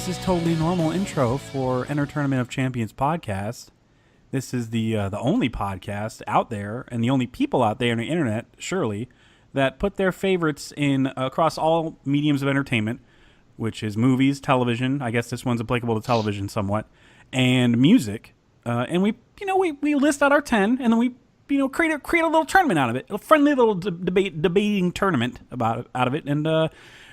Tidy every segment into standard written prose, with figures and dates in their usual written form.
This is totally normal intro for Enter Tournament of Champions podcast. This is the only podcast out there, and the only people out there on the internet, surely, that put their favorites in across all mediums of entertainment, which is movies, television. I guess this one's applicable to television somewhat, and music. And we list out our 10, and then we create a little tournament out of it, a friendly little debating tournament out of it, and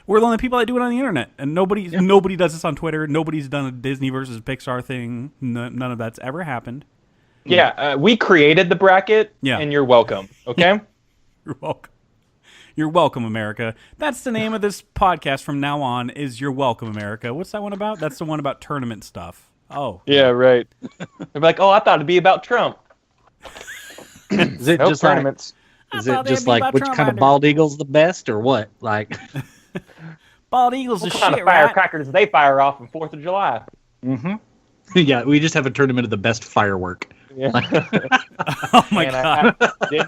we're the only people that do it on the internet, and nobody does this on Twitter. Nobody's done a Disney versus Pixar thing. None of that's ever happened. Yeah, we created the bracket, and you're welcome. Okay, you're welcome. You're welcome, America. That's the name of this podcast from now on. Is You're Welcome, America. What's that one about? That's the one about tournament stuff. Oh, yeah, right. They're like, oh, I thought it'd be about Trump. Is it just tournaments? Is it just like which kind of bald eagle's the best, or what? Like. Bald eagles what is kind shit, of firecrackers they fire off on 4th of July? Mm-hmm. Yeah, we just have a tournament of the best firework. Yeah. Oh my god! I did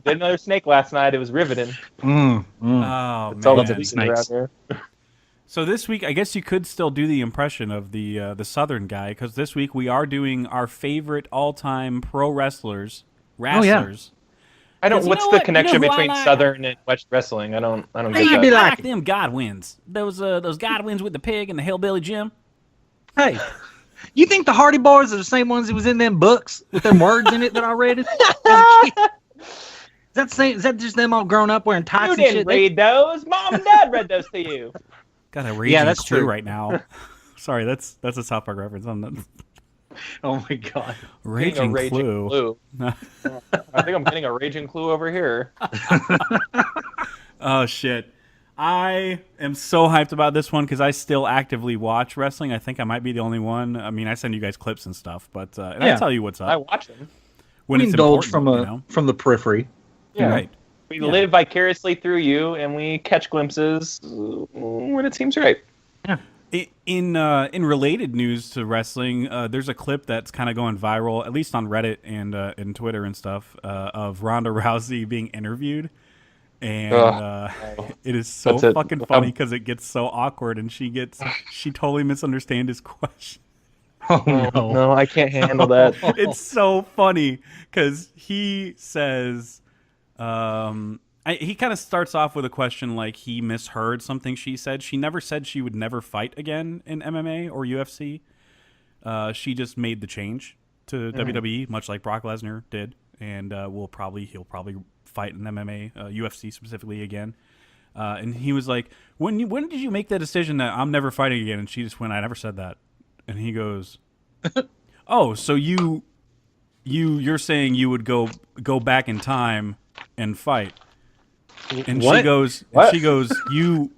another snake last night. It was riveting. Oh it's all man! around here. So this week, I guess you could still do the impression of the Southern guy, because this week we are doing our favorite all-time pro wrestlers. Oh, yeah. I don't. What's the connection between Southern and West wrestling? I don't get that. I like them Godwins. Those Godwins with the pig and the hillbilly Jim. Hey, you think the Hardy Boys are the same ones that was in them books with them words in it that I read? Is that just them all grown up wearing tights and shit? You didn't read those. Mom and Dad read those to you. Got a raging clue right now. Sorry, that's a South Park reference. I'm not... Oh my god. Raging clue. I think I'm getting a raging clue over here. Oh shit. I am so hyped about this one because I still actively watch wrestling. I think I might be the only one. I mean, I send you guys clips and stuff, but I tell you what's up. I watch them. When we it's indulge from the periphery. Yeah. Right. We live vicariously through you, and we catch glimpses when it seems right. Yeah. In related news to wrestling, there's a clip that's kind of going viral, at least on Reddit and Twitter and stuff, of Ronda Rousey being interviewed, and it is so fucking funny because it gets so awkward, and she totally misunderstands his question. Oh no, I can't handle that. It's so funny because he says. He kind of starts off with a question like he misheard something she said. She never said she would never fight again in MMA or UFC. She just made the change to WWE, much like Brock Lesnar did, and he'll probably fight in MMA, UFC specifically again. And he was like, "When did you make that decision that I'm never fighting again?" And she just went, "I never said that." And he goes, "Oh, so you're saying you would go back in time and fight?" And what? she goes, you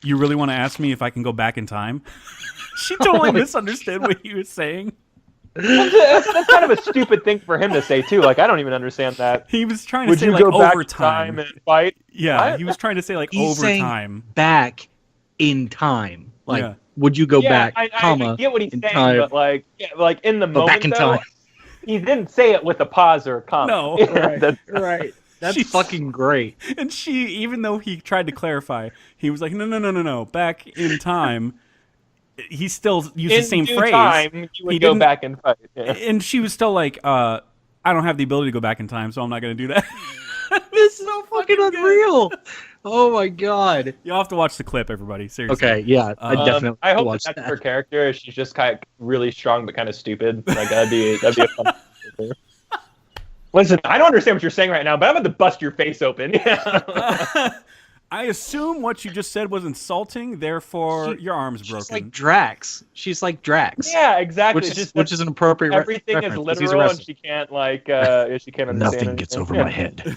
really want to ask me if I can go back in time? She totally misunderstood what he was saying. That's kind of a stupid thing for him to say too. Like, I don't even understand that. He was trying to say like over time and fight. Yeah, he was trying to say like He's over time. Back in time. Like, would you go back? I get what he's saying, time. but like in the moment, back in time. He didn't say it with a pause or a comma. No, right. That's fucking great. And even though he tried to clarify, he was like, no. Back in time, he still used the same phrase. Time, you would go back and fight. Yeah. And she was still like, I don't have the ability to go back in time, so I'm not going to do that. This is so fucking unreal. Oh my god. You'll have to watch the clip, everybody. Seriously. Okay, yeah, I definitely I hope watch that's that. her character. She's just kind of really strong but kind of stupid. Like that'd be a fun character. Listen, I don't understand what you're saying right now, but I'm about to bust your face open. I assume what you just said was insulting, therefore your arm's broken. She's like Drax. Yeah, exactly. Which is an appropriate everything reference. is literal, and she can't she can't understand. Nothing gets over my head.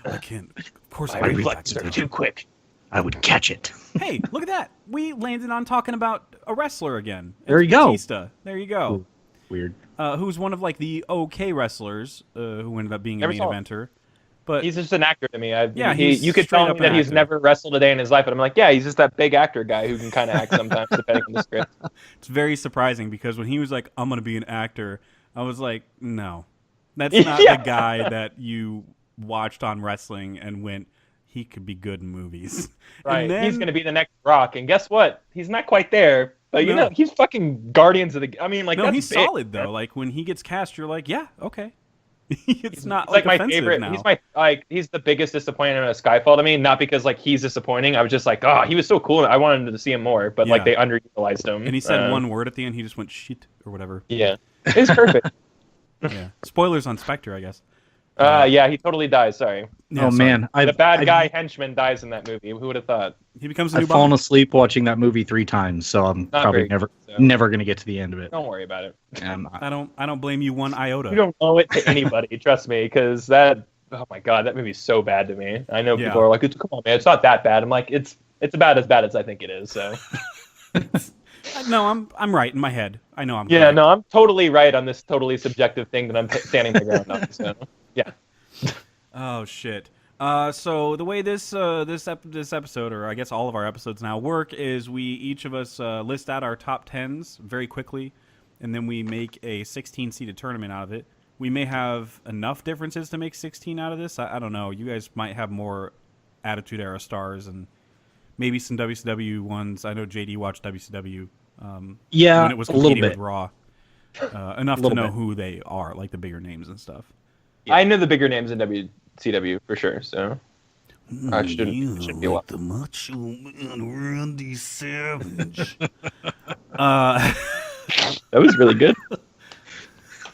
I can't. Of course, my reflexes are too quick. I would catch it. Hey, look at that! We landed on talking about a wrestler again. There you go. Batista. There you go. Ooh, weird. Who's one of like the okay wrestlers who ended up being a main eventer. But he's just an actor to me. He's you could tell me that he's actor. never wrestled a day in his life, but I'm like, yeah, he's just that big actor guy who can kind of act sometimes, depending on the script. It's very surprising because when he was like, "I'm going to be an actor," I was like, "No, that's not the guy that you watched on wrestling and went, he could be good in movies." Right, and then, he's going to be the next Rock, and guess what? He's not quite there, Like, No. he's fucking Guardians of the. I mean, like, No, that's he's big, solid though. man. Like when he gets cast, you're like, yeah, okay. It's not He's like my offensive favorite. now. He's the biggest disappointment of Skyfall to me. Not because like he's disappointing. I was just like, oh, he was so cool. I wanted to see him more, but like Yeah. they underutilized him. And he said one word at the end. He just went shit or whatever. Yeah, it's perfect. Yeah. Spoilers on Spectre, I guess. Yeah, he totally dies. Sorry. Yeah, oh sorry. man, The bad guy henchman dies in that movie. Who would have thought? He becomes a new I've fallen Bond. asleep watching that movie 3 times, so I'm Not probably very never good, so. never gonna get to the end of it. Don't worry about it. I don't blame you one iota. You don't owe it to anybody. Trust me, because that. Oh my god, that movie's so bad to me. I know people are like, "Come on, man, it's not that bad." I'm like, it's about as bad as I think it is. So. No, I'm right in my head. I know I'm. Yeah, correct. no, I'm totally right on this totally subjective thing that I'm standing my ground on. So, yeah. Oh shit. So the way this episode, or I guess all of our episodes now work, is we each of us list out our top 10s very quickly, and then we make a 16-seeded tournament out of it. We may have enough differences to make 16 out of this. I don't know. You guys might have more Attitude Era stars and maybe some WCW ones. I know JD watched WCW. Yeah, when it was a little competing bit. with Raw. Enough to know who they are, like the bigger names and stuff. I know the bigger names in WCW for sure, so I shouldn't be a lot. The Macho Man Randy Savage. That was really good.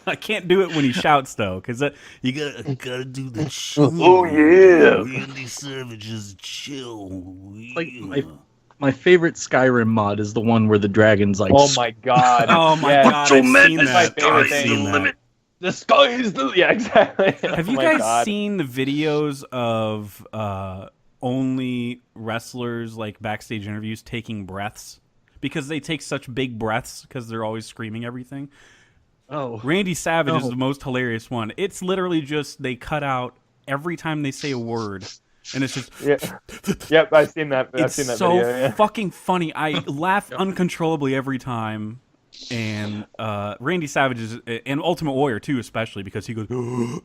I can't do it when he shouts though, because you gotta do the chill. Oh, yeah. Randy Savage is chill. Like my favorite Skyrim mod is the one where the dragons like. Oh my god. Oh my Yeah. god, I've seen That's that. my favorite I've thing. seen that. The sky is the exactly. Have Oh you my guys God. seen the videos of only wrestlers like backstage interviews taking breaths? Because they take such big breaths because they're always screaming everything. Oh, Randy Savage is No. the most hilarious one. It's literally just they cut out every time they say a word, and it's just Yeah. Yep, I've seen that. I've it's seen that so video. Yeah. fucking funny. I laugh uncontrollably every time. And Randy Savage is, and Ultimate Warrior too, especially because he goes,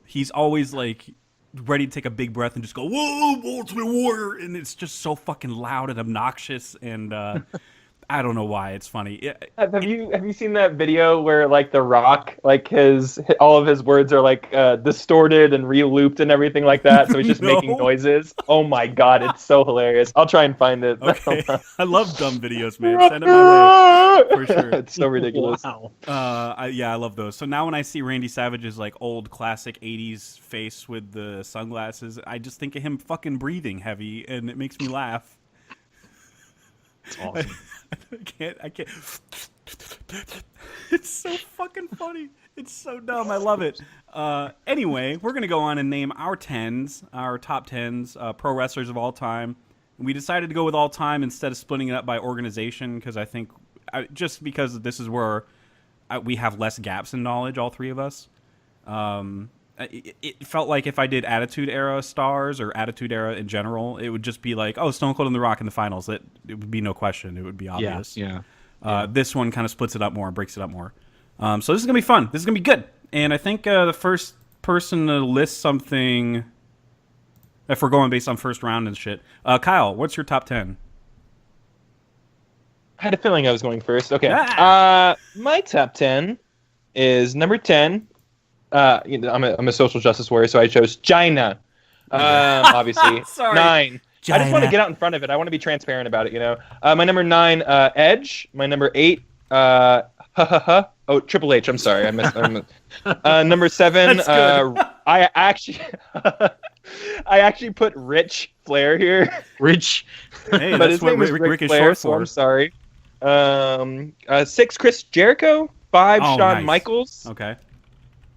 he's always like ready to take a big breath and just go, "Whoa, Ultimate Warrior!" And it's just so fucking loud and obnoxious, and I don't know why it's funny. Have you seen that video where like The Rock, like all of his words are like distorted and re-looped and everything like that, so he's just No. making noises? Oh my god, it's so hilarious. I'll try and find it. Okay, I love dumb videos, man. Send it my way for sure. It's so ridiculous. wow. I love those. So now when I see Randy Savage's like old classic '80s face with the sunglasses, I just think of him fucking breathing heavy, and it makes me laugh. It's awesome. I can't. It's so fucking funny. It's so dumb. I love it. Anyway, we're gonna go on and name our top tens, pro wrestlers of all time. We decided to go with all time instead of splitting it up by organization because I think just because this is where we have less gaps in knowledge, all three of us. It felt like if I did Attitude Era stars or Attitude Era in general, it would just be like, oh, Stone Cold and The Rock in the finals. It would be no question. It would be obvious. Yeah. This one kind of splits it up more and breaks it up more. So this is going to be fun. This is going to be good. And I think the first person to list something, if we're going based on first round and shit, Kyle, what's your top 10? I had a feeling I was going first. Okay. Ah. My top 10 is number 10. I'm a social justice warrior, so I chose China. Obviously. Sorry. 9. China. I just want to get out in front of it. I want to be transparent about it, you know. My number 9, Edge. My number 8, Oh, Triple H. I'm sorry. I missed. Number 7. I actually put Rich Flair here. Rich. Hey, But that's his what name is Rick Ric is Flair, short so for. I'm sorry. 6, Chris Jericho. 5, Oh, Shawn nice. Michaels. Okay.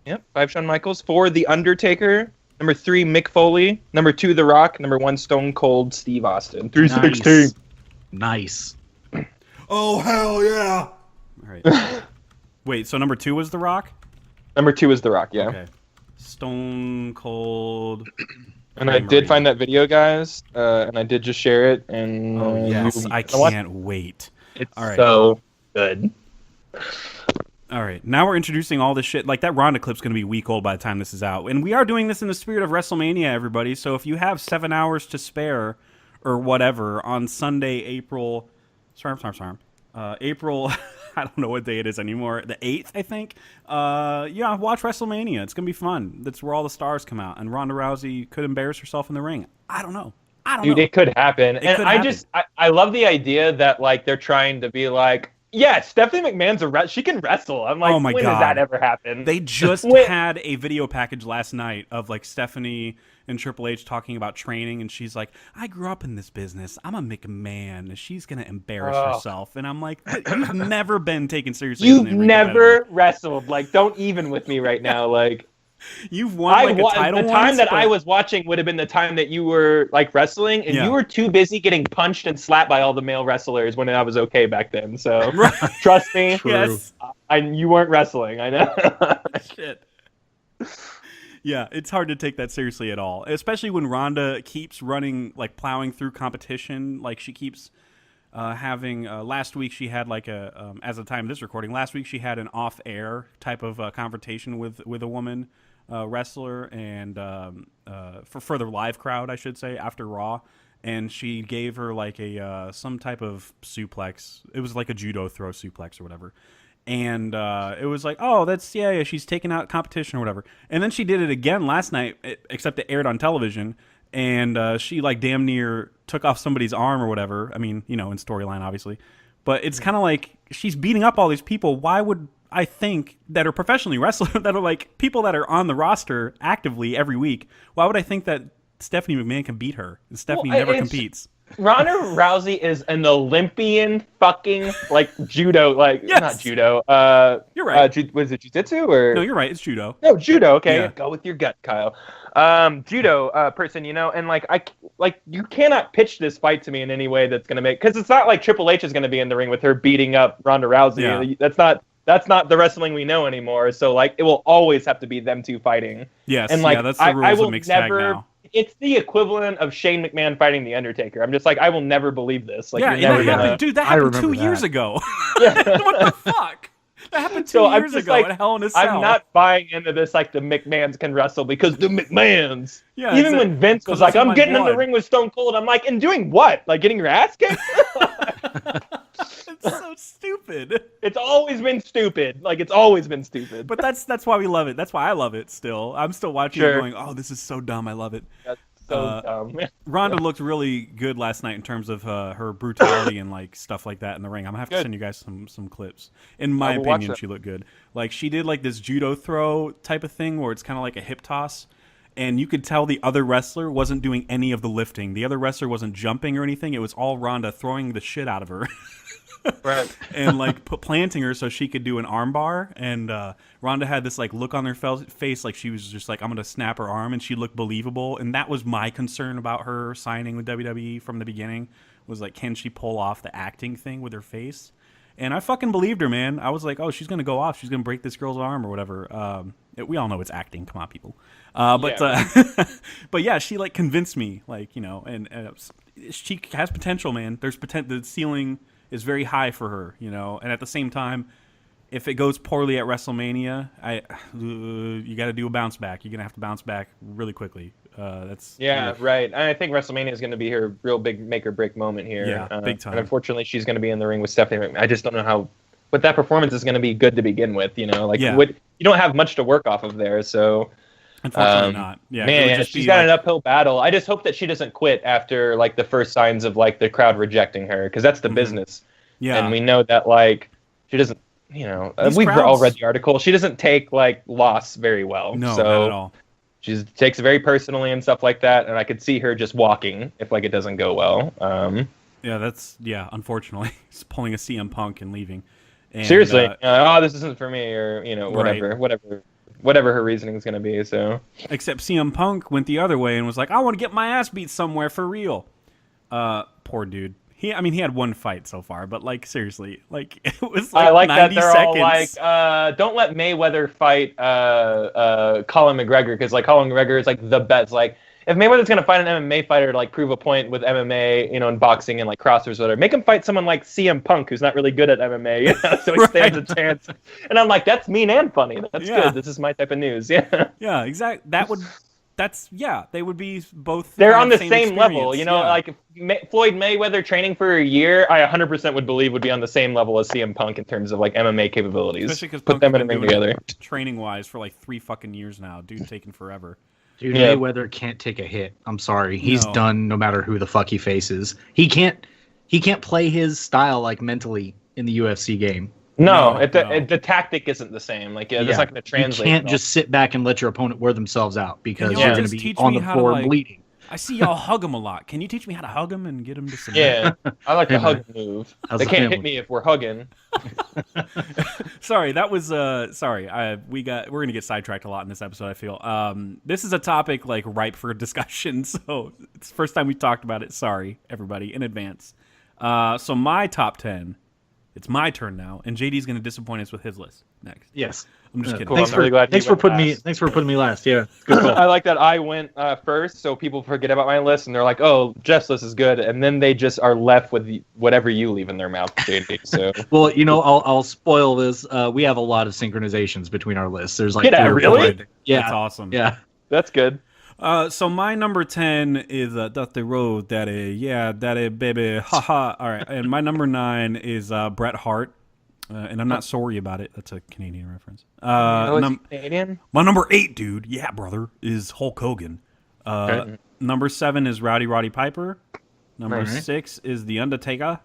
Yep, 5, Shawn Michaels. 4, The Undertaker. Number 3, Mick Foley. Number 2, The Rock. Number 1, Stone Cold Steve Austin. 316. Nice. Oh, hell yeah. All right. Wait, so number 2 was The Rock? Number 2 is The Rock, yeah. Okay. Stone Cold. And I did find that video, guys, and I did just share it. And Oh, yes. I you know what? can't wait. It's All right. so good. All right, now we're introducing all this shit. Like, that Ronda clip's going to be a week old by the time this is out. And we are doing this in the spirit of WrestleMania, everybody. So if you have 7 hours to spare or whatever on Sunday, April... April. I don't know what day it is anymore. The 8th, I think. Yeah, watch WrestleMania. It's gonna be fun. That's where all the stars come out, and Ronda Rousey could embarrass herself in the ring. I don't know. Dude, it could happen. It and could I happen. I love the idea that like they're trying to be like, yeah, Stephanie McMahon's she can wrestle. I'm like, Oh my when God. does that ever happen? They just had a video package last night of like Stephanie and Triple H talking about training, and she's like, I grew up in this business. I'm a McMahon. She's going to embarrass herself. And I'm like, you've never been taken seriously. You've never wrestled. Like, don't even with me right now. Like, you've won like a title the time once, that but... I was watching would have been the time that you were like wrestling, and you were too busy getting punched and slapped by all the male wrestlers when I was okay back then. So trust me, yes, you weren't wrestling. I know. Shit. Yeah, it's hard to take that seriously at all, especially when Ronda keeps running, like plowing through competition. Like she keeps having. Last week she had like a, as of the time of this recording, last week she had an off-air type of confrontation with a woman wrestler, and for the live crowd, I should say, after Raw, and she gave her like a some type of suplex. It was like a judo throw suplex or whatever. And it was like, oh, that's, yeah, she's taking out competition or whatever. And then she did it again last night, except it aired on television. And she, like, damn near took off somebody's arm or whatever. I mean, you know, in storyline, obviously. But it's kind of like she's beating up all these people. Why would I think that are professionally wrestlers, that are, like, people that are on the roster actively every week, why would I think that Stephanie McMahon can beat her? And Stephanie never competes. Ronda Rousey is an Olympian fucking like judo, like not judo. You're right. Was it jiu-jitsu or no? You're right. It's judo. No, judo. Okay, Yeah. Go with your gut, Kyle. Judo person, you know, and like you cannot pitch this fight to me in any way that's gonna make, because it's not like Triple H is gonna be in the ring with her beating up Ronda Rousey. Yeah. That's not the wrestling we know anymore. So like it will always have to be them two fighting. Yes. And like yeah, that's the rules of mixed tag now. It's the equivalent of Shane McMahon fighting The Undertaker. I'm just like, I will never believe this. Like, yeah, you're never happened, gonna... dude. That happened 2 years ago. Yeah. What the fuck? That happened 2 years ago like, at Hell in a Cell. I'm not buying into this. Like the McMahons can wrestle because the McMahons. Yeah. Even when Vince was like, "I'm getting in the ring with Stone Cold," I'm like, "And doing what? Like getting your ass kicked?" It's so stupid. It's always been stupid. Like it's always been stupid. But that's why we love it. That's why I love it. Still, I'm still watching it, going, "Oh, this is so dumb. I love it." That's so dumb. Ronda looked really good last night in terms of her brutality and like stuff like that in the ring. I'm gonna have to send you guys some clips. In my opinion, she looked good. Like she did like this judo throw type of thing where it's kind of like a hip toss, and you could tell the other wrestler wasn't doing any of the lifting. The other wrestler wasn't jumping or anything. It was all Ronda throwing the shit out of her. Right. And like planting her so she could do an arm bar, and Ronda had this like look on her face like she was just like, I'm gonna snap her arm, and she looked believable. And that was my concern about her signing with WWE from the beginning, was like, can she pull off the acting thing with her face? And I fucking believed her, man. I was like, oh, she's gonna go off, she's gonna break this girl's arm or whatever. We all know it's acting, come on, people. But yeah, she like convinced me, like, you know, and she has potential, man. There's the ceiling is very high for her, you know, and at the same time, if it goes poorly at WrestleMania, you got to do a bounce back. You're gonna have to bounce back really quickly. Right. And I think WrestleMania is going to be her real big make or break moment here. Yeah, big time. And unfortunately, she's going to be in the ring with Stephanie McMahon. I just don't know but that performance is going to be good to begin with. You know, like you don't have much to work off of there. So unfortunately, not. Yeah, man, she's got an uphill battle. I just hope that she doesn't quit after like the first signs of like the crowd rejecting her, because that's the business. Yeah, and we know that like she doesn't. You know, we've all read the article. She doesn't take like loss very well. No, not at all. She takes it very personally and stuff like that. And I could see her just walking if like it doesn't go well. Unfortunately, just pulling a CM Punk and leaving. And, seriously, this isn't for me, or you know, whatever her reasoning is going to be. So, except CM Punk went the other way and was like, I want to get my ass beat somewhere for real. Poor dude. He had one fight so far, but like seriously, like it was like, I like 90 that they're seconds. All like, don't let Mayweather fight Colin McGregor, because like Colin McGregor is like the best. Like if Mayweather's gonna fight an MMA fighter to like prove a point with MMA, you know, and boxing and like crossers or whatever, make him fight someone like CM Punk, who's not really good at MMA, you know, so he stands a chance. And I'm like, that's mean and funny. That's good. This is my type of news. Yeah. Yeah, exactly. That would they would be both. They're kind on of the same level, you know. Yeah. Like Floyd Mayweather training for a year, I 100% would believe would be on the same level as CM Punk in terms of like MMA capabilities. Especially because put them in a ring together, training wise, for like 3 fucking years now. Dude, taking forever. Dude, Mayweather can't take a hit. I'm sorry, he's done. No matter who the fuck he faces, he can't play his style like mentally in the UFC game. No. The tactic isn't the same. Like, that's not going to translate. You can't just sit back and let your opponent wear themselves out because you're going to be on the floor bleeding. I see y'all hug him a lot. Can you teach me how to hug him and get him to submit? Yeah, I like the hug move. They can't hit me if we're hugging. Sorry, that was sorry. We're gonna get sidetracked a lot in this episode, I feel. This is a topic like ripe for discussion, so it's the first time we talked about it. Sorry, everybody, in advance. So my top 10. It's my turn now, and JD's gonna disappoint us with his list next. Yes. I'm just kidding. Cool. Thanks for putting me last. Yeah. Good call. I like that I went first, so people forget about my list, and they're like, "Oh, Jeff's list is good," and then they just are left with whatever you leave in their mouth, JD. So, well, you know, I'll spoil this. We have a lot of synchronizations between our lists. There's like really? Yeah, that's awesome. Yeah, that's good. So my number 10 is Dusty Road, Daddy. Yeah, Daddy, baby. Haha. All right, and my number 9 is Bret Hart. And I'm not sorry about it. That's a Canadian reference. Canadian? My number 8, dude. Yeah, brother, is Hulk Hogan. Okay. Number 7 is Roddy Piper. Number 6 is The Undertaker.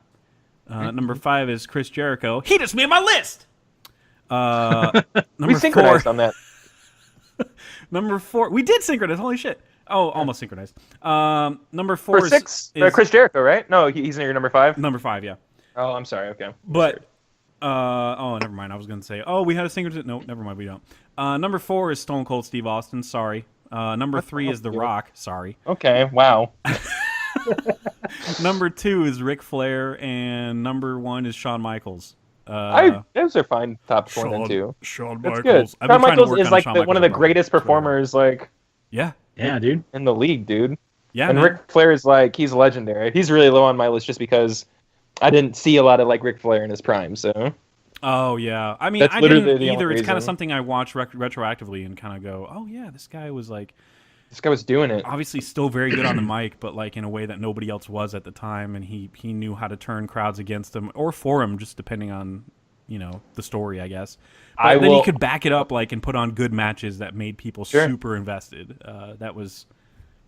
Number 5 is Chris Jericho. He just made my list. We synchronized on that. Number 4. We did synchronize. Holy shit. Oh, almost synchronized. Number 4 For 6 is Chris Jericho, right? No, he's in your number 5. Number 5, yeah. Oh, I'm sorry. Okay. But. Never mind. I was going to say, we had a singer. No, never mind. We don't. Number 4 is Stone Cold Steve Austin. Sorry. Number 3 is The Rock. Sorry. Okay. Wow. Number 2 is Ric Flair, and number 1 is Shawn Michaels. Those are fine top 1 and 2. Shawn That's Michaels. Good. Shawn Michaels is like one of the greatest performers, like. Yeah, dude. In the league, dude. Yeah, and Ric Flair is like, he's legendary. He's really low on my list just because I didn't see a lot of like Ric Flair in his prime, so. Oh yeah, I mean, I didn't either. It's kind of something I watch retroactively and kind of go, oh yeah, this guy was doing it. Obviously, still very good on the mic, but like in a way that nobody else was at the time, and he knew how to turn crowds against him or for him, just depending on the story, I guess. But then he could back it up and put on good matches that made people super invested. That was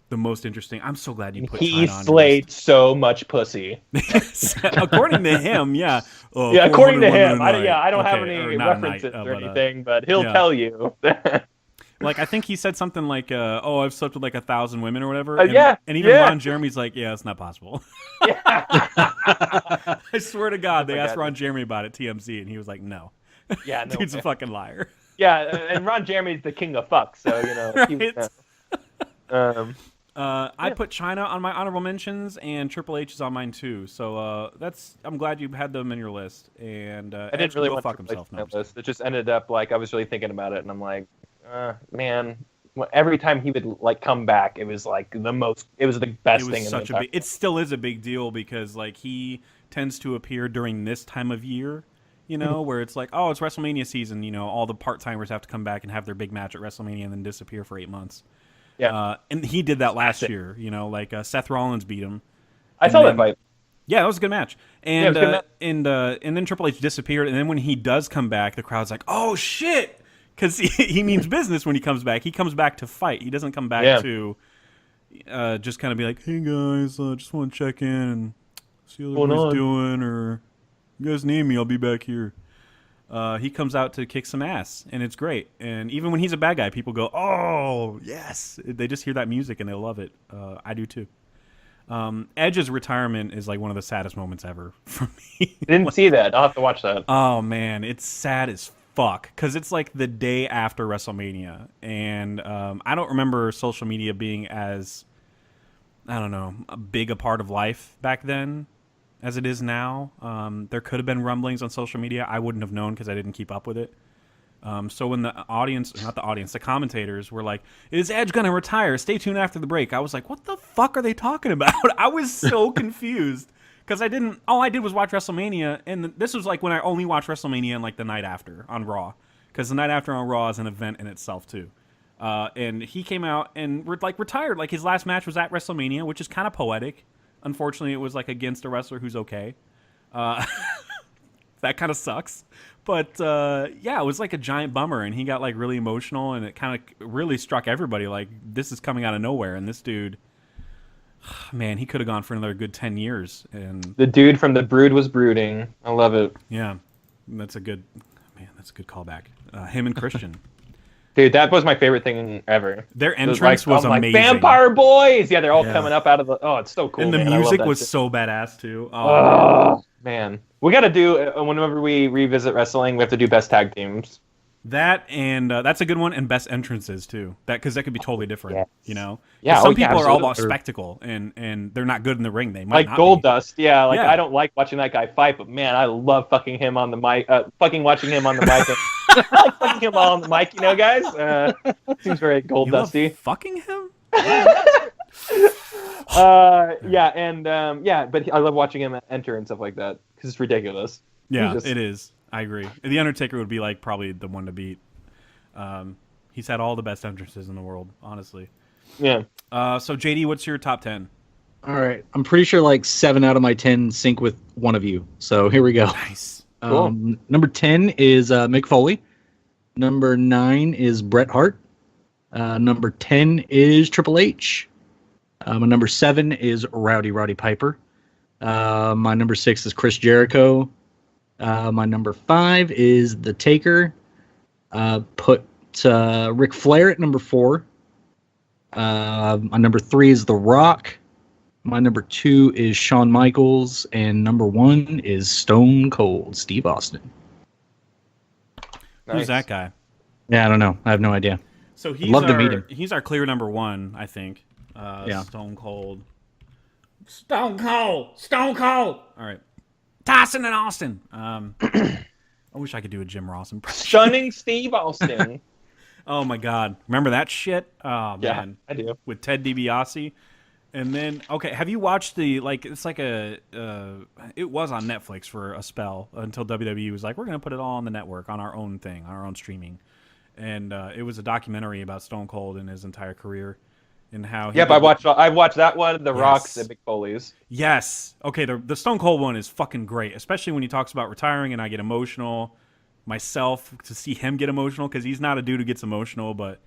the most interesting. I'm so glad you put He slayed so much pussy. According to him, yeah. Yeah, according to him. I don't have any references or anything, but he'll tell you. Like, I think he said something like, I've slept with like 1,000 women or whatever. And even Ron Jeremy's like, yeah, it's not possible. Yeah. I swear to God, they asked Ron Jeremy about it, TMZ, and he was like, no. Yeah, no. Dude's a fucking liar. Yeah, and Ron Jeremy's the king of fuck, so, I put China on my honorable mentions, and Triple H is on mine too. So I'm glad you had them in your list. And I didn't really want fuck himself. On my list. It just ended up like I was really thinking about it, and I'm like, man. Every time he would like come back, it was like it was the best thing. It still is a big deal because like he tends to appear during this time of year. Where it's like, it's WrestleMania season. All the part-timers have to come back and have their big match at WrestleMania and then disappear for 8 months. Yeah, and he did that last year. Seth Rollins beat him. I saw that fight. Yeah, that was a good match. And and then Triple H disappeared. And then when he does come back, the crowd's like, "Oh shit!" Because he means business when he comes back. He comes back to fight. He doesn't come back to just kind of be like, "Hey guys, just want to check in and see how everybody's doing, or you guys need me, I'll be back here." He comes out to kick some ass, and it's great. And even when he's a bad guy, people go, "Oh, yes!" They just hear that music and they love it. I do too. Edge's retirement is like one of the saddest moments ever for me. Didn't see that. I'll have to watch that. Oh man, it's sad as fuck because it's like the day after WrestleMania, and I don't remember social media being as a big a part of life back then as it is now. There could have been rumblings on social media. I wouldn't have known because I didn't keep up with it. So when the commentators were like, "Is Edge going to retire? Stay tuned after the break." I was like, what the fuck are they talking about? I was so confused because all I did was watch WrestleMania. And this was like when I only watched WrestleMania and like the night after on Raw. Because the night after on Raw is an event in itself too. And he came out and retired. Like his last match was at WrestleMania, which is kind of poetic. Unfortunately, it was like against a wrestler who's okay. That kind of sucks. But yeah, it was like a giant bummer, and he got like really emotional, and it kind of really struck everybody. Like this is coming out of nowhere, and this dude, man, he could have gone for another good 10 years. And The dude from The Brood was brooding. I love it. yeah, that's a good callback. Him and Christian. Dude, that was my favorite thing ever. Their entrance was I'm amazing. Like, Vampire Boys! Yeah, they're all coming up out of the... Oh, it's so cool, and the man. I love music that was shit. so badass, too. Oh, man. We got to do... whenever we revisit wrestling, we have to do best tag teams. That and that's a good one, and best entrances too. Because that could be totally different, Yes. you know. Yeah, 'Cause some yeah, people are all about absolutely. spectacle, and they're not good in the ring. They might Like not Gold be. Dust, yeah. Like Yeah. I don't like watching that guy fight, but man, I love fucking him on the mic. Fucking watching him on the mic. I like fucking him all on the mic, you know, guys. Seems very Gold You love Dusty. fucking him. Yeah, and but I love watching him enter and stuff like that because it's ridiculous. Yeah, Just- it is. I agree. The Undertaker would be like probably the one to beat. He's had all the best entrances in the world, honestly. Yeah. So JD, what's your top 10? All right. I'm pretty sure like 7 out of my 10 sync with one of you. So here we go. Nice. Cool. Number 10 is Mick Foley. Number 9 is Bret Hart. Number 10 is Triple H. My number 7 is Roddy Piper. My number 6 is Chris Jericho. My number 5 is The Taker. Put Ric Flair at number 4. My number 3 is The Rock. My number 2 is Shawn Michaels, and number 1 is Stone Cold Steve Austin. Nice. Who's that guy? Yeah, I don't know. I have no idea. So he's love to our, meet him. He's our clear number 1, I think. Yeah. Stone Cold. Stone Cold. All right. Tyson and Austin. I wish I could do a Jim Ross impression. Shunning Steve Austin. Oh my God! Remember that shit? Oh Yeah, man, I do. With Ted DiBiase, and then okay, have you watched the It's like a. It was on Netflix for a spell until WWE was like, we're gonna put it all on the network on our own thing, on our own streaming, and it was a documentary about Stone Cold and his entire career, and how. Yep, I watched that one, The Rock's, Yes. and Mick Foley's. Yes. Okay. The Stone Cold one is fucking great, especially when he talks about retiring, and I get emotional myself to see him get emotional because he's not a dude who gets emotional. But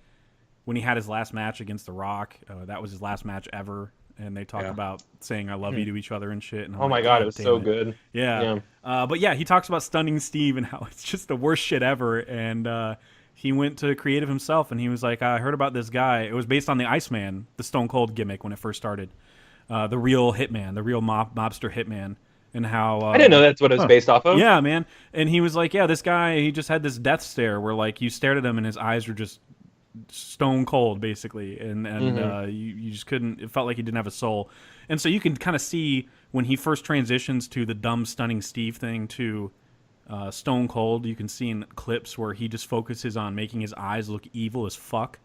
when he had his last match against The Rock, that was his last match ever, and they talk about saying "I love you" to each other and shit. And I'm Oh my like, God, it was damn so good. Yeah. But yeah, he talks about Stunning Steve and how it's just the worst shit ever, and he went to creative himself, and he was like, I heard about this guy. It was based on the Iceman, the Stone Cold gimmick when it first started. The real hitman, the real mobster hitman, and how... I didn't know that's what it was based off of. Yeah, man. And he was like, yeah, this guy, he just had this death stare where, like, you stared at him and his eyes were just stone cold, basically. And you just couldn't... It felt like he didn't have a soul. And so you can kind of see when he first transitions to the dumb Stunning Steve thing to... Stone Cold, you can see in clips where he just focuses on making his eyes look evil as fuck.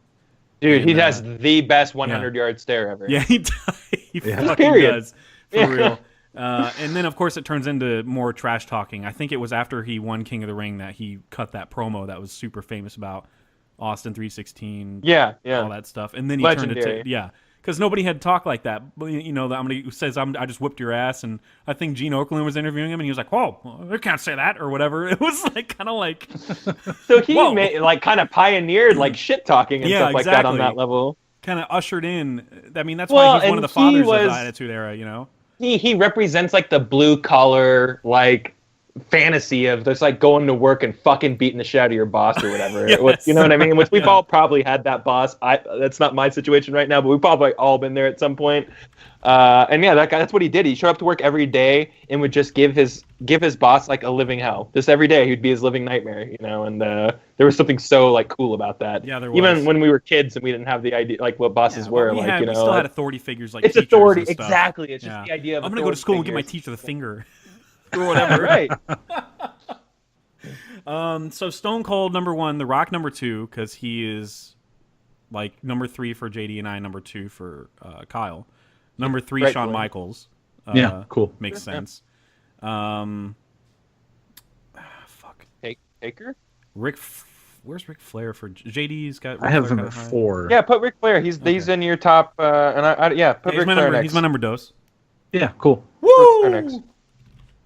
Dude, And, he has the best 100-yard stare ever. Yeah, he does. He fucking Period. does. For real. And then, of course, it turns into more trash talking. I think it was after he won King of the Ring that he cut that promo that was super famous about Austin 316. Yeah. All that stuff. And then he Legendary. turned it to... Yeah. Because nobody had talked like that. You know, somebody who says, I just whipped your ass. And I think Gene Okerlund was interviewing him, and he was like, whoa, I can't say that, or whatever. It was like kind of like... So he Whoa. made, like, kind of pioneered, like, shit talking and Yeah, stuff like that on exactly. that level. kind of ushered in... I mean, that's Well, why he's one of and the fathers he of was- the Attitude Era, you know? He represents, like, the blue-collar, like, fantasy of just, like, going to work and fucking beating the shit out of your boss or whatever. Yes. You know what I mean? Which we've Yeah. all probably had that boss. That's not my situation right now, but we've probably all been there at some point. And yeah, that guy, that's what he did. He showed up to work every day and would just give his boss, like, a living hell. Just every day he'd be his living nightmare, you know? And there was something so, like, cool about that. Yeah, there was. Even when we were kids and we didn't have the idea, like, what bosses were, we like, had, you know. we still like, had authority figures like it's teachers authority, and stuff. exactly. It's Yeah. just the idea of I'm gonna go to authority school and give my figures. teacher the finger. or whatever, right? So Stone Cold number 1, The Rock number 2, because he is like number 3 for JD and I, number 2 for Kyle. Number 3, Right, Shawn Glenn. Michaels. Yeah, cool. Makes Sure, sense. Fuck. Taker? Rick Where's Ric Flair for JD's got? I have Ric Flair him at kinda high? 4. Yeah, put Ric Flair. He's in your top. Put He's Ric my Flair number. next. He's my number dose. Yeah, cool. Flair next.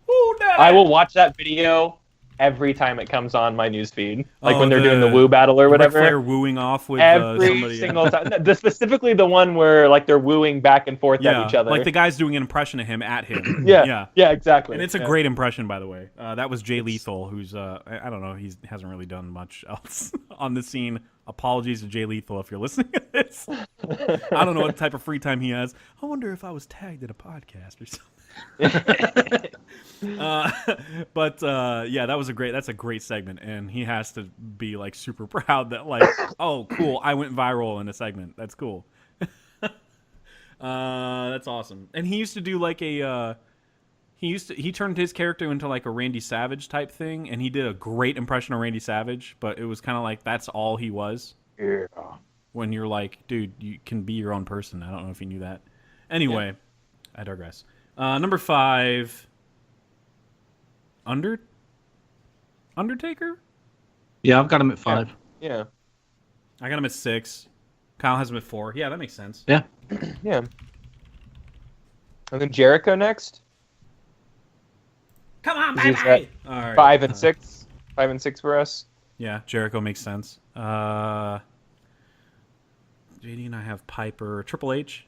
Woo! I will watch that video every time it comes on my newsfeed, like Oh, when they're doing the woo battle or Ric whatever. Flair wooing off with Every somebody. single time. Specifically the one where like they're wooing back and forth at each other. like the guy's doing an impression of him at him. yeah, exactly. And it's a great impression, by the way. That was Jay Lethal, who's I don't know, he hasn't really done much else on the scene. Apologies to Jay Lethal if you're listening to this. I don't know what type of free time he has. I wonder if I was tagged at a podcast or something. That's a great segment, and he has to be like super proud that like, oh cool, I went viral in a segment. That's cool. That's awesome. And he used to do like he turned his character into like a Randy Savage type thing, and he did a great impression of Randy Savage, but it was kind of like that's all he was. Yeah. When you're like, dude, you can be your own person. I don't know if you knew that. Anyway, I digress. Number 5, Undertaker? Yeah, I've got him at 5. Yeah. I got him at 6. Kyle has him at 4. Yeah, that makes sense. Yeah. Yeah. And then Jericho next. Come on, Is baby! that All right. 5 and 6. 5 and 6 for us. Yeah, Jericho makes sense. JD and I have Piper. Triple H?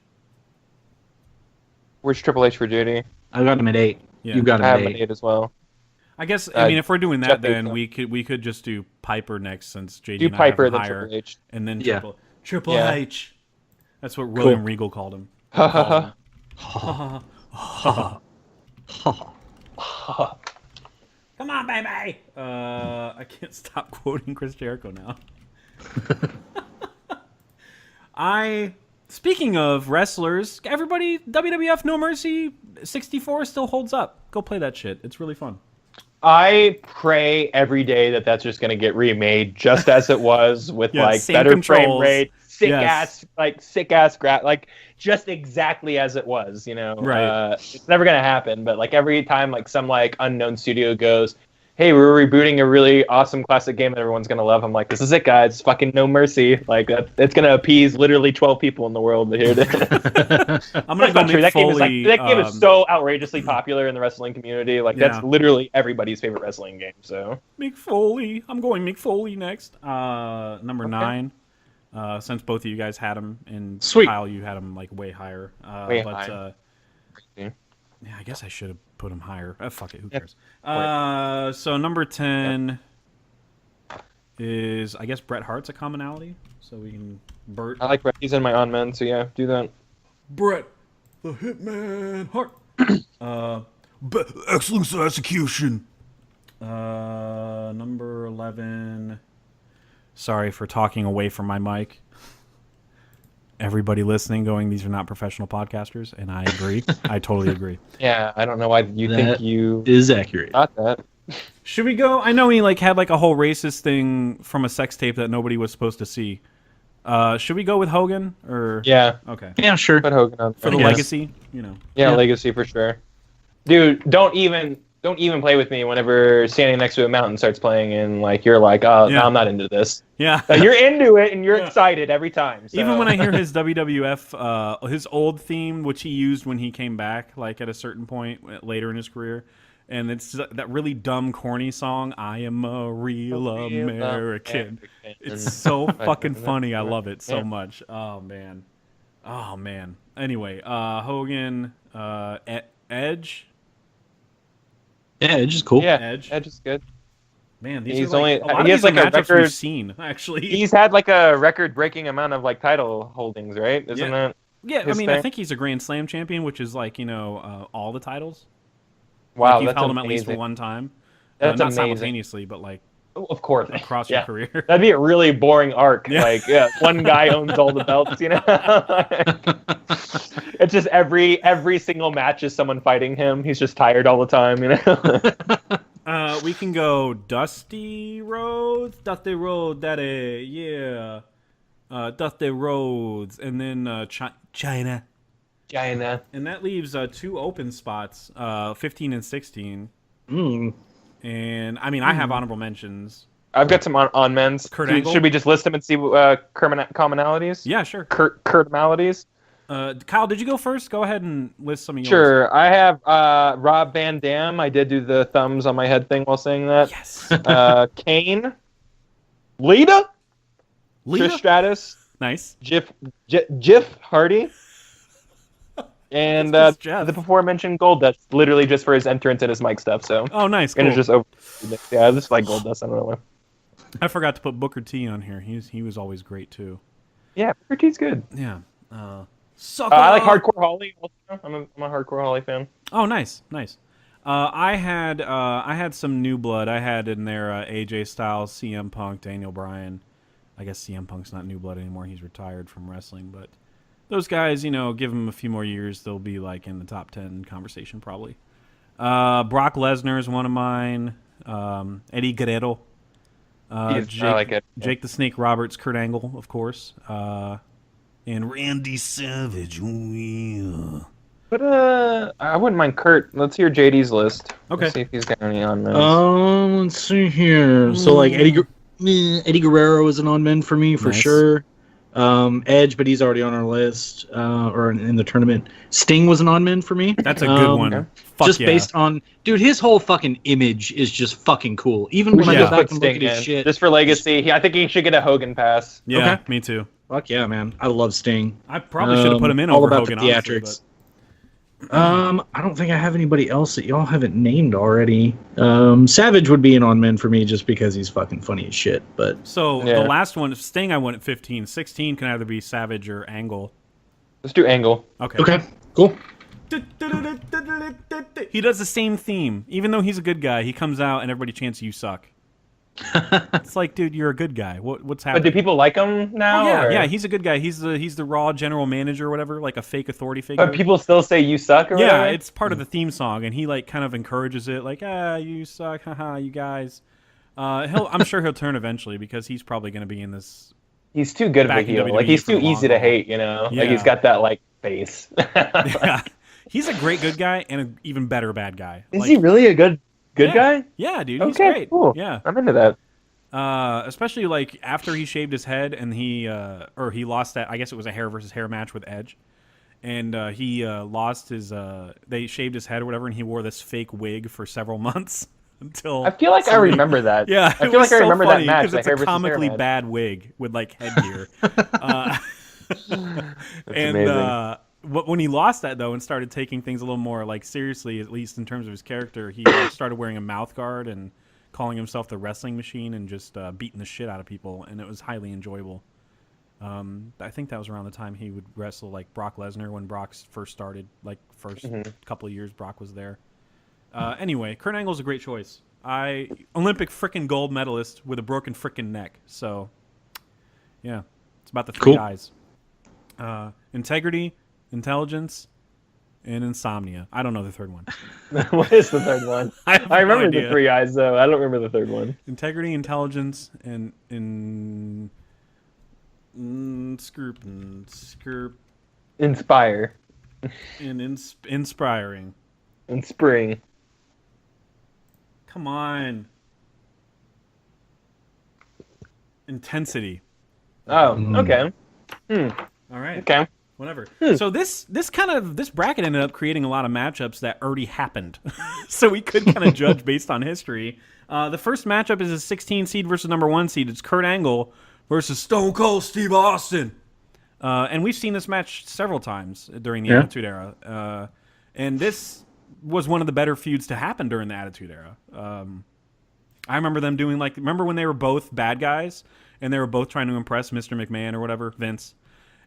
Where's Triple H for JD? I got him at 8. Yeah. You got him I at have him 8. at 8 as well. I guess, I mean, if we're doing that, Jeff then Bezos. we could just do Piper next, since JD Do and Piper I have him then higher. Triple H. And then Yeah. Triple Yeah. H. That's what William Regal called him. Come on, baby! I can't stop quoting Chris Jericho now. Speaking of wrestlers, everybody, WWF No Mercy 64 still holds up. Go play that shit. It's really fun. I pray every day that that's just going to get remade just as it was with Yeah, like same better frame controls. rate, sick Yes. ass like just exactly as it was, you know. Right. It's never going to happen, but like every time like some like unknown studio goes, "Hey, we're rebooting a really awesome classic game that everyone's going to love." I'm like, "This is it, guys. It's fucking No Mercy." Like it's going to appease literally 12 people in the world, but here it is. I'm gonna go Mick That Foley. game is so outrageously popular in the wrestling community. Like Yeah. that's literally everybody's favorite wrestling game. So Mick Foley. I'm going Mick Foley next. Number 9. Since both of you guys had him, and Sweet. Kyle, you had him like way higher. Way but, high. Yeah, I guess I should have put him higher. Fuck it, who Yep. cares? So number 10 is, I guess, Bret Hart's a commonality. So we can Bert. I like Bret. He's in my on men. So yeah, do that. Bret, the Hitman Hart. Excellence of execution. Number 11. Sorry for talking away from my mic. Everybody listening going, these are not professional podcasters, and I agree. I totally agree. Yeah, I don't know why you think That you is accurate. got that. Should we go? I know he like had like a whole racist thing from a sex tape that nobody was supposed to see. Should we go with Hogan or? Yeah, Okay. Yeah, sure. put Hogan on. For the guess. legacy, you know. Yeah, Yeah. legacy for sure. Dude, don't even play with me whenever Standing Next to a Mountain starts playing and like you're like, oh, Yeah. no, I'm not into this. Yeah. You're into it and you're Yeah. excited every time. So. Even when I hear his WWF, his old theme, which he used when he came back, like at a certain point later in his career, and it's that really dumb, corny song, "I am a real American." It's so fucking funny. I love it so Yeah. much. Oh man. Anyway, Hogan, Edge. Yeah, it's just cool. Yeah, Edge. Edge is good. Man, these He's are like, only- a lot he of has these are like a matchups we've record- seen actually. He's had like a record-breaking amount of like title holdings, right? Isn't Yeah. that? Yeah, I his mean, I thing? think he's a Grand Slam champion, which is like all the titles. Wow, Like, you've that's held amazing. them at least one time. That's not amazing. simultaneously, but like Of course, across yeah. your career. That'd be a really boring arc. Yeah. Like, one guy owns all the belts, you know? It's just every single match is someone fighting him. He's just tired all the time, you know? We can go Dusty Rhodes, Daddy, yeah. Dusty Rhodes, and then China. China. And that leaves 2 open spots, 15 and 16. Mm. And I mean, I have honorable mentions. I've got some on men's. Kurt Angle? Should we just list them and see commonalities? Yeah, sure. Curtmalities? Kyle, did you go first? Go ahead and list some of yours. Sure. I have Rob Van Dam. I did do the thumbs on my head thing while saying that. Yes. Kane. Lita? Trish Stratus. Nice. Jiff Hardy. And It's just Jeff. the before-mentioned Goldust, literally just for his entrance and his mic stuff. So Oh, nice. and Cool. it's just over. Yeah, I just like Goldust. I don't know why. I forgot to put Booker T on here. He was always great too. Yeah, Booker T's good. Yeah. Sucker. I like Hardcore Holly. Also, I'm a Hardcore Holly fan. Oh, nice. I had some new blood. I had in there AJ Styles, CM Punk, Daniel Bryan. I guess CM Punk's not new blood anymore. He's retired from wrestling, but those guys, give them a few more years, they'll be like in the top 10 conversation probably. Brock Lesnar is one of mine. Eddie Guerrero. I like it. Jake the Snake Roberts, Kurt Angle, of course. And Randy Savage. Oh, yeah. But I wouldn't mind Kurt. Let's hear JD's list. Okay. Let's see if he's got any on men. Let's see here. So like Eddie Guerrero is an on men for me for Nice. sure. Edge, but he's already on our list or in the tournament. Sting was an on men for me. That's a good one. Okay. Fuck Just yeah. based on, dude, his whole fucking image is just fucking cool. Even when I should go back Put and look Sting at his in. shit. Just for legacy. I think he should get a Hogan pass. Yeah, Okay. me too. Fuck yeah, man. I love Sting. I probably should have put him in all over about Hogan, the honestly, theatrics. I don't think I have anybody else that y'all haven't named already. Savage would be an on men for me just because he's fucking funny as shit. But So Yeah. the last one, Sting, I went at 15. 16 can either be Savage or Angle. Let's do Angle. Okay. cool. He does the same theme. Even though he's a good guy, he comes out and everybody chants, "You suck." It's like, dude, you're a good guy. What's But happening? do people like him now? Yeah, or- yeah, he's a good guy. He's the Raw general manager or whatever, like a fake authority figure. But people still say you suck or Yeah, whatever? it's part of the theme song, and he like kind of encourages it, like, you suck, haha, you guys. I'm sure he'll turn eventually because he's probably going to be in this. He's too good of a Back in heel. WWE Like, he's for the too long easy to haul. hate, you know? Yeah. Like, he's got that, like, face. Yeah, he's a great good guy and an even better bad guy. Is Like, he really a good yeah. guy? Yeah, dude, he's Okay, great. cool. Yeah, I'm into that. especially like after he shaved his head and he lost that. I guess it was a hair versus hair match with Edge, and he lost his. They shaved his head or whatever, and he wore this fake wig for several months until. I feel like I somebody- remember that. Yeah, I it feel was like I so remember funny that match. because the it's hair a versus hair comically match. bad wig with like headgear. And amazing. when he lost that though and started taking things a little more like seriously, at least in terms of his character, he started wearing a mouth guard and calling himself the Wrestling Machine and just beating the shit out of people, and it was highly enjoyable. I think that was around the time he would wrestle like Brock Lesnar when Brock first started, like first couple of years Brock was there. Anyway, Kurt Angle's a great choice. Olympic frickin' gold medalist with a broken frickin' neck. So, yeah, it's about the three Cool. eyes. Integrity, intelligence, and insomnia. I don't know the third one. What is the third one? I have I remember no the idea. three eyes, though. I don't remember the third one. Integrity, intelligence, and Inspire. inspiring. In spring. Come on. Intensity. Oh, okay. All right. Okay. Whatever. So this bracket ended up creating a lot of matchups that already happened. So we could kind of judge based on history. The first matchup is a 16 seed versus number 1 seed. It's Kurt Angle versus Stone Cold Steve Austin. And we've seen this match several times during the Attitude Era. And this was one of the better feuds to happen during the Attitude Era. I remember them doing remember when they were both bad guys and they were both trying to impress Mr. McMahon or whatever, Vince?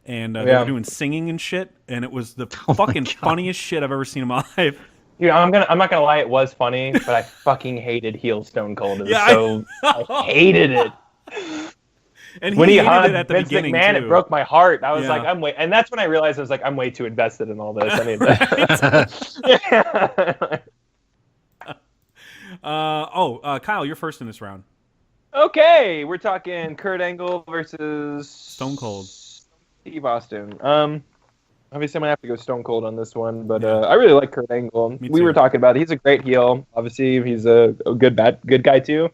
And they were doing singing and shit, and it was the fucking funniest shit I've ever seen in my life. Dude, I'm not gonna lie, it was funny, but I fucking hated heel Stone Cold. It was I hated it. And When he hated hugged it at the Vince beginning McMahon, too. it broke my heart. I was Yeah. like, and that's when I realized I was like, I'm way too invested in all this. I need that. Kyle, you're first in this round. Okay, we're talking Kurt Angle versus Stone Cold. Steve Austin. Obviously, I'm gonna have to go Stone Cold on this one, but I really like Kurt Angle. Me We too. were talking about it. He's a great heel. Obviously, he's a good guy too.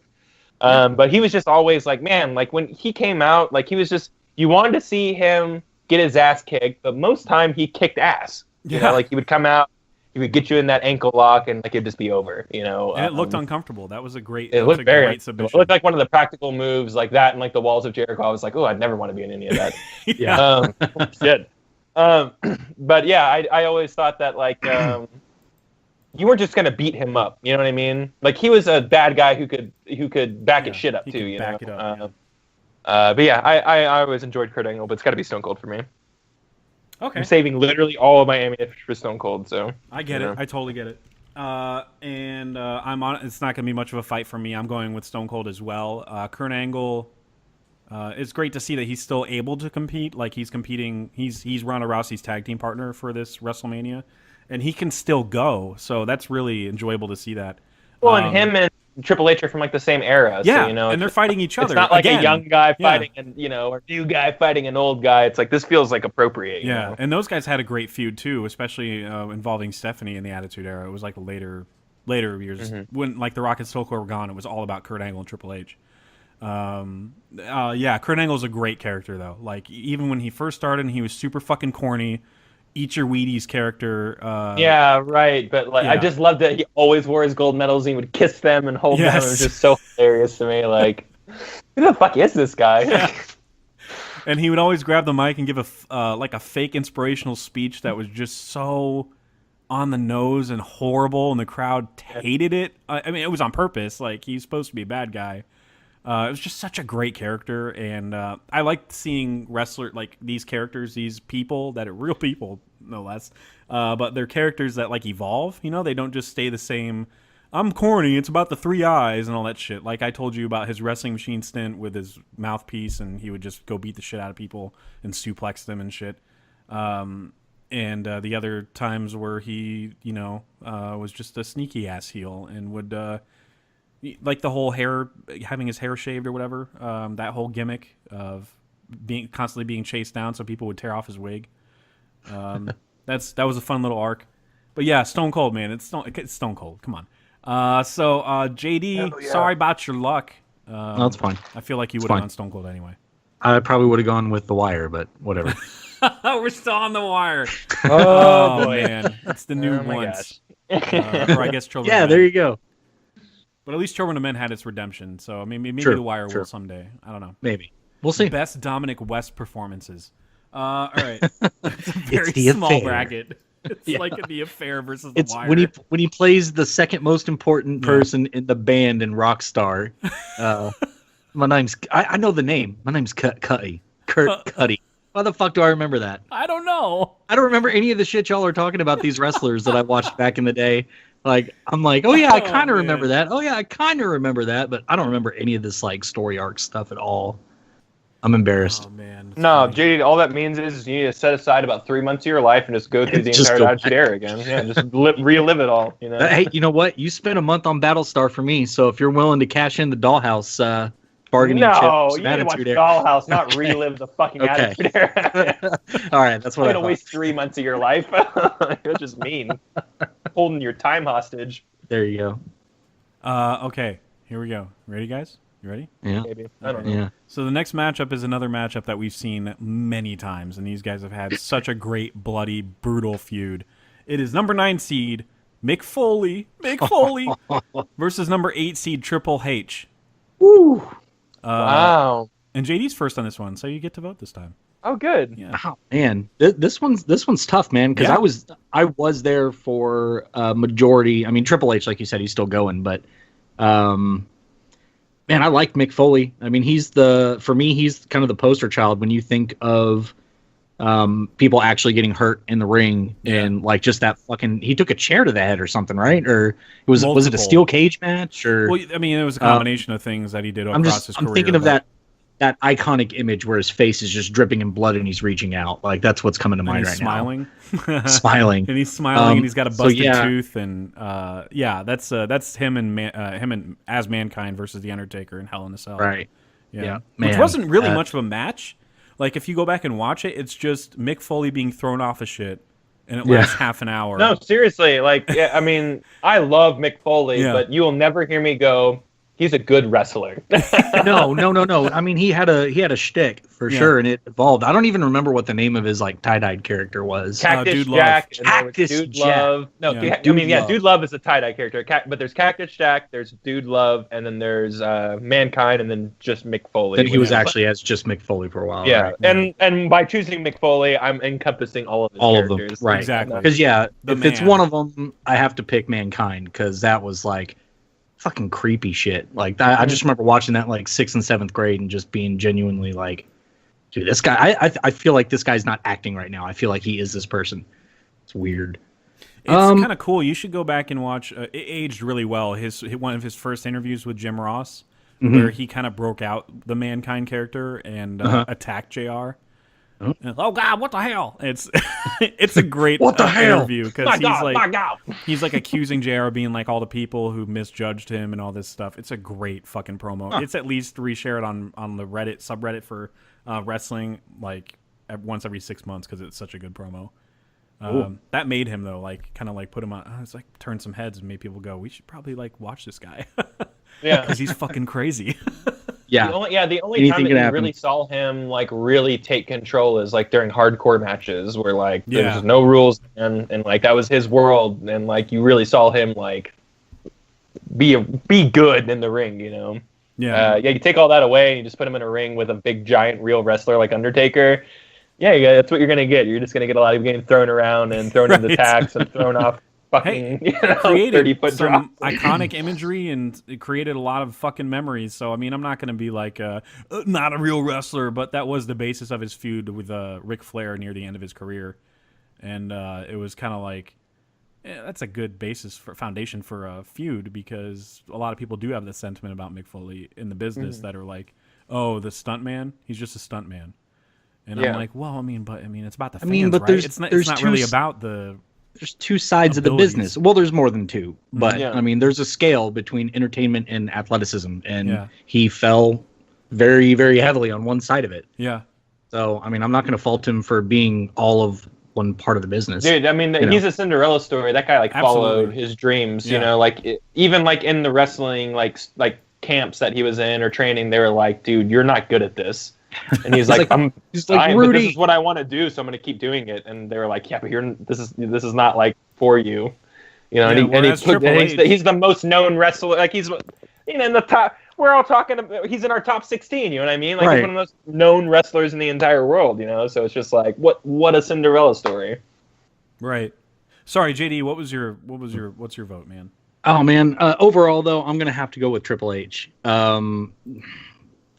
But he was just always like, man, like when he came out, like he was just, you wanted to see him get his ass kicked, but most time he kicked ass. You know, like he would come out, he would get you in that ankle lock, and like it'd just be over. You know, and it looked uncomfortable. That was a great. It looked very great submission. It looked like one of the practical moves, like that, and like the walls of Jericho. I was like, oh, I'd never want to be in any of that. Yeah. Shit. But yeah, I always thought that like you weren't just gonna beat him up. You know what I mean? Like he was a bad guy who could back his shit up too. You know. Back it up. But yeah, I always enjoyed Kurt Angle, but it's got to be Stone Cold for me. Okay. I'm saving literally all of my ammunition for Stone Cold, so I get it. I totally get it. And I'm on. It's not going to be much of a fight for me. I'm going with Stone Cold as well. Kurt Angle. It's great to see that he's still able to compete. Like he's competing. He's Ronda Rousey's tag team partner for this WrestleMania, and he can still go. So that's really enjoyable to see that. Well, and him and Triple H are from like the same era. Yeah, so, you know, and they're fighting each other. It's not like again. a young guy fighting and or a new guy fighting an old guy. It's like this feels like appropriate. You know? And those guys had a great feud too, especially involving Stephanie in the Attitude Era. It was like later years when like The Rock and Stone Cold were gone. It was all about Kurt Angle and Triple H. Kurt Angle's a great character though. Like even when he first started, he was super fucking corny. Eat your Wheaties character. Yeah, right. But like, I just loved that he always wore his gold medals. And he would kiss them and hold them. It was just so hilarious to me. Like, who the fuck is this guy? Yeah. And he would always grab the mic and give a fake inspirational speech that was just so on the nose and horrible, and the crowd hated it. I mean, it was on purpose. Like he's supposed to be a bad guy. It was just such a great character, and I liked seeing like these characters, these people that are real people, no less, but they're characters that like evolve. You know, they don't just stay the same. I'm corny. It's about the 3 eyes and all that shit. Like I told you about his wrestling machine stint with his mouthpiece, and he would just go beat the shit out of people and suplex them and shit. And the other times where he, was just a sneaky ass heel and would. Like the whole having his hair shaved or whatever, that whole gimmick of constantly being chased down so people would tear off his wig. That was a fun little arc. But yeah, Stone Cold, man. It's Stone Cold. Come on. So JD, sorry about your luck. No, that's fine. I feel like you would have gone Stone Cold anyway. I probably would have gone with The Wire, but whatever. We're still on The Wire. Oh boy. Man. It's the new ones. Or I guess Children Yeah, of Men. there you go. But at least Children of Men had its redemption, so maybe The Wire will someday. I don't know. Maybe. We'll see. Best Dominic West performances. All right. It's a very the small affair. bracket. It's like The Affair versus The It's Wire. when he plays the second most important person in the band in Rockstar. My name's I know the name. My name's Cuddy. Kurt Cuddy. Why the fuck do I remember that? I don't know. I don't remember any of the shit y'all are talking about, these wrestlers that I watched back in the day. Like, I'm like, oh yeah, I kind of remember that. Oh yeah, I kind of remember that, but I don't remember any of this like story arc stuff at all. I'm embarrassed. Oh man. No, JD, all that means is you need to set aside about 3 months of your life and just go through the entire Attitude Era again. Yeah, just relive it all. You know. Hey, you know what? You spent a month on Battlestar for me, so if you're willing to cash in the Dollhouse bargaining chip, you need to watch Dollhouse, not relive the fucking Attitude Era. All right, that's what I'm going to waste 3 months of your life. You're just mean. Holding your time hostage. There you go. Okay, here we go. Ready, guys? You ready? Yeah. Maybe. I don't know. Yeah. So the next matchup is another matchup that we've seen many times, and these guys have had such a great, bloody, brutal feud. It is number 9 seed Mick Foley versus number 8 seed Triple H. Woo! Wow. And JD's first on this one, so you get to vote this time. Oh, good. Yeah. Oh, man, this one's tough, man. Because I was there for a majority. I mean, Triple H, like you said, he's still going, but man, I like Mick Foley. I mean, for me, he's kind of the poster child when you think of people actually getting hurt in the ring, and like just that fucking. He took a chair to the head or something, right? Or was it a steel cage match? Or well, I mean, it was a combination of things that he did across his career. I'm thinking of that iconic image where his face is just dripping in blood and he's reaching out. Like that's what's coming to mind right smiling. now. Smiling. And he's smiling, and he's got a busted tooth, and that's him and as Mankind versus the Undertaker in Hell in a Cell. Right. Yeah. Man, which wasn't really much of a match. Like if you go back and watch it, it's just Mick Foley being thrown off of shit, and it lasts half an hour. No, seriously. Like, I mean, I love Mick Foley, but you will never hear me go, he's a good wrestler. No. I mean, he had a shtick for sure, and it evolved. I don't even remember what the name of his like tie-dyed character was. Cactus Dude Jack. Love. And there was Cactus Dude Jack. Love. No, Yeah. Dude Love is a tie-dye character. But there's Cactus Jack, there's Dude Love, and then there's Mankind, and then just Mick Foley. Then he was actually as just Mick Foley for a while. Yeah, right? and by choosing Mick Foley, I'm encompassing all of his characters. Right. Exactly. Because The if it's man. one of them, I have to pick Mankind because that was like fucking creepy shit. Like I just remember watching that in, like 6th and 7th grade and just being genuinely like, dude, this guy. I feel like this guy's not acting right now. I feel like he is this person. It's weird. It's kind of cool. You should go back and watch. It aged really well. One of his first interviews with Jim Ross, where he kind of broke out the Mankind character and attacked JR. Oh God, what the hell? It's it's a great What the hell? interview because he's like accusing JR of being like all the people who misjudged him and all this stuff. It's a great fucking promo. It's at least reshared on the Reddit subreddit for wrestling like once every 6 months because it's such a good promo. That made him though, like kind of like put him on. It's like turned some heads and made people go, we should probably like watch this guy. Yeah, because he's fucking crazy. Yeah. The only Anything time that can you happen. really saw him like really take control is like during hardcore matches where like Yeah. there's no rules and like that was his world and like you really saw him like be good in the ring, you know. Yeah. You take all that away and you just put him in a ring with a big giant real wrestler like Undertaker. Yeah, that's what you're gonna get. You're just gonna get a lot of getting thrown around and thrown into tacks and thrown off fucking Created 30-foot some drops. iconic imagery and it created a lot of fucking memories. So I mean, I'm not going to be like not a real wrestler, but that was the basis of his feud with Ric Flair near the end of his career, and it was kind of like that's a good basis for foundation for a feud because a lot of people do have this sentiment about Mick Foley in the business that are like, oh, the stunt man, he's just a stunt man, and I'm like, well, I mean, it's about the fans, but right? It's there's not two really about the. There's two sides of the abilities. business. Well, there's more than two, but Yeah. I mean, there's a scale between entertainment and athleticism, and Yeah. he fell very, very heavily on one side of it. Yeah. So, I mean, I'm not going to fault him for being all of one part of the business. Dude, I mean, he's a Cinderella story. That guy like followed Absolutely. his dreams. You Yeah. know, like even like in the wrestling like camps that he was in or training, they were like, "Dude, you're not good at this." And he's like, he's like, but Rudy. this is what I want to do, so I'm going to keep doing it. And they were like, "Yeah, but this is not like for you." You know, Yeah, and whereas Triple H- he's the most known wrestler. Like he's in the top. We're all talking about. He's in our top 16. You know what I mean? Like Right. he's one of the most known wrestlers in the entire world. You know, so it's just like what a Cinderella story. Right. Sorry, JD. What's your vote, man? Oh man. Overall, though, I'm gonna have to go with Triple H.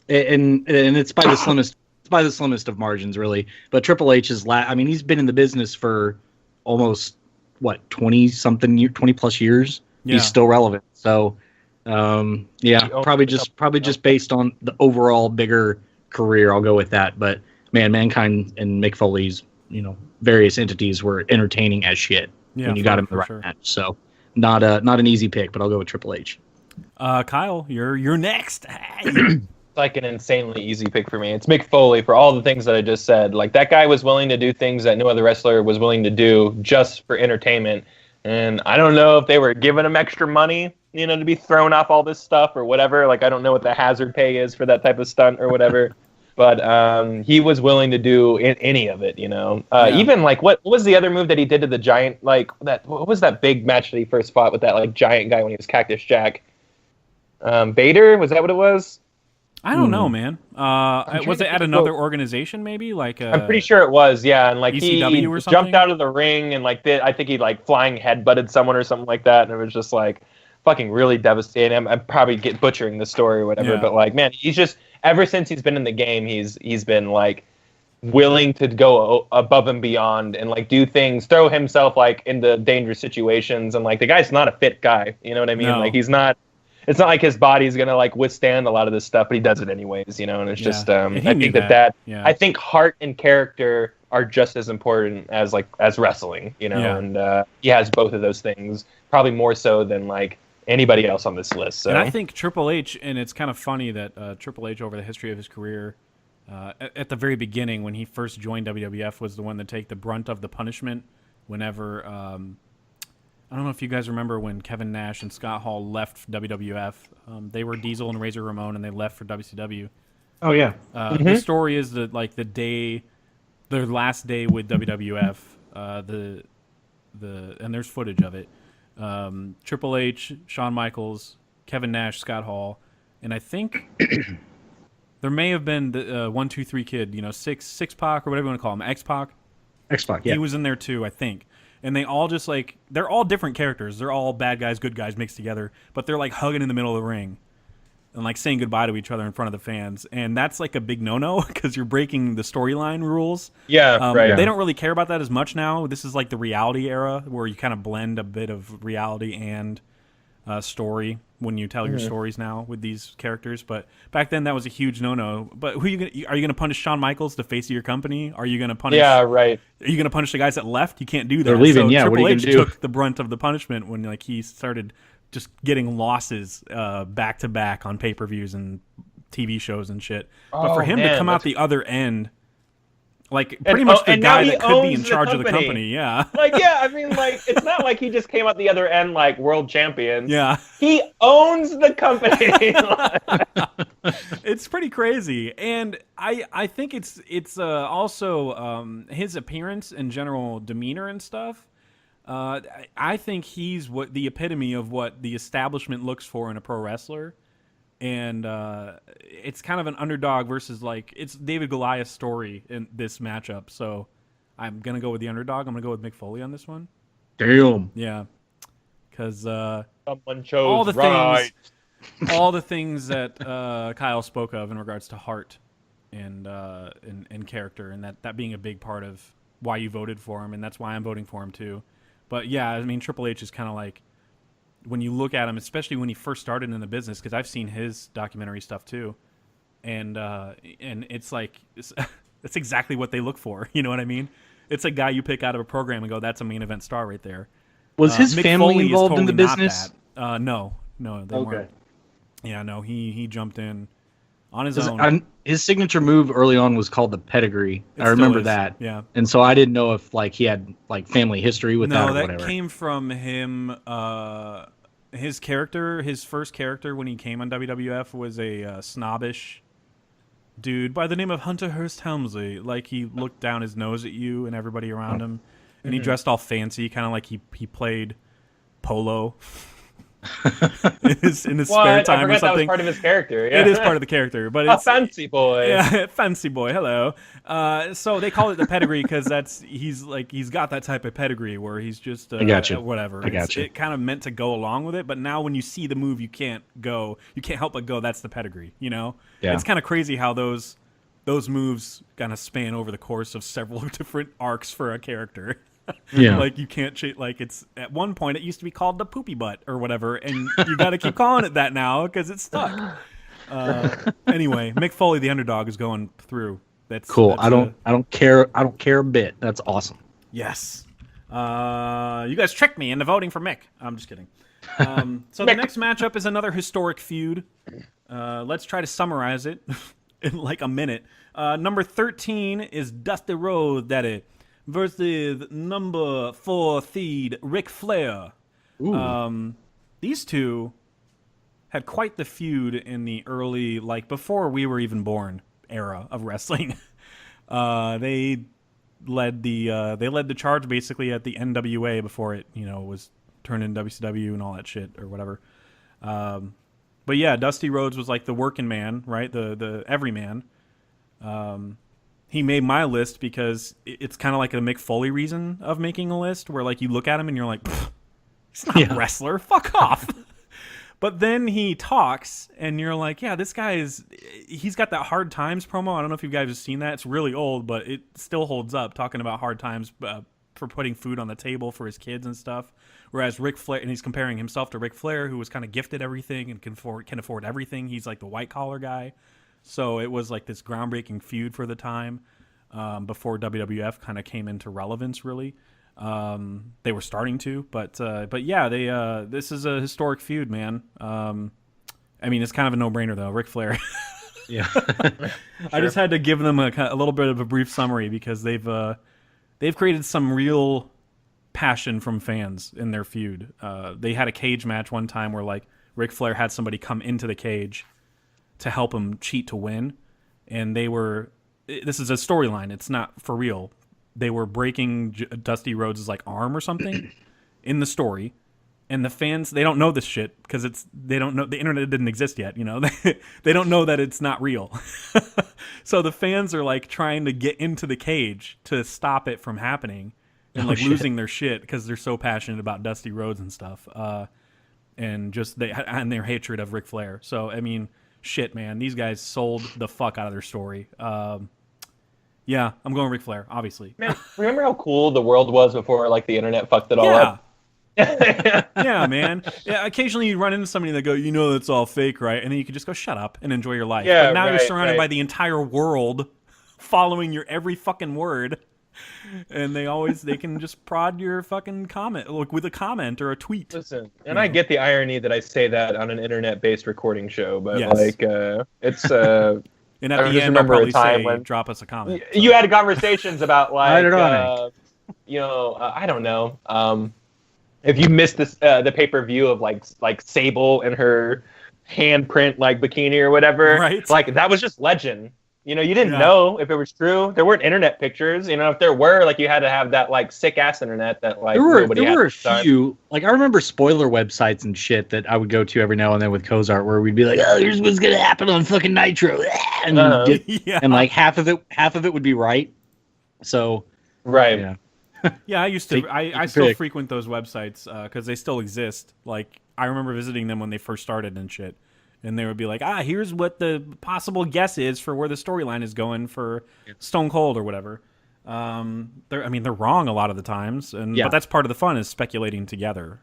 And it's by the slimmest. It's by the slimmest of margins, really. But Triple H is. I mean, he's been in the business for almost 20 plus years. Yeah. He's still relevant. So, probably just based on the overall bigger career, I'll go with that. But man, Mankind and Mick Foley's, various entities were entertaining as shit when you got him in the right match. So, not an easy pick, but I'll go with Triple H. Kyle, you're next. It's like an insanely easy pick for me. It's Mick Foley for all the things that I just said. Like that guy was willing to do things that no other wrestler was willing to do just for entertainment. And I don't know if they were giving him extra money, to be thrown off all this stuff or whatever. Like I don't know what the hazard pay is for that type of stunt or whatever. But he was willing to do any of it, Even like what was the other move that he did to the Giant? Like what was that big match that he first fought with that like Giant guy when he was Cactus Jack? Bader, was that what it was? I don't know, man. Was it at another go- organization, maybe? Like I'm pretty sure it was, yeah. And like ECW he or something? jumped out of the ring and like I think he like flying headbutted someone or something like that, and it was just like fucking really devastating. I'm probably butchering the story or whatever, Yeah. but like man, he's just ever since he's been in the game, he's been like willing to go above and beyond and like do things, throw himself like into dangerous situations, and like the guy's not a fit guy, you know what I mean? No. Like he's not. It's not like his body's gonna like withstand a lot of this stuff, but he does it anyways, And it's just And he I knew think that Yeah. I think heart and character are just as important as wrestling, Yeah. And he has both of those things, probably more so than like anybody else on this list. So And I think Triple H, and it's kind of funny that Triple H, over the history of his career, at the very beginning when he first joined WWF, was the one to take the brunt of the punishment whenever I don't know if you guys remember when Kevin Nash and Scott Hall left WWF. They were Diesel and Razor Ramon, and they left for WCW. Oh yeah. The story is that like their last day with WWF. And there's footage of it. Triple H, Shawn Michaels, Kevin Nash, Scott Hall, and I think there may have been the 1, 2, 3 kid. Six Pac or whatever you want to call him, X-Pac. X-Pac. Yeah. He was in there too, I think. And they all just like they're all different characters. They're all bad guys, good guys mixed together, but they're like hugging in the middle of the ring and like saying goodbye to each other in front of the fans. And that's like a big no-no because you're breaking the storyline rules. Yeah, right. They don't really care about that as much now. This is like the reality era where you kind of blend a bit of reality and story when you tell your stories now with these characters. But back then that was a huge no-no. But are you gonna punish Shawn Michaels, the face of your company? Are you gonna punish? Yeah, right. Are you gonna punish the guys that left? You can't do that. They're leaving. So Yeah, Triple what are you H gonna do? took the brunt of the punishment when like he started just getting losses back to back on pay-per-views and TV shows and shit. But for him to come out the other end, like pretty much the guy that could be in charge of the company, yeah. Like, yeah, I mean, like, it's not like he just came out the other end like world champion. Yeah. He owns the company. It's pretty crazy. And I think it's also his appearance and general demeanor and stuff. I think he's the epitome of what the establishment looks for in a pro wrestler. And it's kind of an underdog versus like it's David Goliath's story in this matchup. So I'm gonna go with the underdog. I'm gonna go with Mick Foley on this one. Damn. Yeah, because someone chose all the things that Kyle spoke of in regards to heart and character, and that being a big part of why you voted for him, and that's why I'm voting for him too. But yeah, I mean Triple H is kind of like, when you look at him, especially when he first started in the business, because I've seen his documentary stuff too, and it's like that's exactly what they look for. You know what I mean? It's a guy you pick out of a program and go, "That's a main event star right there." Was his Mick family Foley is involved in the totally not business? that. No, they Okay. weren't. Yeah, no, he jumped in on his own. His signature move early on was called the pedigree. It I remember still is, that. yeah. And so I didn't know if like he had like family history with that No, or that whatever. came from him. His character, his first character when he came on WWF was a snobbish dude by the name of Hunter Hearst Helmsley. Like he looked down his nose at you and everybody around him, and he dressed all fancy, kind of like he played polo in his spare time I forgot or something. that was part of his character. Yeah. It is part of the character, but A it's fancy boy. Yeah, fancy boy. Hello. So they call it the pedigree because he's got that type of pedigree where he's just I got you. whatever. I got you. It kind of meant to go along with it, but now when you see the move, you can't help but go. That's the pedigree. You know. Yeah. It's kind of crazy how those moves kind of span over the course of several different arcs for a character. Yeah. Like you can't like it's at one point it used to be called the poopy butt or whatever, and you got to keep calling it that now because it's stuck. Anyway, Mick Foley, the underdog, is going through. That's cool. That's I don't care a bit. That's awesome. Yes. You guys tricked me into voting for Mick. I'm just kidding. So the next matchup is another historic feud. Let's try to summarize it in like a minute. Number 13 is Dusty Rhodes Daddy versus number 4 seed Ric Flair. These two had quite the feud in the early, like before we were even born, era of wrestling. They led the charge basically at the NWA before it was turned into WCW and all that shit or whatever. But yeah, Dusty Rhodes was like the working man, right? The everyman. He made my list because it's kind of like a Mick Foley reason of making a list where like you look at him and you're like, he's not a wrestler, fuck off. But then he talks and you're like, yeah, this guy he's got that Hard Times promo. I don't know if you guys have seen that. It's really old, but it still holds up, talking about hard times for putting food on the table for his kids and stuff. Whereas Ric Flair, and he's comparing himself to Ric Flair, who was kind of gifted everything and can afford everything. He's like the white collar guy. So it was like this groundbreaking feud for the time before WWF kind of came into relevance, really. They were starting to, but yeah, this is a historic feud, man. I mean, it's kind of a no-brainer, though. Ric Flair. Yeah. I just had to give them a little bit of a brief summary because they've created some real passion from fans in their feud. They had a cage match one time where like Ric Flair had somebody come into the cage to help him cheat to win, and this is a storyline. It's not for real. They were breaking Dusty Rhodes' like arm or something in the story, and the fans, they don't know this shit because they don't know, the internet didn't exist yet. You know, they don't know that it's not real. So the fans are like trying to get into the cage to stop it from happening, and like losing their shit because they're so passionate about Dusty Rhodes and stuff, and just and their hatred of Ric Flair. So I mean, shit, man, these guys sold the fuck out of their story. Yeah, I'm going Ric Flair, obviously. Man, remember how cool the world was before like the internet fucked it all up? Yeah, man. Yeah, occasionally you run into somebody that go, that's all fake, right? And then you could just go, shut up and enjoy your life. Yeah, but now right, you're surrounded right. by the entire world following your every fucking word. And they can just prod your fucking comment, look, with a comment or a tweet. Listen, and I get the irony that I say that on an internet-based recording show, but Yes. like, it's And at I the just end, I'll remember a probably time say, when drop us a comment. you had conversations about like, Ironic. I don't know, if you missed this the pay-per-view of like Sable and her handprint like bikini or whatever, Right. like that was just legend. You didn't Yeah. know if it was true. There weren't internet pictures. If there were, like, you had to have that like sick ass internet that like nobody had there were a at the time. few, like I remember spoiler websites and shit that I would go to every now and then with Cozart, where we'd be like, oh, here's what's gonna happen on fucking Nitro, and Yeah. and like half of it would be right. So Right. yeah. Yeah, I used to. Take I your still pick. frequent those websites because they still exist. Like, I remember visiting them when they first started and shit. And they would be like, here's what the possible guess is for where the storyline is going for Stone Cold or whatever. They're wrong a lot of the times, but that's part of the fun, is speculating together.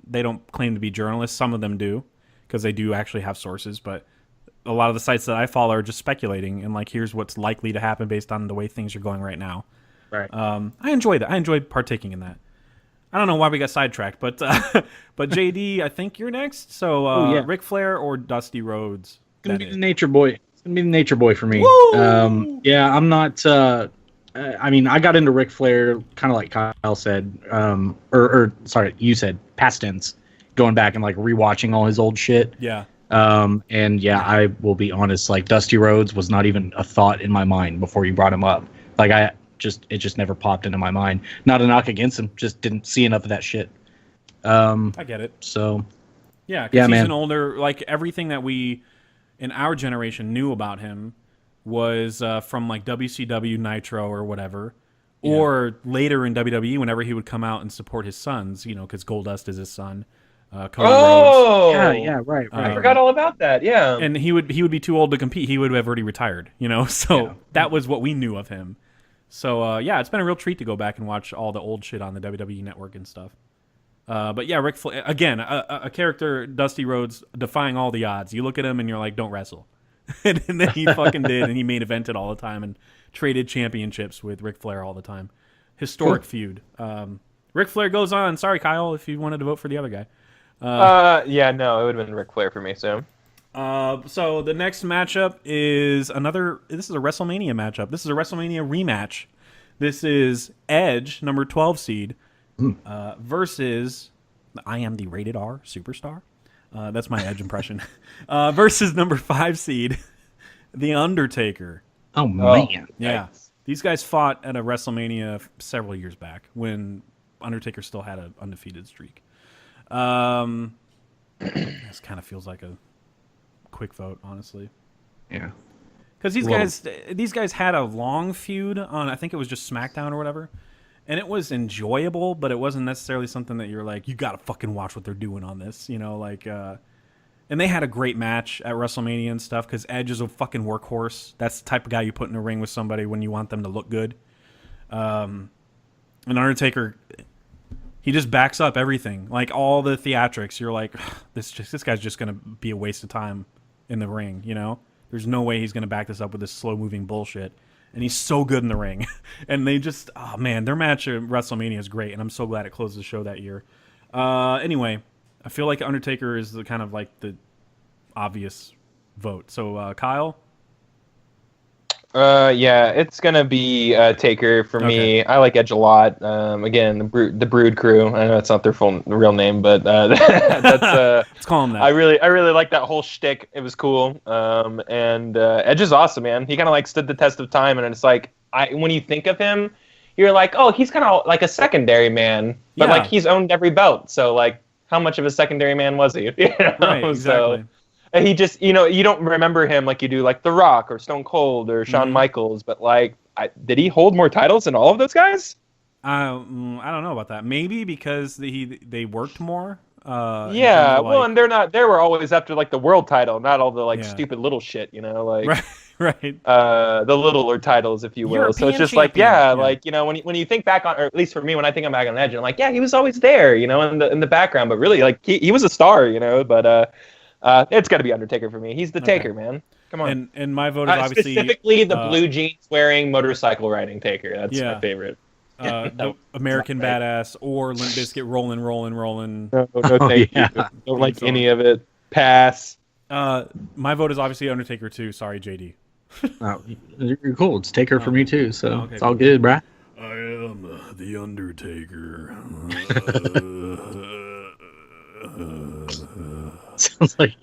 They don't claim to be journalists. Some of them do, because they do actually have sources. But a lot of the sites that I follow are just speculating and like, here's what's likely to happen based on the way things are going right now. Right. I enjoy that. I enjoy partaking in that. I don't know why we got sidetracked, but JD, I think you're next. So Ric Flair or Dusty Rhodes? It's gonna be the Nature Boy. It's gonna be the Nature Boy for me. Woo! Yeah, I'm not. I got into Ric Flair kind of like Kyle said, sorry, you said, past tense, going back and like rewatching all his old shit. Yeah. And yeah, I will be honest. Like Dusty Rhodes was not even a thought in my mind before you brought him up. Like it just never popped into my mind. Not a knock against him, just didn't see enough of that shit. I get it. So Yeah, Yeah, because he's man. an older, like everything that we in our generation knew about him was from like WCW Nitro or whatever, or later in WWE whenever he would come out and support his sons, because Goldust is his son. Cody Rhodes. yeah, right. I forgot all about that. Yeah. And he would be too old to compete. He would have already retired, So that was what we knew of him. So it's been a real treat to go back and watch all the old shit on the WWE Network and stuff. But yeah, Ric Flair, again, a character, Dusty Rhodes, defying all the odds. You look at him and you're like, don't wrestle. And then he fucking did, and he main evented all the time and traded championships with Ric Flair all the time. Historic feud. Ric Flair goes on. Sorry, Kyle, if you wanted to vote for the other guy. Yeah, no, it would have been Ric Flair for me, so. So the next matchup is this is a WrestleMania matchup. This is a WrestleMania rematch. This is Edge, number 12 seed, versus I am the rated R superstar. That's my Edge impression. Versus number 5 seed, The Undertaker. Oh man. Yeah. These guys fought at a WrestleMania several years back when Undertaker still had an undefeated streak. This kind of feels like a quick vote, honestly. Yeah. Because these guys had a long feud on, I think it was just SmackDown or whatever, and it was enjoyable, but it wasn't necessarily something that you're like, you gotta fucking watch what they're doing on this, and they had a great match at WrestleMania and stuff, because Edge is a fucking workhorse. That's the type of guy you put in a ring with somebody when you want them to look good. And Undertaker, he just backs up everything, like all the theatrics. You're like, this guy's just gonna be a waste of time in the ring, There's no way he's gonna back this up with this slow moving bullshit. And he's so good in the ring. And they just, oh man, their match at WrestleMania is great, and I'm so glad it closed the show that year. Anyway, I feel like Undertaker is the kind of like the obvious vote. So Kyle, Yeah, it's gonna be Taker for me. Okay. I like Edge a lot. Again, the Brood Crew. I know it's not their real name, but that's Let's call him I that. really like that whole shtick. It was cool. And Edge is awesome, man. He kind of like stood the test of time, and it's like when you think of him, you're like, oh, he's kind of like a secondary man, but like Yeah. he's owned every belt. So like, how much of a secondary man was he? You know? Right. So Exactly. he just, you don't remember him like you do like The Rock or Stone Cold or Shawn Mhm. Michaels, but like, did he hold more titles than all of those guys? I don't know about that. Maybe because they worked more. In terms Yeah, of well, like, and they were always after like the world title, not all the like yeah. stupid little shit, like Right. Right. the littler titles, if you will. So it's European just like, champion. yeah, Yeah. like when you think back on, or at least for me, when I think I'm back on Edge, I'm like, yeah, he was always there, in the background, but really, like he was a star, But it's got to be Undertaker for me. He's the Okay. Taker, man. Come on. And my vote is obviously Specifically the blue jeans wearing motorcycle riding Taker. That's my yeah. favorite. The American right. Badass or Limp Bizkit rolling. No, Oh, thank yeah. you. Don't like song. any of it. Pass. My vote is obviously Undertaker too. Sorry, JD. Oh, you're cool. It's Taker for me too, so okay, it's all cool. good, bruh. I am the Undertaker. Sounds like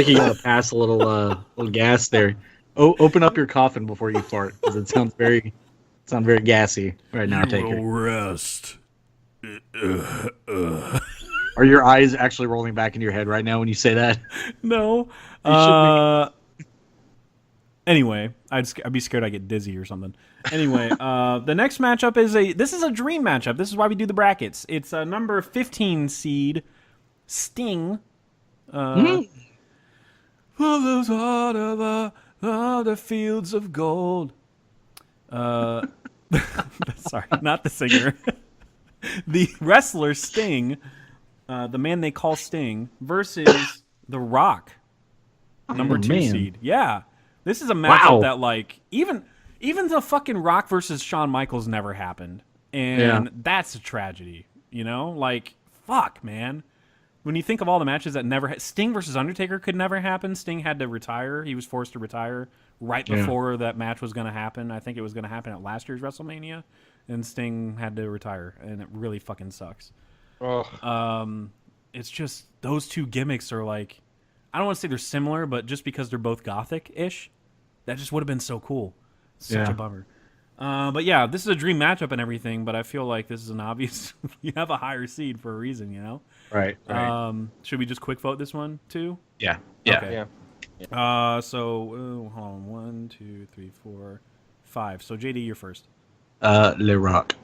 you gotta pass a little gas there. Oh, open up your coffin before you fart, because it sounds very gassy right now, Taker. Rest. Are your eyes actually rolling back into your head right now when you say that? No. should Anyway, I'd be scared I get dizzy or something. Anyway, the next matchup is a dream matchup. This is why we do the brackets. It's a number 15 seed Sting. For those heart of the fields of gold. Sorry, not the singer. The wrestler Sting, the man they call Sting, versus The Rock, number 2 man. seed. Yeah, this is a matchup Wow. that like even the fucking Rock versus Shawn Michaels never happened, and Yeah. that's a tragedy. Like fuck, man. When you think of all the matches that never Sting versus Undertaker could never happen. Sting had to retire. He was forced to retire right Yeah. before that match was going to happen. I think it was going to happen at last year's WrestleMania, and Sting had to retire, and it really fucking sucks. It's just those two gimmicks are like, I don't want to say they're similar, but just because they're both gothic-ish, that just would have been so cool. Such Yeah. a bummer. But yeah, this is a dream matchup and everything, but I feel like this is an obvious. You have a higher seed for a reason. Right. Should we just quick vote this one too? Yeah. Okay. Yeah. So hold on. 1, 2, 3, 4, 5. So JD, you're first. Le Rock.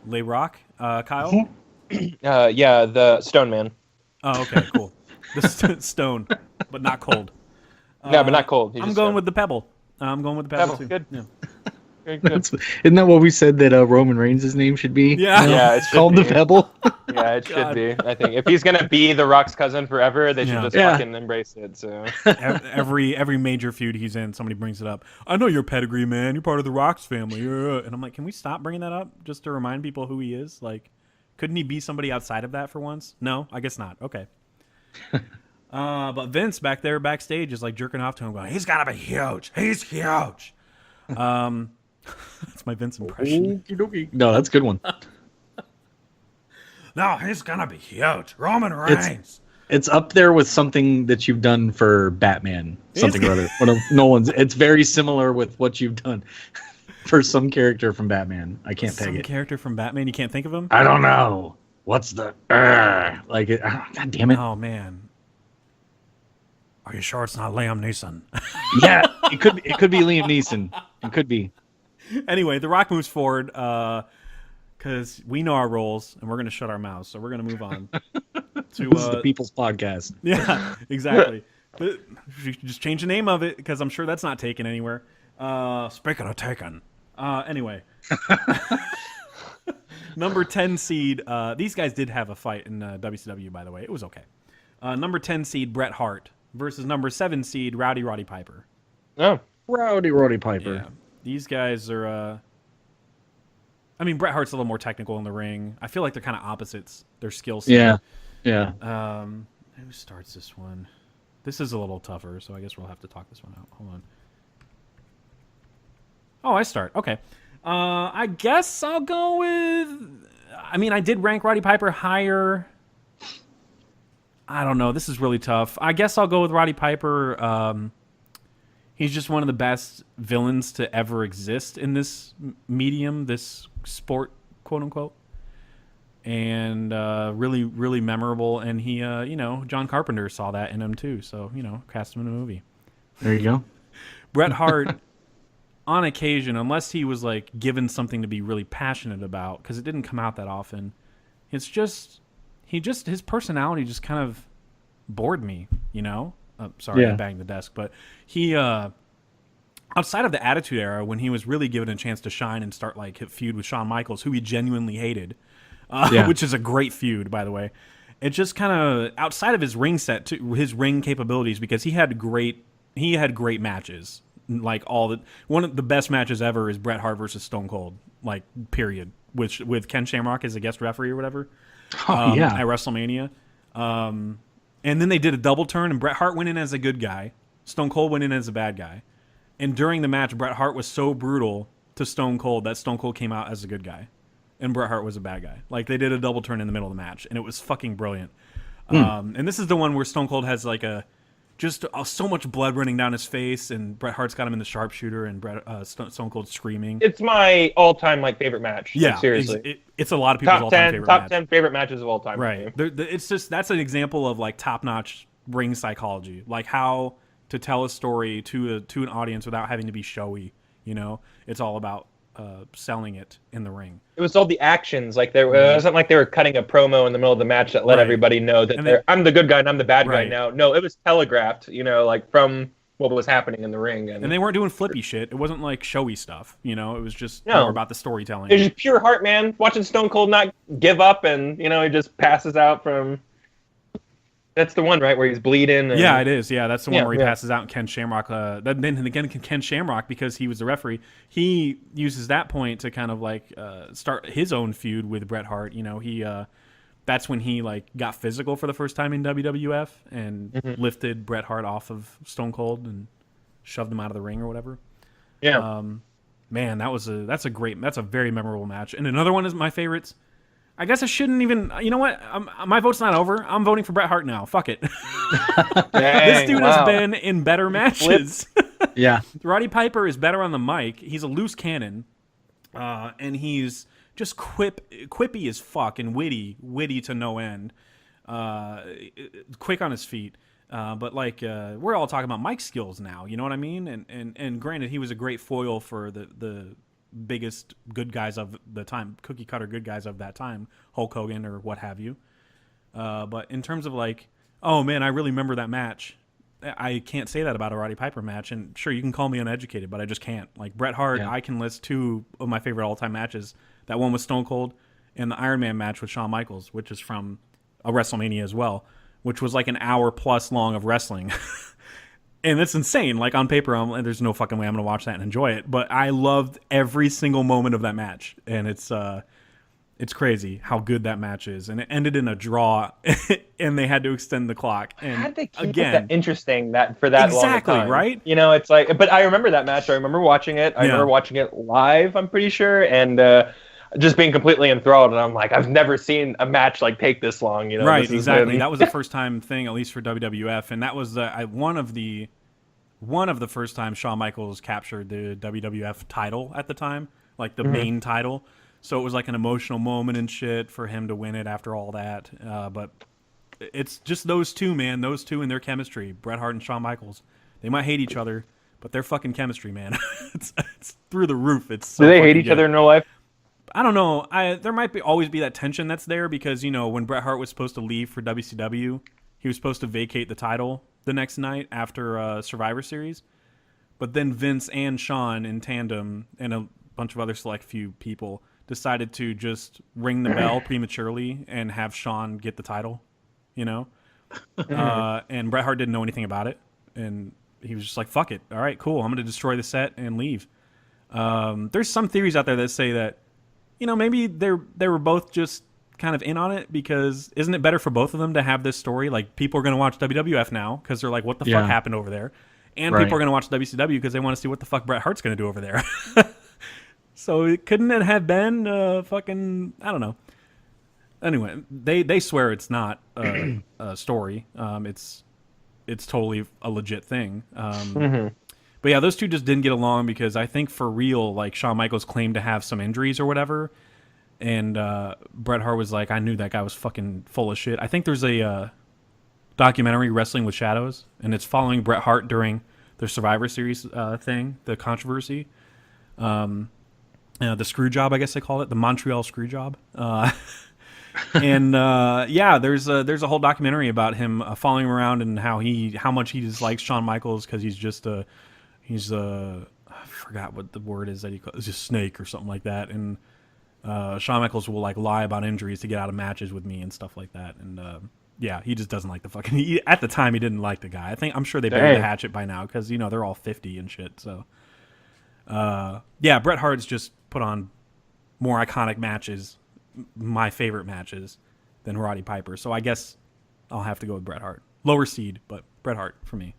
Le Rock. Kyle. Yeah, the Stone Man. Oh, okay, cool. The stone, but not cold. No, but not cold. He's I'm just going stone. with the pebble. I'm going with the pebble, Pebble, too. good. Yeah. Very good. Isn't that what we said that Roman Reigns' name should be? Yeah. Yeah, it should Called be. the Pebble. Yeah, it should God. be. I think if he's gonna be The Rock's cousin forever, they should Yeah. just Yeah. fucking embrace it. So every major feud he's in, somebody brings it up. I know your pedigree, man. You're part of the Rocks family. And I'm like, can we stop bringing that up just to remind people who he is? Like, couldn't he be somebody outside of that for once? No, I guess not. Okay. But Vince back there backstage is like jerking off to him, going, "He's gotta be huge. He's huge." That's my Vince impression. No, that's a good one. No, he's gonna be huge. Roman Reigns. It's up there with something that you've done for Batman. Something Is or other. One of Nolan's. It's very similar with what you've done for some character from Batman. I can't peg Some it. character from Batman. You can't think of him? I don't know. What's the like it? God damn it! Oh man. Are you sure it's not Liam Neeson? Yeah, it could be Liam Neeson. It could be. Anyway, The Rock moves forward because we know our roles and we're going to shut our mouths. So we're going to move on to This is the People's Podcast. yeah, exactly. But you should just change the name of it because I'm sure that's not taken anywhere. Speaking of taken, anyway, number 10 seed. These guys did have a fight in WCW, by the way. It was okay. Number 10 seed Bret Hart versus number 7 seed Rowdy Roddy Piper. no. Rowdy Roddy Piper. Yeah. These guys are. I mean, Bret Hart's a little more technical in the ring. I feel like they're kind of opposites. Their skill set. Yeah. Who starts this one? This is a little tougher, so I guess we'll have to talk this one out. Hold on. Oh, I start. Okay. I guess I'll go with. I mean, I did rank Roddy Piper higher. I don't know. This is really tough. I guess I'll go with Roddy Piper. He's just one of the best villains to ever exist in this medium, this sport, quote unquote. And really, really memorable. And he, John Carpenter saw that in him too. So, cast him in a movie. There you go. Bret Hart, on occasion, unless he was like given something to be really passionate about, because it didn't come out that often, his personality just kind of bored me, Sorry, I banged the desk, but he, outside of the Attitude Era, when he was really given a chance to shine and start like a feud with Shawn Michaels, who he genuinely hated, which is a great feud, by the way. It just kind of outside of his ring set, his ring capabilities, because he had great matches. Like one of the best matches ever is Bret Hart versus Stone Cold, like period, with Ken Shamrock as a guest referee or whatever. At WrestleMania. And then they did a double turn, and Bret Hart went in as a good guy. Stone Cold went in as a bad guy. And during the match, Bret Hart was so brutal to Stone Cold that Stone Cold came out as a good guy. And Bret Hart was a bad guy. Like, they did a double turn in the middle of the match, and it was fucking brilliant. And this is the one where Stone Cold has, like, so much blood running down his face, and Bret Hart's got him in the sharpshooter, and Stone Cold screaming. It's my all-time, like, favorite match. Yeah, like, seriously. It's a lot of people's all-time favorite top match. 10 favorite matches of all time. Right. It's just, that's an example of, like, top-notch ring psychology. Like, how to tell a story to an audience without having to be showy, It's all about selling it in the ring. It was all the actions. Like, it wasn't like they were cutting a promo in the middle of the match that let everybody know that I'm the good guy and I'm the bad guy now. No, it was telegraphed, like from what was happening in the ring. And they weren't doing flippy shit. It wasn't like showy stuff, It was just more about the storytelling. It was just pure heart, man. Watching Stone Cold not give up, and he just passes out from. That's the one, right, where he's bleeding. And... Yeah, it is. Yeah, that's the one where he passes out, and Ken Shamrock. Then again, Ken Shamrock, because he was the referee, he uses that point to kind of like start his own feud with Bret Hart. That's when he like got physical for the first time in WWF and lifted Bret Hart off of Stone Cold and shoved him out of the ring or whatever. Yeah. Man, that's a very memorable match. And another one is my favorites. I guess I shouldn't even. You know what? My vote's not over. I'm voting for Bret Hart now. Fuck it. This dude has been in better matches. Yeah. Roddy Piper is better on the mic. He's a loose cannon, and he's just quippy as fuck and witty to no end. Quick on his feet. But like we're all talking about mic skills now. You know what I mean? And granted, he was a great foil for the biggest good guys of the time, cookie cutter good guys of that time, Hulk Hogan or what have you. But in terms of like, oh man, I really remember that match. I can't say that about a Roddy Piper match. And sure, you can call me uneducated, but I just can't. Like Bret Hart, I can list two of my favorite all-time matches. That one with Stone Cold and the Iron Man match with Shawn Michaels, which is from a WrestleMania as well, which was like an hour plus long of wrestling. And it's insane. Like on paper, there's no fucking way I'm going to watch that and enjoy it. But I loved every single moment of that match. And it's crazy how good that match is. And it ended in a draw, and they had to extend the clock. And how'd they keep it that interesting for that long a time? Right? It's like, but I remember that match. I remember watching it. I remember watching it live, I'm pretty sure. And just being completely enthralled, and I'm like, I've never seen a match like take this long. Right, exactly. That was the first time thing, at least for WWF, and that was one of the first times Shawn Michaels captured the WWF title at the time, like the main title. So it was like an emotional moment and shit for him to win it after all that. But it's just those two, man, those two and their chemistry, Bret Hart and Shawn Michaels. They might hate each other, but their fucking chemistry, man, it's through the roof. It's so do they hate each other in real life? I don't know. There might always be that tension that's there because, when Bret Hart was supposed to leave for WCW, he was supposed to vacate the title the next night after Survivor Series. But then Vince and Shawn in tandem and a bunch of other select few people decided to just ring the bell prematurely and have Shawn get the title, and Bret Hart didn't know anything about it. And he was just like, fuck it. All right, cool. I'm going to destroy the set and leave. There's some theories out there that say that, maybe they were both just kind of in on it because isn't it better for both of them to have this story? Like people are going to watch WWF now because they're like, what the fuck happened over there? and Right. people are going to watch WCW because they want to see what the fuck Bret Hart's going to do over there. So couldn't it have been fucking, I don't know. Anyway, they swear it's not a story. It's totally a legit thing. But yeah, those two just didn't get along because I think for real, like Shawn Michaels claimed to have some injuries or whatever, and Bret Hart was like, "I knew that guy was fucking full of shit." I think there's a documentary, Wrestling with Shadows, and it's following Bret Hart during their Survivor Series thing, the controversy, the screw job, I guess they call it, the Montreal screw job. And yeah, there's a whole documentary about him following around and how much he dislikes Shawn Michaels because he's I forgot what the word is that he calls, it's just snake or something like that. And Shawn Michaels will like lie about injuries to get out of matches with me and stuff like that. And yeah, he just doesn't like the fucking. At the time, he didn't like the guy. I'm sure they buried the hatchet by now because they're all 50 and shit. So yeah, Bret Hart's just put on more iconic matches, my favorite matches, than Roddy Piper. So I guess I'll have to go with Bret Hart. Lower seed, but Bret Hart for me.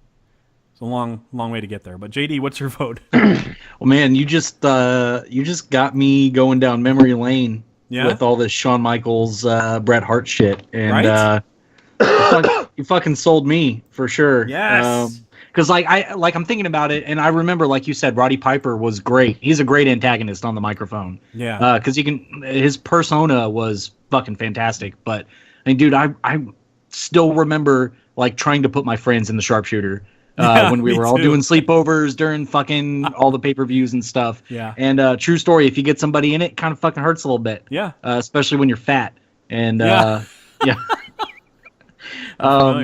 It's a long way to get there. But JD, what's your vote? Well, man, you just got me going down memory lane with all this Shawn Michaels, Bret Hart shit, and you fucking sold me for sure. Yes. Because I'm thinking about it, and I remember, like you said, Roddy Piper was great. He's a great antagonist on the microphone. Yeah. Because his persona was fucking fantastic. But I mean, dude, I still remember like trying to put my friends in the sharpshooter when we were all doing sleepovers during fucking all the pay-per-views and stuff. Yeah. And true story, if you get somebody in it, kind of fucking hurts a little bit. Yeah. Especially when you're fat. And yeah.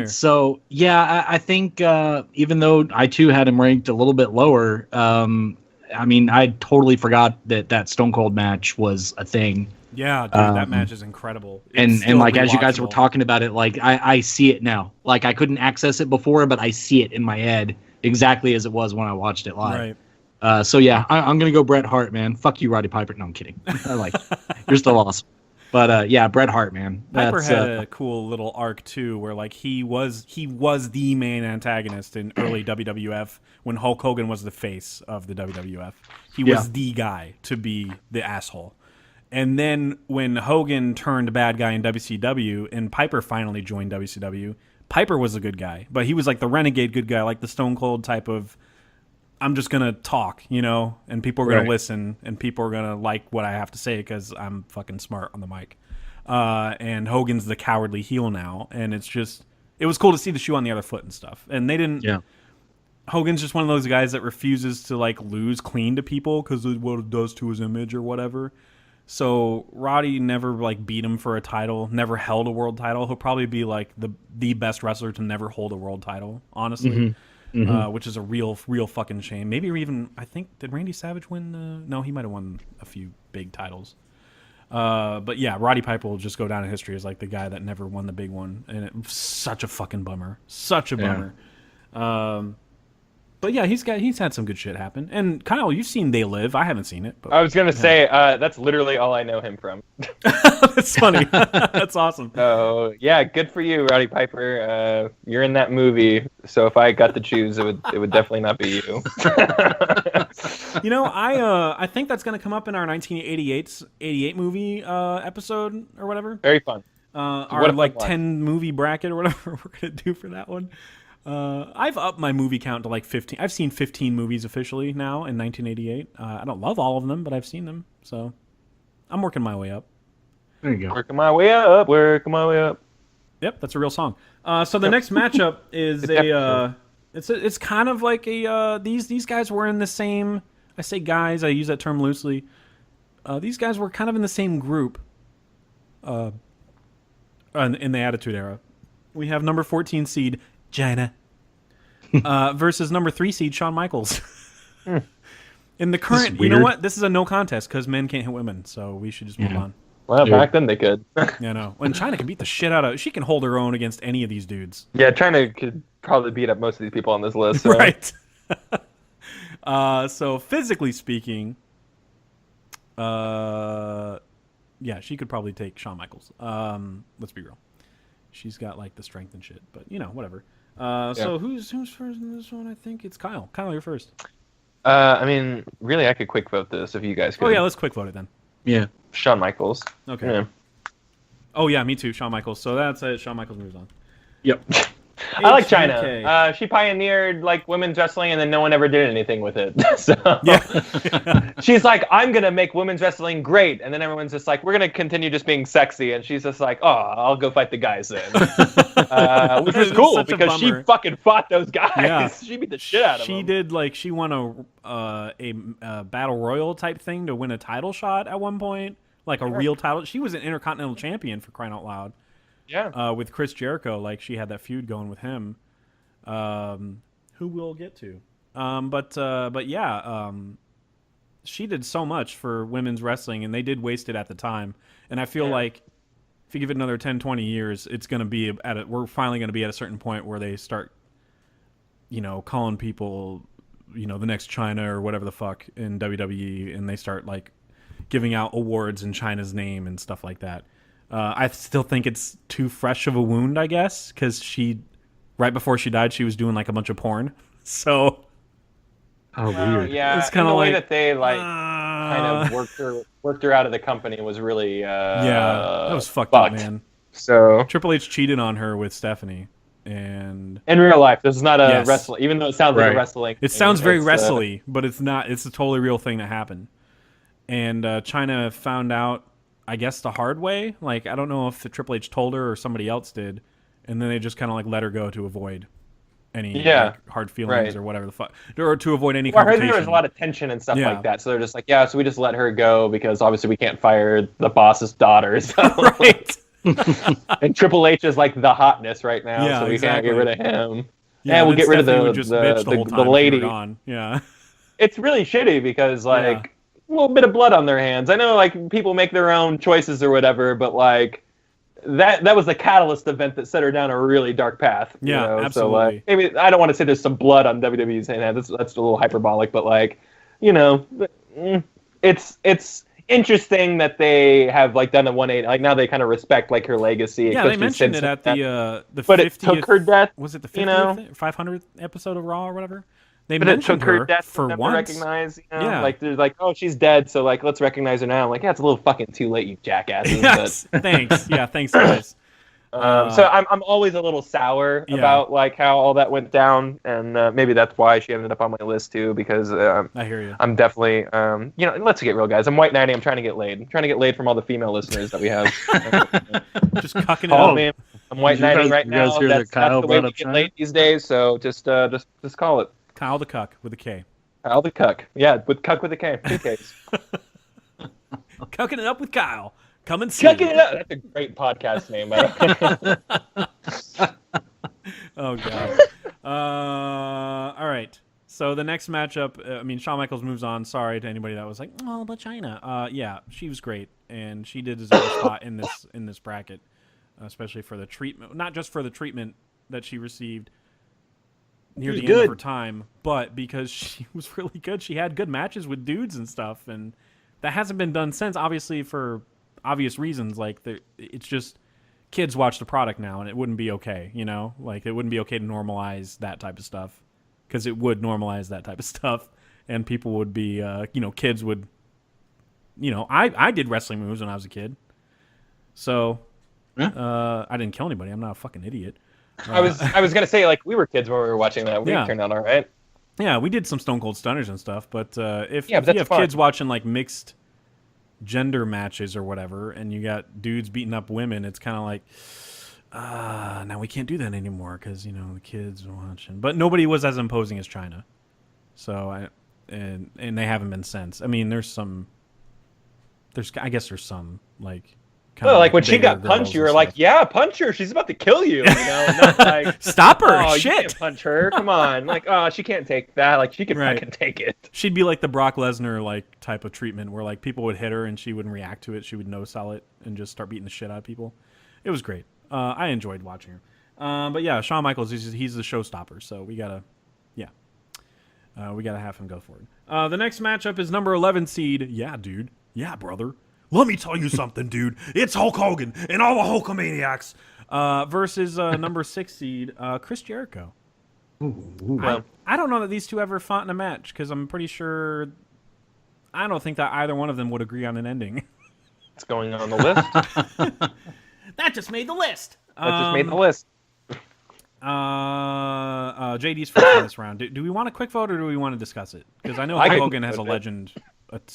So yeah, I think even though I too had him ranked a little bit lower, I mean, I totally forgot that Stone Cold match was a thing. Yeah, dude, that match is incredible. And like as you guys were talking about it, like I see it now. Like I couldn't access it before, but I see it in my head exactly as it was when I watched it live. Right. So yeah, I'm gonna go Bret Hart, man. Fuck you, Roddy Piper. No, I'm kidding. You're still awesome. But yeah, Bret Hart, man. Piper had a cool little arc too, where like he was the main antagonist in early WWF when Hulk Hogan was the face of the WWF. He was the guy to be the asshole. And then when Hogan turned bad guy in WCW and Piper finally joined WCW, Piper was a good guy, but he was like the renegade good guy, like the Stone Cold type of, I'm just going to talk, and people are going to listen and people are going to like what I have to say because I'm fucking smart on the mic. And Hogan's the cowardly heel now. And it was cool to see the shoe on the other foot and stuff. And they didn't, Hogan's just one of those guys that refuses to like lose clean to people because of what it does to his image or whatever. So Roddy never like beat him for a title, never held a world title. He'll probably be like the best wrestler to never hold a world title, honestly. Which is a real fucking shame. Maybe even, I think, did Randy Savage win? No, he might have won a few big titles. But yeah, Roddy Piper will just go down in history as like the guy that never won the big one, and it was such a fucking bummer. Such a bummer. But yeah, he's had some good shit happen. And Kyle, you've seen They Live. I haven't seen it. But, I was gonna say that's literally all I know him from. That's funny. That's awesome. So yeah, good for you, Roddy Piper. You're in that movie. So if I got to choose, it would definitely not be you. I think that's gonna come up in our 1988 movie episode or whatever. Very fun. Our like 10 movie bracket or whatever we're gonna do for that one. I've upped my movie count to like 15. I've seen 15 movies officially now in 1988. I don't love all of them, but I've seen them. So I'm working my way up. There you go. Working my way up. Yep, that's a real song. So the next matchup is it's kind of like these guys were in the same, I say guys, I use that term loosely. These guys were kind of in the same group in the Attitude Era. We have number 14 seed China versus number 3 seed Shawn Michaels. In the current, you know what? This is a no contest because men can't hit women, so we should just move on. Well, back then they could. Yeah, no. When China can beat the shit out of, she can hold her own against any of these dudes. Yeah, China could probably beat up most of these people on this list. So. Right. So physically speaking, yeah, she could probably take Shawn Michaels. Let's be real. She's got like the strength and shit, but whatever. So who's first in this one? I think it's Kyle. Kyle, you're first. I mean, really, I could quick vote this if you guys could. Oh yeah, let's quick vote it then. Yeah. Shawn Michaels. Okay. Yeah. Oh yeah, me too. Shawn Michaels. So that's it. Shawn Michaels moves on. Yep. I like HBK. China. She pioneered like women's wrestling, and then no one ever did anything with it. So Yeah. she's like, "I'm gonna make women's wrestling great," and then everyone's just like, "We're gonna continue just being sexy," and she's just like, "Oh, I'll go fight the guys then," which was It's cool such a because she bummer. fucking fought those guys. Yeah. She beat the shit out of them. She did like she won a battle royal type thing to win a title shot at one point, like a real title. She was an intercontinental champion for crying out loud. Yeah. With Chris Jericho, like she had that feud going with him. Who we'll get to. But yeah, she did so much for women's wrestling, and they did waste it at the time. And I feel like if you give it another 10, 20 years, it's going to be we're finally going to be at a certain point where they start, calling people, the next China or whatever the fuck in WWE, and they start like giving out awards in China's name and stuff like that. I still think it's too fresh of a wound, I guess, because right before she died, she was doing like a bunch of porn. So, Weird. Yeah, It's and kinda the way like, that they kind of worked her out of the company was really yeah, that was fucked up, man. So Triple H cheated on her with Stephanie, and in real life, this is not a Yes. wrestling. Even though it sounds like Right. a wrestling, it thing, sounds very it's, wrestly, but it's not. It's a totally real thing that happened. And China found out, I guess, the hard way. Like, I don't know if the Triple H told her or somebody else did, and then they just kind of like let her go to avoid any hard feelings or whatever the fuck, or to avoid any Well, I heard confrontation. there was a lot of tension and stuff Yeah. like that, so they're just like, yeah, so we just let her go because obviously we can't fire the boss's daughter. So. Right. And Triple H is like the hotness right now, Yeah, so we can't get exactly. rid of him. Yeah, and we'll then get rid of Stephanie would just bitch the whole the time she lady. were gone. Yeah. It's really shitty because like a little bit of blood on their hands. I know like people make their own choices or whatever, but like that was the catalyst event that set her down a really dark path. Yeah, absolutely. So like maybe I don't want to say there's some blood on WWE's hands. That's a little hyperbolic, but like it's interesting that they have like done a 180. Like now they kind of respect like her legacy. Yeah, they especially mentioned since it at the but 50th. it took her death. Was it the 50th, you know? 500th episode of Raw or whatever? They But it mentioned took her her death for for them once. to recognize. Yeah. Like they're like, oh, she's dead, so like let's recognize her now. I'm like, yeah, it's a little fucking too late, you jackasses. Yes, thanks. Yeah, thanks, guys. So I'm always a little sour about like how all that went down, and maybe that's why she ended up on my list too. Because I hear you. I'm definitely let's get real, guys. I'm white knighting. I'm trying to get laid. I'm trying to get laid from all the female listeners that we have. Just cucking it Call up. me. I'm white knighting right you guys now. hear that That's Kyle the way brought we up get China? laid these days. So just call it. Kyle the Cuck with a K. Kyle the cuck. Yeah, with cuck with a K. 2 Ks. Cucking it up with Kyle. Come and see. Cucking it up. That's a great podcast name, by the way. Oh god. All right. So the next matchup, Shawn Michaels moves on. Sorry to anybody that was like, oh, but China. Yeah, she was great, and she did deserve a spot in this bracket, especially for the treatment. Not just for the treatment that she received near the end of her time, but because she was really good. She had good matches with dudes and stuff, and that hasn't been done since. Obviously, for obvious reasons, like it's just kids watch the product now, and it wouldn't be okay. Like it wouldn't be okay to normalize that type of stuff, because it would normalize that type of stuff, and people would be, kids would, I did wrestling moves when I was a kid, so I didn't kill anybody. I'm not a fucking idiot. I was gonna say like we were kids when we were watching that. We turned out all right. Yeah, we did some Stone Cold Stunners and stuff, but if you that's have fun. kids watching like mixed gender matches or whatever, and you got dudes beating up women, it's kind of like, now we can't do that anymore because the kids are watching. But nobody was as imposing as China, so and they haven't been since. I mean, I guess there's some like. Well, like when she bigger got girls punched, you and were like, stuff. "Yeah, punch her. She's about to kill you." Not like, Stop her! "Oh, you Shit! can't punch her. Come on!" Like, "Oh, she can't take that. Like, she can Right. fucking take it." She'd be like the Brock Lesnar like type of treatment where like people would hit her and she wouldn't react to it. She would no-sell it and just start beating the shit out of people. It was great. I enjoyed watching her. But yeah, Shawn Michaels, he's the showstopper, so we gotta have him go forward. The next matchup is number 11 seed. Yeah, dude. Yeah, brother. Let me tell you something, dude. It's Hulk Hogan and all the Hulkamaniacs versus number 6 seed Chris Jericho. Well, I don't know that these two ever fought in a match because I'm pretty sure. I don't think that either one of them would agree on an ending. it's going on the list. That just made the list. That just made the list. JD's first in this round. Do we want a quick vote or do we want to discuss it? Because I know I could Hogan has a vote it. legend.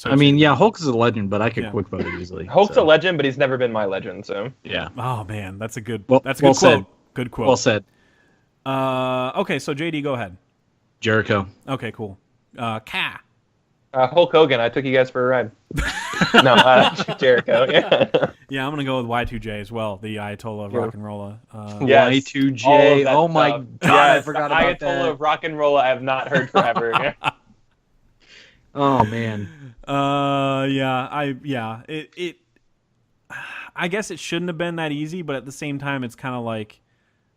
I mean, yeah, Hulk is a legend, but I could Yeah. quick vote it easily. Hulk's so. a legend, but he's never been my legend. So Yeah. Oh man, that's a good. Well- That's a good well quote. said. Good quote. Well said. Okay, so JD, go ahead. Jericho. Okay, cool. Ka. Hulk Hogan, I took you guys for a ride. No, Jericho. Yeah. Yeah, I'm gonna go with Y2J as well. The Ayatollah of Yeah. Rock and Rolla. Yes, Y2J. all of that Oh my stuff. God, I Yes, forgot the about Ayatollah that. of rock and roll I have not heard forever. Oh man. I guess it shouldn't have been that easy, but at the same time, it's kind of like,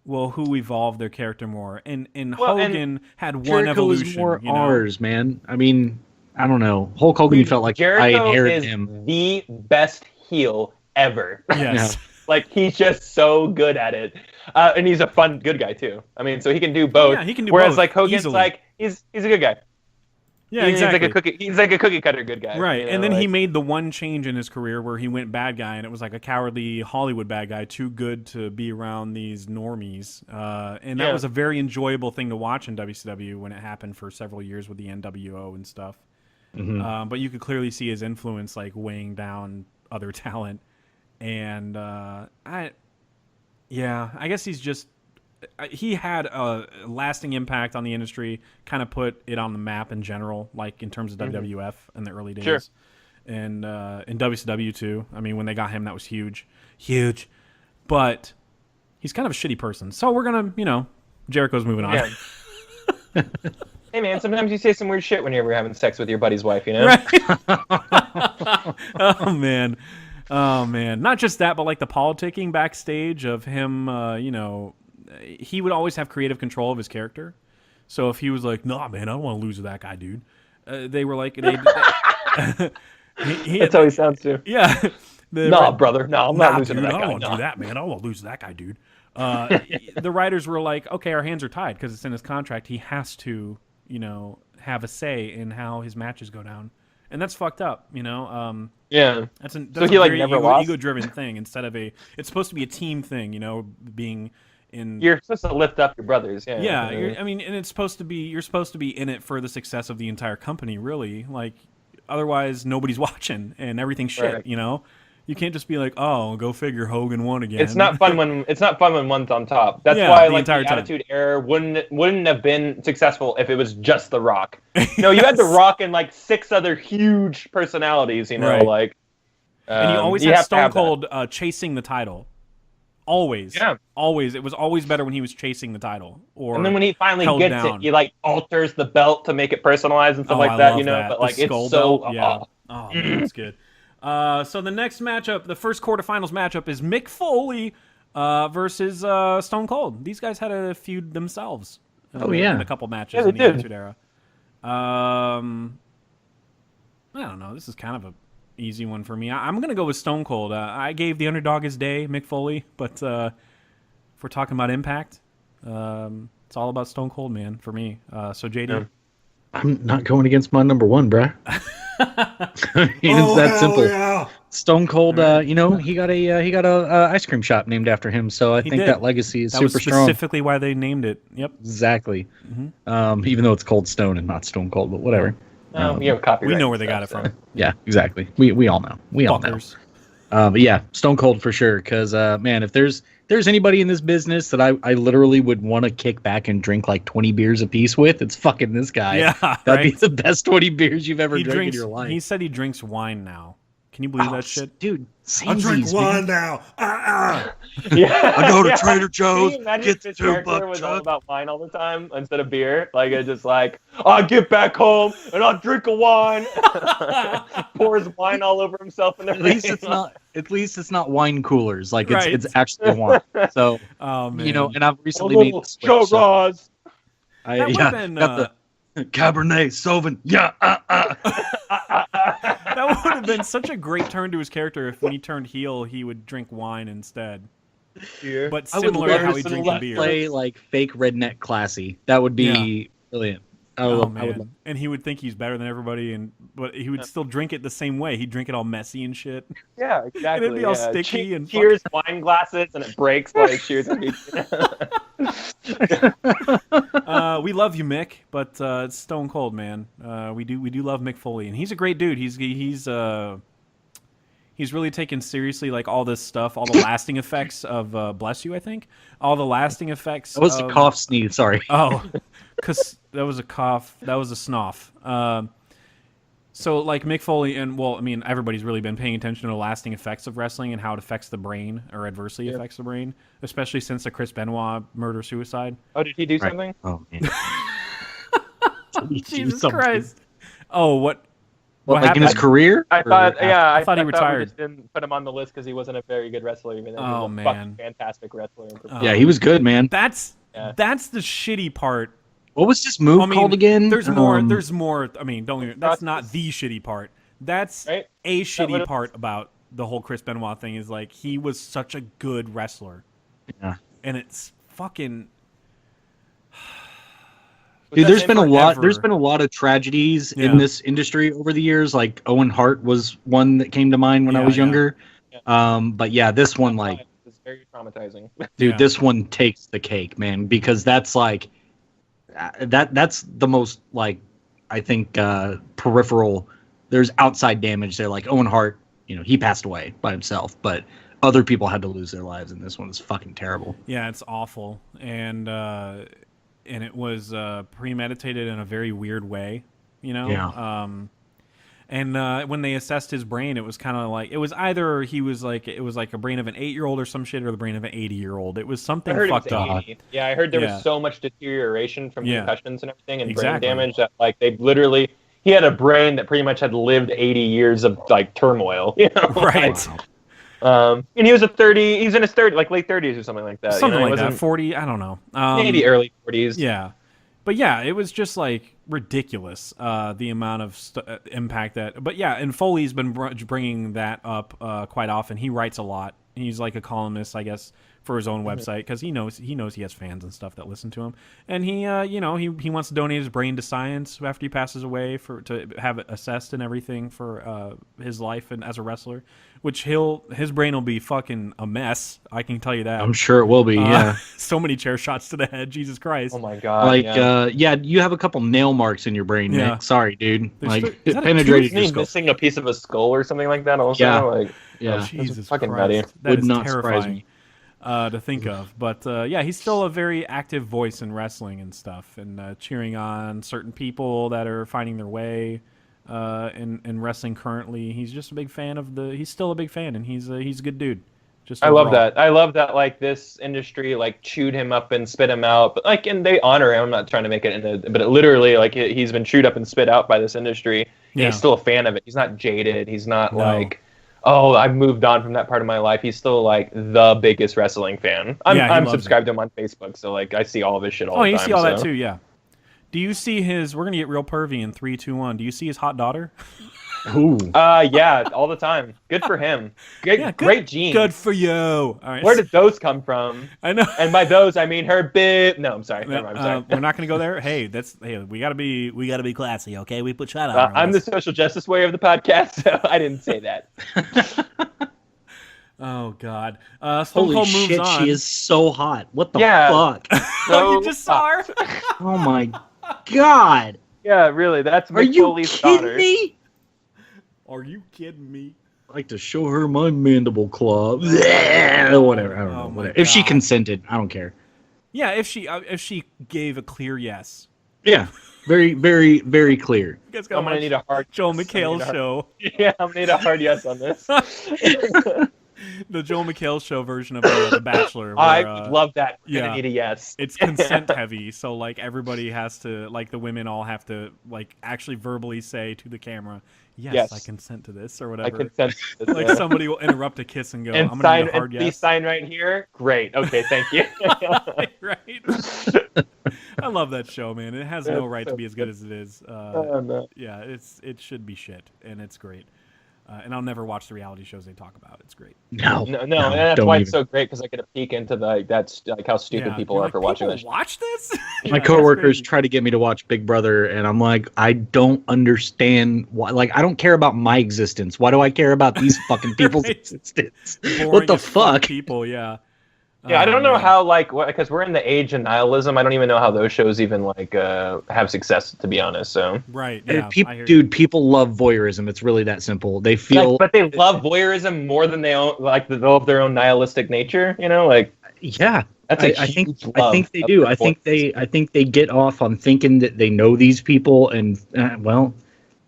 well, who evolved their character more? And Well, and Hogan had one Jericho evolution. is more you know? ours, man. I mean, I don't know. Hulk Hogan felt like I Jericho inherited is him. the best heel ever. Yes. Like he's just so good at it, and he's a fun, good guy too. I mean, so he can do both. Yeah, he can do Whereas both like Hogan's easily. like he's a good guy. Yeah, He's exactly. like a cookie cutter good guy. Right, you know, and then he like- made the one change in his career where he went bad guy, and it was like a cowardly Hollywood bad guy, too good to be around these normies. And that Yeah. was a very enjoyable thing to watch in WCW when it happened for several years with the NWO and stuff. But you could clearly see his influence like weighing down other talent, and I guess he's just. He had a lasting impact on the industry, kind of put it on the map in general, like in terms of WWF in the early days. Sure. And in WCW too. I mean, when they got him, that was huge. Huge. But he's kind of a shitty person. So we're going to, Jericho's moving on. Yeah. Hey man, sometimes you say some weird shit when you're having sex with your buddy's wife, you know? Right? Oh, man. Not just that, but like the politicking backstage of him, he would always have creative control of his character. So if he was like, "Nah, man, I don't want to lose to that guy, dude," they were like, That's how he sounds too. yeah. Nah, brother. No, I'm not Nah, losing dude, to that I guy. don't want to Nah. do that, man. I don't want to lose to that guy, dude. The writers were like, "Okay, our hands are tied because it's in his contract. He has to, have a say in how his matches go down." And that's fucked up, Yeah. That's a he, like, very never lost? ego-driven thing instead of it's supposed to be a team thing, being in. You're supposed to lift up your brothers. Yeah. Yeah, and it's supposed to be you're supposed to be in it for the success of the entire company, really. Like, otherwise nobody's watching and everything's shit. Right. You can't just be like, oh, go figure, Hogan won again. It's not fun when one's on top. That's Yeah, why the like entire the time. Attitude Era wouldn't have been successful if it was just The Rock. No, you had The Rock and like 6 other huge personalities. Right. Like. And you always you had have to Stone have that. Cold chasing the title. Always. Yeah. Always. It was always better when he was chasing the title. Or And then when he finally held gets down. it, he like alters the belt to make it personalized and stuff Oh, like I that. love You know, that. but The like it's skull so. belt, yeah. Oh, man, that's good. So the next matchup, the first quarterfinals matchup, is Mick Foley versus Stone Cold. These guys had a feud themselves. Oh, yeah. In a couple matches Yeah, they in the did. Attitude Era. I don't know. This is kind of a easy one for me. I'm going to go with Stone Cold. I gave the underdog his day, Mick Foley, but if we're talking about impact, it's all about Stone Cold, man, for me. So JD. Yeah. I'm not going against my number one, bruh. It's that simple. Yeah. Stone Cold, he got a ice cream shop named after him, so I think did. that legacy is That super was strong. specifically why they named it. Yep. Exactly. Even though it's Cold Stone and not Stone Cold, but whatever. You have copyright. We know where they got and it stuff, from. Yeah, exactly. We all know. We all know. Fuckers. But yeah, Stone Cold for sure. Because man, if there's anybody in this business that I literally would want to kick back and drink like 20 beers apiece with, it's fucking this guy. Yeah, That'd be right. the best 20 beers you've ever He drank drinks. in your life. He said he drinks wine now. Can you believe that shit? dude. I drink samesies, wine man. now. Yeah. I go to Yeah. Trader Joe's, Can you imagine get if his the character $2 was all truck. about wine all the time instead of beer? Like it's just like, I get back home and I'll drink a wine. Pours wine all over himself and At least everything. it's not wine coolers. Like it's Right. it's actually wine. So Oh man. and I've A recently made little the switch, Joe so Ross. I that would have been. got the Cabernet Sauvignon. Yeah. That would have been such a great turn to his character if when he turned heel, he would drink wine instead. Beer. but I would similar to love how to he see drinks him beer. play like fake redneck classy. That would be brilliant. I would Oh love- I would man, love- and he would think he's better than everybody, but he would still drink it the same way. He'd drink it all messy and shit. Yeah, exactly. And it'd be all yeah. sticky and cheers wine glasses and it breaks while he cheers. We love you, Mick, but it's stone cold, man. We do love Mick Foley, and he's a great dude. He's really taken seriously like all this stuff, all the lasting effects of Bless You, I think. All the lasting effects. That was a cough sneeze. Sorry. Oh, because that was a cough. That was a snoff. So like Mick Foley and everybody's really been paying attention to the lasting effects of wrestling and how it affects the brain or adversely affects the brain, especially since the Chris Benoit murder suicide. Oh, did he do something? Oh man. Jesus Christ! Oh, what What, like in happened? his career? I thought, yeah, I thought he we retired. just didn't put him on the list because he wasn't a very good wrestler. Even though he Oh, was a man. fucking fantastic wrestler. Yeah, he was good, man. That's Yeah. the shitty part. What was this move I mean, called again? There's more. There's more. I mean, don't. That's Process. not the shitty part. That's Right? a shitty what it- part about the whole Chris Benoit thing. Is like he was such a good wrestler, Yeah. and it's fucking. Dude, that there's name been a lot. forever. There's been a lot of tragedies Yeah. in this industry over the years. Like Owen Hart was one that came to mind when I Yeah, was yeah. younger. But yeah, this one, like, It's very traumatizing. dude, Yeah. this one takes the cake, man, because that's like that's the most like I think peripheral. There's outside damage there. Like Owen Hart, he passed away by himself, but other people had to lose their lives, and this one is fucking terrible. Yeah, it's awful, and it was premeditated in a very weird way, Yeah. And when they assessed his brain, it was kind of like it was either it was like a brain of an 8-year-old or some shit, or the brain of an 80-year-old. It was I something heard it fucked was up. 80. Yeah, I heard there Yeah. was so much deterioration from Yeah. concussions and everything and Exactly. brain damage that like they literally he had a brain that pretty much had lived 80 years of like turmoil. Right. And he was he's in his like late 30s or something like that. Something He like that. wasn't- 40, I don't know. maybe early 40s. Yeah. But yeah, it was just like ridiculous, the amount of impact that. But yeah, and Foley's been bringing that up quite often. He writes a lot. He's like a columnist, I guess, for his own website because he knows he has fans and stuff that listen to him. And he wants to donate his brain to science after he passes away to have it assessed and everything for his life and as a wrestler. Which his brain will be fucking a mess. I can tell you that. I'm sure it will be. Yeah. So many chair shots to the head. Jesus Christ. Oh my god. Like, yeah. you have a couple nail marks in your brain, Yeah. Nick. Sorry, dude. There's Like, is it that a penetrated Isn't your he skull. missing a piece of a skull or something like that also? Yeah. Like, Yeah. Jesus fucking Christ. nutty. That Would is not surprise terrifying to think of. But yeah, he's still a very active voice in wrestling and stuff, and cheering on certain people that are finding their way in wrestling currently. He's just a big fan he's still a big fan, and he's a good dude. Just I love overall. that. I love that. Like this industry, like chewed him up and spit him out. But like, and they honor him. I'm not trying to make it but it literally, like, he's been chewed up and spit out by this industry. And Yeah. he's still a fan of it. He's not jaded. He's not No. like, oh, I've moved on from that part of my life. He's still like the biggest wrestling fan. Yeah, he I'm loves subscribed to him on Facebook, so like I see all of his shit all Oh, the you time. see all that so. too, yeah. Do you see his? We're gonna get real pervy in 3, 2, 1. Do you see his hot daughter? Ooh. Yeah, all the time. Good for him. Great, Yeah, great genes. Good for you. All right. Where did those come from? I know? And by those, I mean her bit. No, I'm sorry. No, Never mind, I'm sorry. we're not gonna go there. Hey, we gotta be classy, okay? We put shot on. I'm the social justice warrior of the podcast, so I didn't say that. Oh God. Stone Holy Cold moves shit, on. she is so hot. What the Yeah. fuck? Oh, you just saw her. Oh my god. Yeah, really. That's Are Mick you Foley's kidding daughter. me? Are you kidding me? I like to show her my mandible claw. Whatever. I don't know. Oh my Whatever. If she God. consented, I don't care. Yeah, if she gave a clear yes. Yeah. Very, very, very clear. You guys gotta I'm gonna watch need a hard Joel yes. McHale show. Yeah, I'm gonna need a hard yes on this. The Joel McHale show version of The Bachelor. Where, I would love that. We're yeah. gonna need a yes. It's consent heavy, so like everybody has to, like the women all have to like actually verbally say to the camera, yes. I consent to this or I whatever. consent to this. Like yeah. somebody will interrupt a kiss and go, and I'm gonna sign need a hard and please yes. sign right here. Great. Okay, thank you. Right. I love that show, man. It has no That's right so to be as good as it is. Oh, no. Yeah, it should be shit, and it's great. And I'll never watch the reality shows they talk about. It's great. No, and that's don't why even. it's so great because I get a peek into that's like how stupid people You're are like, for watching "People this. watch this? My Yeah, coworkers it's try to get me to watch Big Brother, and I'm like, I don't understand why. Like, I don't care about my existence. Why do I care about these fucking people's Right. existence? boring What the as fuck fuck? people, yeah. Yeah, I Oh, don't know man. how because we're in the age of nihilism. I don't even know how those shows even have success, to be honest. So, Right, yeah. I hear you. Dude, people love voyeurism. It's really that simple. They feel, but they love voyeurism more than they love their own nihilistic nature. You know, like yeah. that's I think huge I love think they of do. their I think voice. they get off on thinking that they know these people, and well,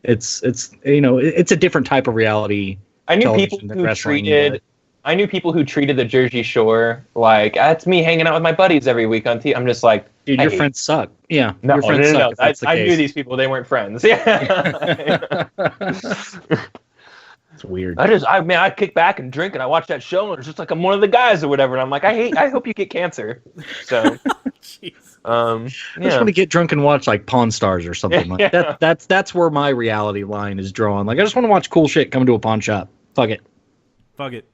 it's it's a different type of reality. I knew people Television than who wrestling, treated. I knew people who treated the Jersey Shore like that's me hanging out with my buddies every week on TV. I'm just like, dude, I your hate friends suck. Yeah, No, your friends suck if that's the I case. knew these people; they weren't friends. Yeah, It's weird. I kick back and drink, and I watch that show, and it's just like I'm one of the guys or whatever. And I'm like, I hope you get cancer. So, Jeez. I just yeah, want to get drunk and watch like Pawn Stars or something like Yeah. that. That's where my reality line is drawn. Like, I just want to watch cool shit come to a pawn shop. Fuck it. Fuck it.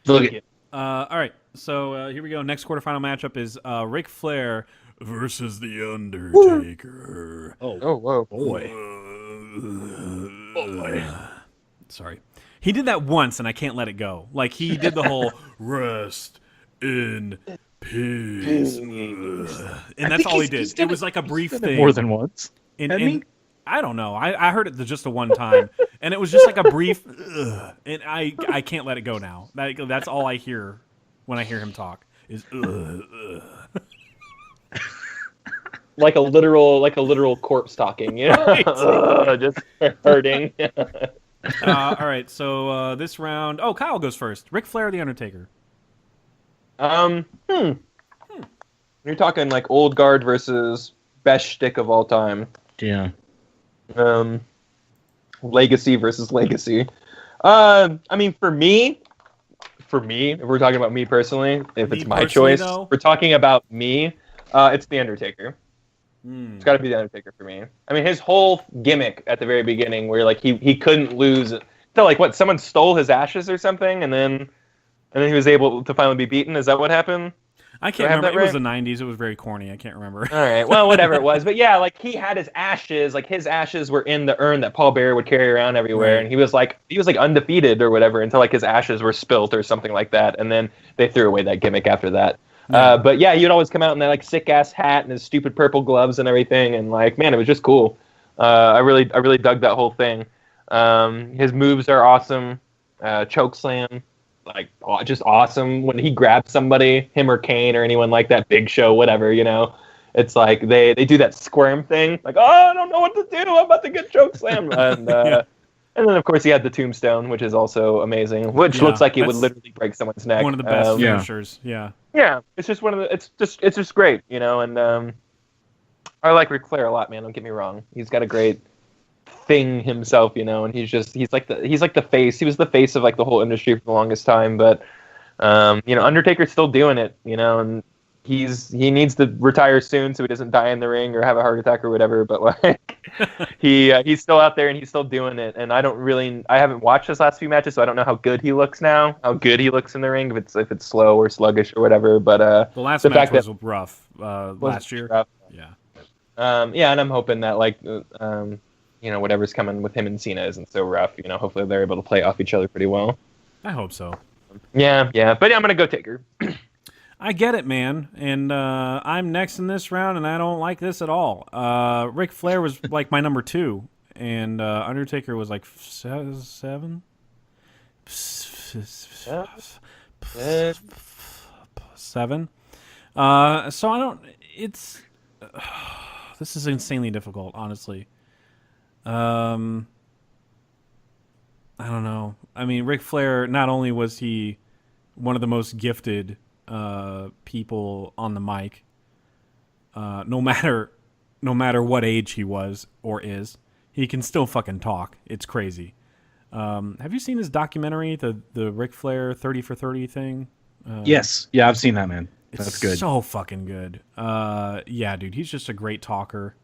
Fuck it. All right, so here we go. Next quarterfinal matchup is Ric Flair versus The Undertaker. Oh, whoa, Boy. Sorry. He did that once, and I can't let it go. Like, he did the whole rest in peace. And that's all he did. It was like a brief thing. More than once. And I don't know. I heard it just the one time, and it was just like a brief, and I can't let it go now. That's all I hear when I hear him talk is. like a literal corpse talking, you know, just hurting. All right, so this round. Oh, Kyle goes first. Ric Flair, or The Undertaker. You're talking like old guard versus best shtick of all time. Yeah. Legacy versus legacy. I mean, for me, if we're talking about me personally, if it's my choice, though? we're talking about me. It's The Undertaker. Mm. It's got to be The Undertaker for me. I mean, his whole gimmick at the very beginning, where like he couldn't lose. So like what? Someone stole his ashes or something, and then he was able to finally be beaten. Is that what happened? I Do can't I have remember. that It was right? the 90s. It was very corny. I can't remember. All right. Well, whatever it was, but yeah, like he had his ashes. Like his ashes were in the urn that Paul Bearer would carry around everywhere, Right. and he was like undefeated or whatever until like his ashes were spilt or something like that, and then they threw away that gimmick after that. Yeah. But yeah, he'd always come out in that like sick ass hat and his stupid purple gloves and everything, and like man, it was just cool. I really dug that whole thing. His moves are awesome. Choke slam, like just awesome. When he grabs somebody, him or Kane or anyone like that, Big Show, whatever, you know. It's like they do that squirm thing, like, oh, I don't know what to do. I'm about to get choke slammed. And Yeah. and then of course he had the tombstone, which is also amazing, which Yeah, looks like it would that's literally break someone's neck. One of the best Yeah. finishers. Yeah. Yeah, it's just one of the. It's just great, you know. And I like Ric Flair a lot, man. Don't get me wrong. He's got a great thing himself, you know, and he's like the face. He was the face of like the whole industry for the longest time, but you know, Undertaker's still doing it, you know, and he needs to retire soon so he doesn't die in the ring or have a heart attack or whatever. But like he's still out there and he's still doing it. And I haven't watched his last few matches, so I don't know how good he looks now, how good he looks in the ring, if it's slow or sluggish or whatever. But The last the match fact was that rough last year. rough. Yeah. Yeah, and I'm hoping that like you know, whatever's coming with him and Cena isn't so rough. You know, hopefully they're able to play off each other pretty well. I hope so. Yeah, but yeah, I'm gonna go Taker. I get it, man. And I'm next in this round, and I don't like this at all. Ric Flair was like my number 2, and Undertaker was like 7. Seven. So I don't. It's. This is insanely difficult, honestly. I don't know. I mean, Ric Flair. Not only was he one of the most gifted people on the mic, no matter what age he was or is, he can still fucking talk. It's crazy. Have you seen his documentary, the Ric Flair 30 for 30 thing? Yes. Yeah, I've seen that, man. That's It's good. so fucking good. Yeah, dude, he's just a great talker.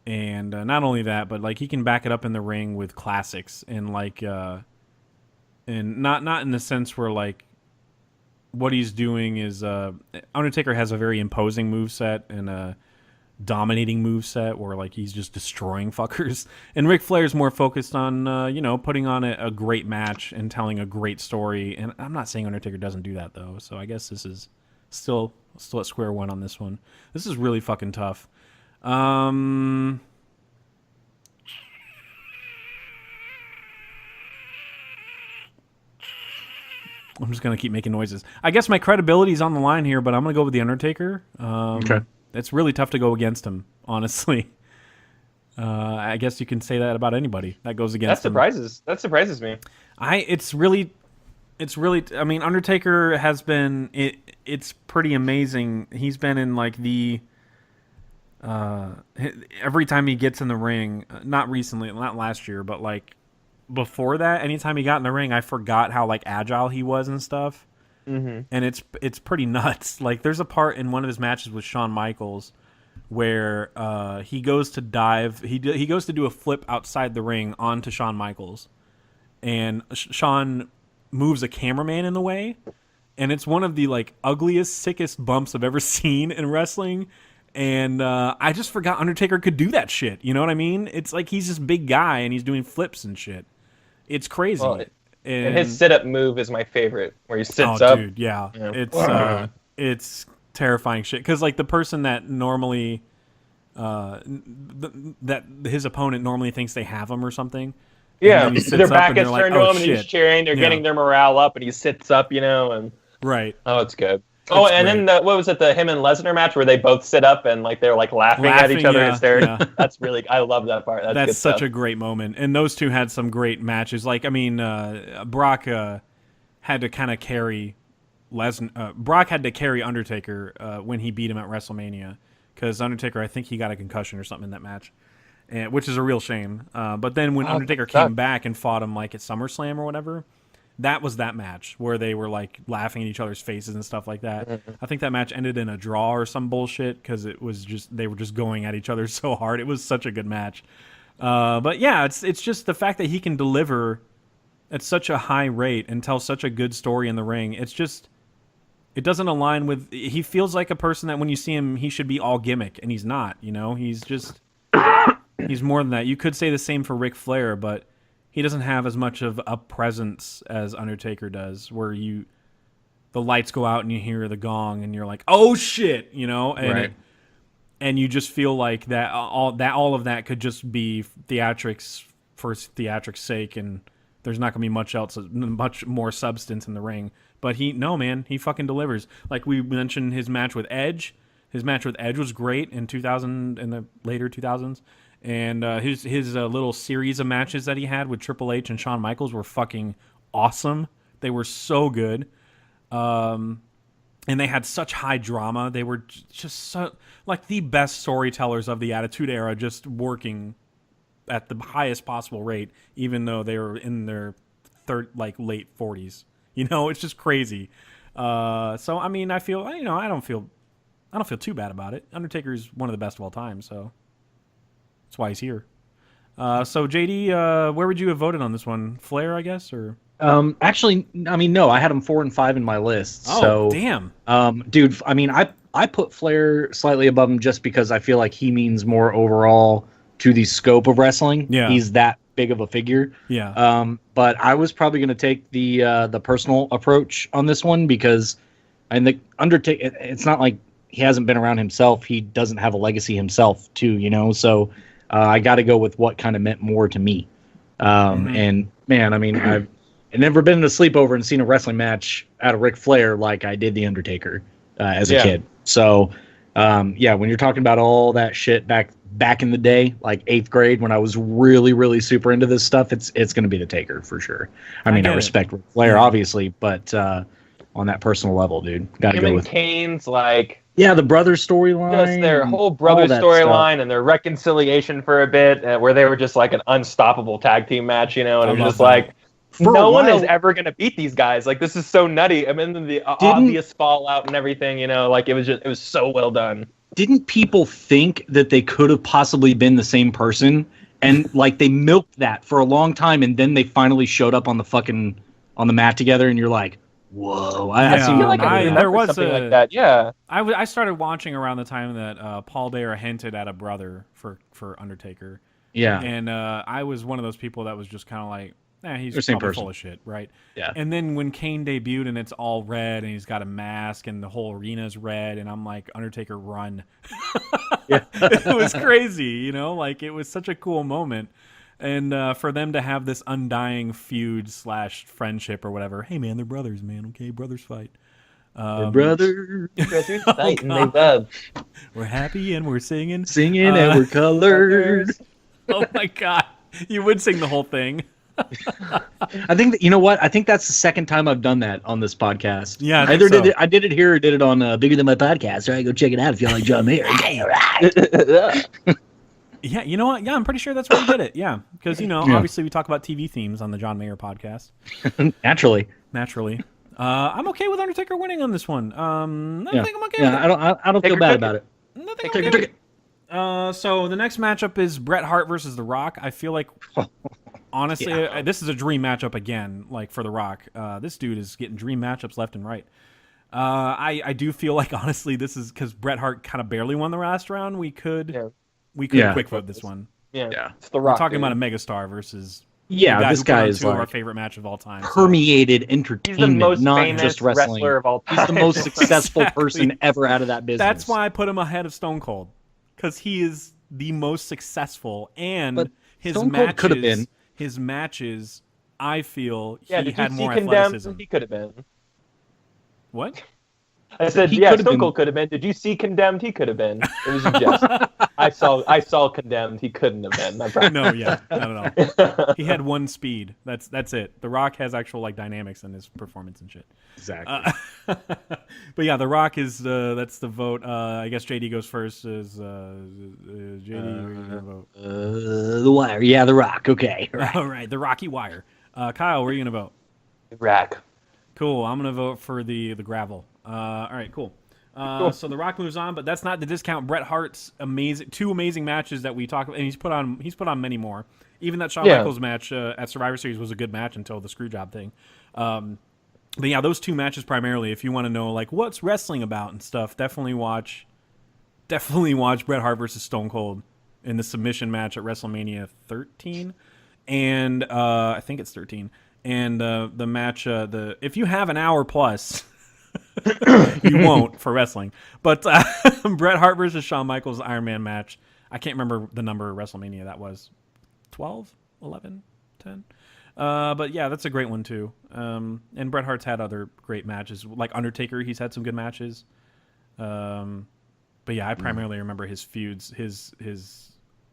And not only that, but like he can back it up in the ring with classics and like and not in the sense where like what he's doing is Undertaker has a very imposing moveset and a dominating moveset where like he's just destroying fuckers, and Ric Flair's more focused on putting on a great match and telling a great story. And I'm not saying Undertaker doesn't do that though, so I guess this is still at square one on this one. This is really fucking tough. I'm just gonna keep making noises. I guess my credibility's on the line here, but I'm gonna go with the Undertaker. Okay. It's really tough to go against him, honestly. I guess you can say that about anybody that goes against him. That surprises me. It's really. I mean, Undertaker has been. It's pretty amazing. He's been in like the. Every time he gets in the ring, not recently, not last year, but like before that, anytime he got in the ring, I forgot how like agile he was and stuff. Mm-hmm. And it's pretty nuts. Like there's a part in one of his matches with Shawn Michaels where he goes to dive. He goes to do a flip outside the ring onto Shawn Michaels, and Shawn moves a cameraman in the way, and it's one of the like ugliest, sickest bumps I've ever seen in wrestling. And I just forgot Undertaker could do that shit. You know what I mean? It's like he's this big guy and he's doing flips and shit. It's crazy. Well, and his sit-up move is my favorite, where he sits up. Dude, yeah. It's terrifying shit. Because like the person that normally, that his opponent normally thinks they have him or something. Yeah, their back is turned to him and he's cheering. They're Yeah. getting their morale up, and he sits up, and right. Oh, it's good. And great. then what was it? The him and Lesnar match where they both sit up and like they're like laughing at each other hysterically. Yeah. That's really, I love that part. That's good such stuff. a great moment. And those two had some great matches. Like, I mean, Brock had to kind of carry Lesnar. Brock had to carry Undertaker when he beat him at WrestleMania, because Undertaker, I think he got a concussion or something in that match, which is a real shame. But then when Undertaker came back and fought him like at SummerSlam or whatever, that was that match where they were like laughing at each other's faces and stuff like that. Mm-hmm. I think that match ended in a draw or some bullshit because it was just they were just going at each other so hard. It was such a good match. But yeah, it's just the fact that he can deliver at such a high rate and tell such a good story in the ring. It's just it doesn't align with. He feels like a person that when you see him, he should be all gimmick, and he's not. He's just he's more than that. You could say the same for Ric Flair, but he doesn't have as much of a presence as Undertaker does, where the lights go out and you hear the gong and you're like, oh shit, and right. And you just feel like that all of that could just be theatrics for theatrics' sake, and there's not gonna be much more substance in the ring. But he fucking delivers. Like we mentioned, his match with Edge. His match with Edge was great in the later 2000s. And his little series of matches that he had with Triple H and Shawn Michaels were fucking awesome. They were so good. And they had such high drama. They were just so, like the best storytellers of the Attitude Era, just working at the highest possible rate, even though they were in their late 40s. It's just crazy. So I mean, I feel I don't feel too bad about it. Undertaker's one of the best of all time, so that's why he's here. So JD, where would you have voted on this one? Flair, I guess, or actually, I mean, no, I had him 4 and 5 in my list. Oh, so, damn. Dude, I mean, I put Flair slightly above him just because I feel like he means more overall to the scope of wrestling. Yeah. He's that big of a figure. Yeah. But I was probably going to take the personal approach on this one because the Undertaker, it's not like he hasn't been around himself. He doesn't have a legacy himself too, so I got to go with what kind of meant more to me. And man, I mean, I've never been in a sleepover and seen a wrestling match out of Ric Flair like I did the Undertaker as a kid. So when you're talking about all that shit back in the day, like 8th grade when I was really, really super into this stuff, it's going to be the Taker for sure. I mean, I respect Ric Flair, obviously, but on that personal level, dude, got to go with Kane's like. Yeah, the brother storyline. Just their whole brother storyline and their reconciliation for a bit, where they were just like an unstoppable tag team match, and it was just like, no one is ever going to beat these guys. Like, this is so nutty. I mean, the obvious fallout and everything, like it was so well done. Didn't people think that they could have possibly been the same person? And like they milked that for a long time, and then they finally showed up on on the mat together, and you're like, whoa. I've Yeah, seen I feel like it on I the remember there was something a- like that. Yeah. I started watching around the time that Paul Bearer hinted at a brother for Undertaker. Yeah. And I was one of those people that was just kind of like, he's They're the same probably person. full of shit, right? Yeah. And then when Kane debuted and it's all red and he's got a mask and the whole arena's red and I'm like, Undertaker, run. Yeah. It was crazy, you know? Like, it was such a cool moment. And for them to have this undying feud / friendship or whatever. Hey, man, they're brothers, man. Okay, brothers fight. We're brothers Brothers Oh, fight and they God. love. We're happy and we're singing. singing and we're colored. Oh, my God. You would sing the whole thing. I think that, you know what? I think that's the second time I've done that on this podcast. Yeah, I I think either so. did it. I did it here or did it on Bigger Than My Podcast. All right, go check it out if you like John Mayer. Okay, all right. Yeah, you know what? Yeah, I'm pretty sure that's where we did it. Yeah, because, Yeah. obviously we talk about TV themes on the John Mayer podcast, Naturally. naturally. I'm okay with Undertaker winning on this one. I Yeah. think I'm okay with Yeah, it. I don't feel Taker bad took about it. I think I'm Taker okay took with it. So the next matchup is Bret Hart versus The Rock. I feel like, honestly, Yeah. this is a dream matchup again, like for The Rock. This dude is getting dream matchups left and right. I do feel like, honestly, this is because Bret Hart kind of barely won the last round. We could Yeah. quick vote this one. Yeah. It's the We're Rock. talking dude. about a megastar versus Yeah, the guy this who put guy on is two of our like favorite match of all time. so- permeated He's entertainment, the most not famous just wrestling. wrestler of all time. He's the most successful Exactly. person ever out of that business. That's why I put him ahead of Stone Cold, because he is the most successful, and But his Stone Cold matches. could have been. His matches, I feel Yeah, he did you had see more Condemned? athleticism. He could have been. What? I said, He yeah, could have Stone been. Cold could have been. Did you see Condemned? He could have been. It was a jest. I saw Condemned. He couldn't have been. I promise. No, yeah, not at all. He had one speed. That's it. The Rock has actual like dynamics in his performance and shit. exactly. But yeah, The Rock is that's the vote. I guess JD goes first. Is JD where you gonna vote? The Wire. Yeah, The Rock. Okay. Right. All right, the Rocky Wire. Kyle, where are you gonna vote? Rack. Cool. I'm gonna vote for the gravel. All right, cool. So The Rock moves on, but that's not to discount Bret Hart's two amazing matches that we talked about, and he's put on many more. Even that Shawn Michaels match at Survivor Series was a good match until the screw job thing. But yeah, those two matches primarily. If you want to know like what's wrestling about and stuff, definitely watch Bret Hart versus Stone Cold in the submission match at WrestleMania 13, and I think it's 13. And the match, if you have an hour plus, you won't for wrestling. But Bret Hart versus Shawn Michaels Iron Man match. I can't remember the number of WrestleMania that was. 12, 11, 10. But yeah, that's a great one too. And Bret Hart's had other great matches, like Undertaker. He's had some good matches. But yeah, I primarily remember his feuds, his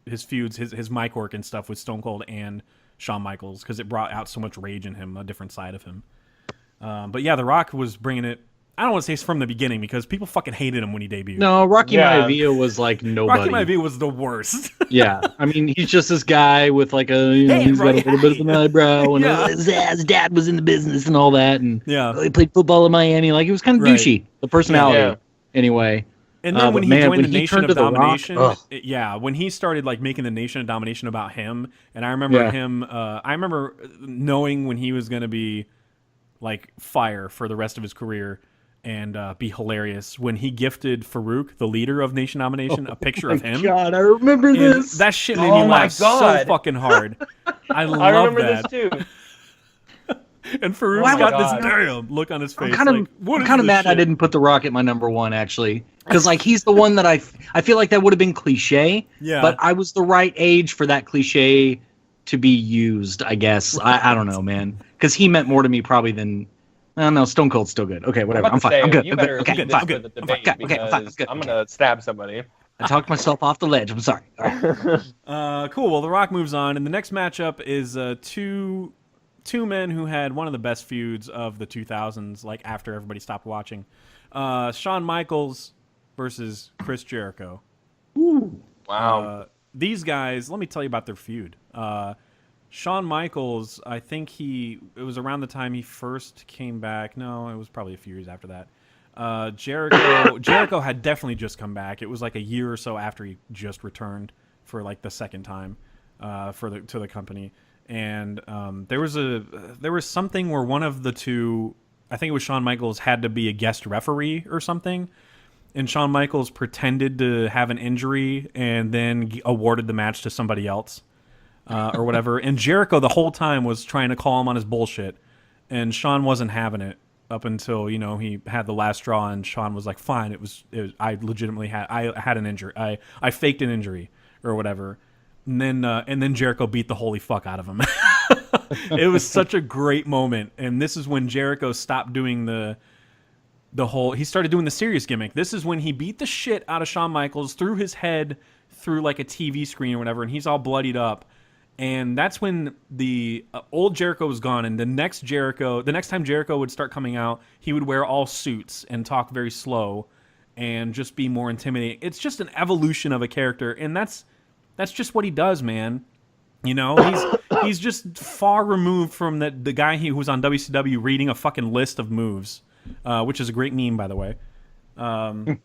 feuds, his mic work and stuff with Stone Cold and Shawn Michaels, because it brought out so much rage in him, a different side of him. But yeah, The Rock was bringing it. I don't want to say it's from the beginning because people fucking hated him when he debuted. No, Rocky Yeah. Maivia was like nobody. Rocky Maivia was the worst. Yeah, I mean, he's just this guy with like he's got a little bit of an eyebrow, and Yeah. his dad was in the business and all that, and Yeah. he played football in Miami. Like, he was kind of Right. douchey, the personality, Yeah. anyway. And then when but he man, joined when the he Nation turned of to The Rock, Domination, ugh. when he started like making the Nation of Domination about him, and I remember Yeah. him. I remember knowing when he was going to be like fire for the rest of his career and be hilarious when he gifted Farouk, the leader of Nation Domination, a picture of him. God, I remember And this. that shit made Oh me my laugh so God. fucking hard. I love I remember that. this too. And Farouk's Oh my got God. this damn look on his face. I'm kind of like, what is kind of this mad I shit? didn't put The Rock at my number one, actually, because like he's the one that I feel like that would have been cliche. Yeah. But I was the right age for that cliche to be used. I guess I don't know, man, because he meant more to me probably than. No, Stone Cold's still good. Okay, whatever. I'm fine. I'm good. You I'm better good. Okay, leave I'm this fine. for the I'm fine. debate Okay, I'm fine. I'm because good. I'm gonna stab somebody. I talked myself off the ledge. I'm sorry. All right. Cool. Well, The Rock moves on, and the next matchup is two men who had one of the best feuds of the 2000s, like after everybody stopped watching. Shawn Michaels versus Chris Jericho. Wow. These guys, let me tell you about their feud. Shawn Michaels, I think it was around the time he first came back. No, it was probably a few years after that. Jericho had definitely just come back. It was like a year or so after he just returned for like the second time to the company. And there was something where one of the two, I think it was Shawn Michaels, had to be a guest referee or something. And Shawn Michaels pretended to have an injury and then awarded the match to somebody else or whatever. And Jericho the whole time was trying to call him on his bullshit. And Shawn wasn't having it up until, he had the last straw. And Shawn was like, fine, I legitimately had an injury. I faked an injury or whatever. And then Jericho beat the holy fuck out of him. It was such a great moment. And this is when Jericho stopped doing he started doing the serious gimmick. This is when he beat the shit out of Shawn Michaels, threw his head through like a TV screen or whatever, and he's all bloodied up. And that's when the old Jericho was gone, and the next time Jericho would start coming out, he would wear all suits and talk very slow and just be more intimidating. It's just an evolution of a character, and that's just what he does, man. He's just far removed from the guy who was on WCW reading a fucking list of moves. Which is a great meme, by the way. God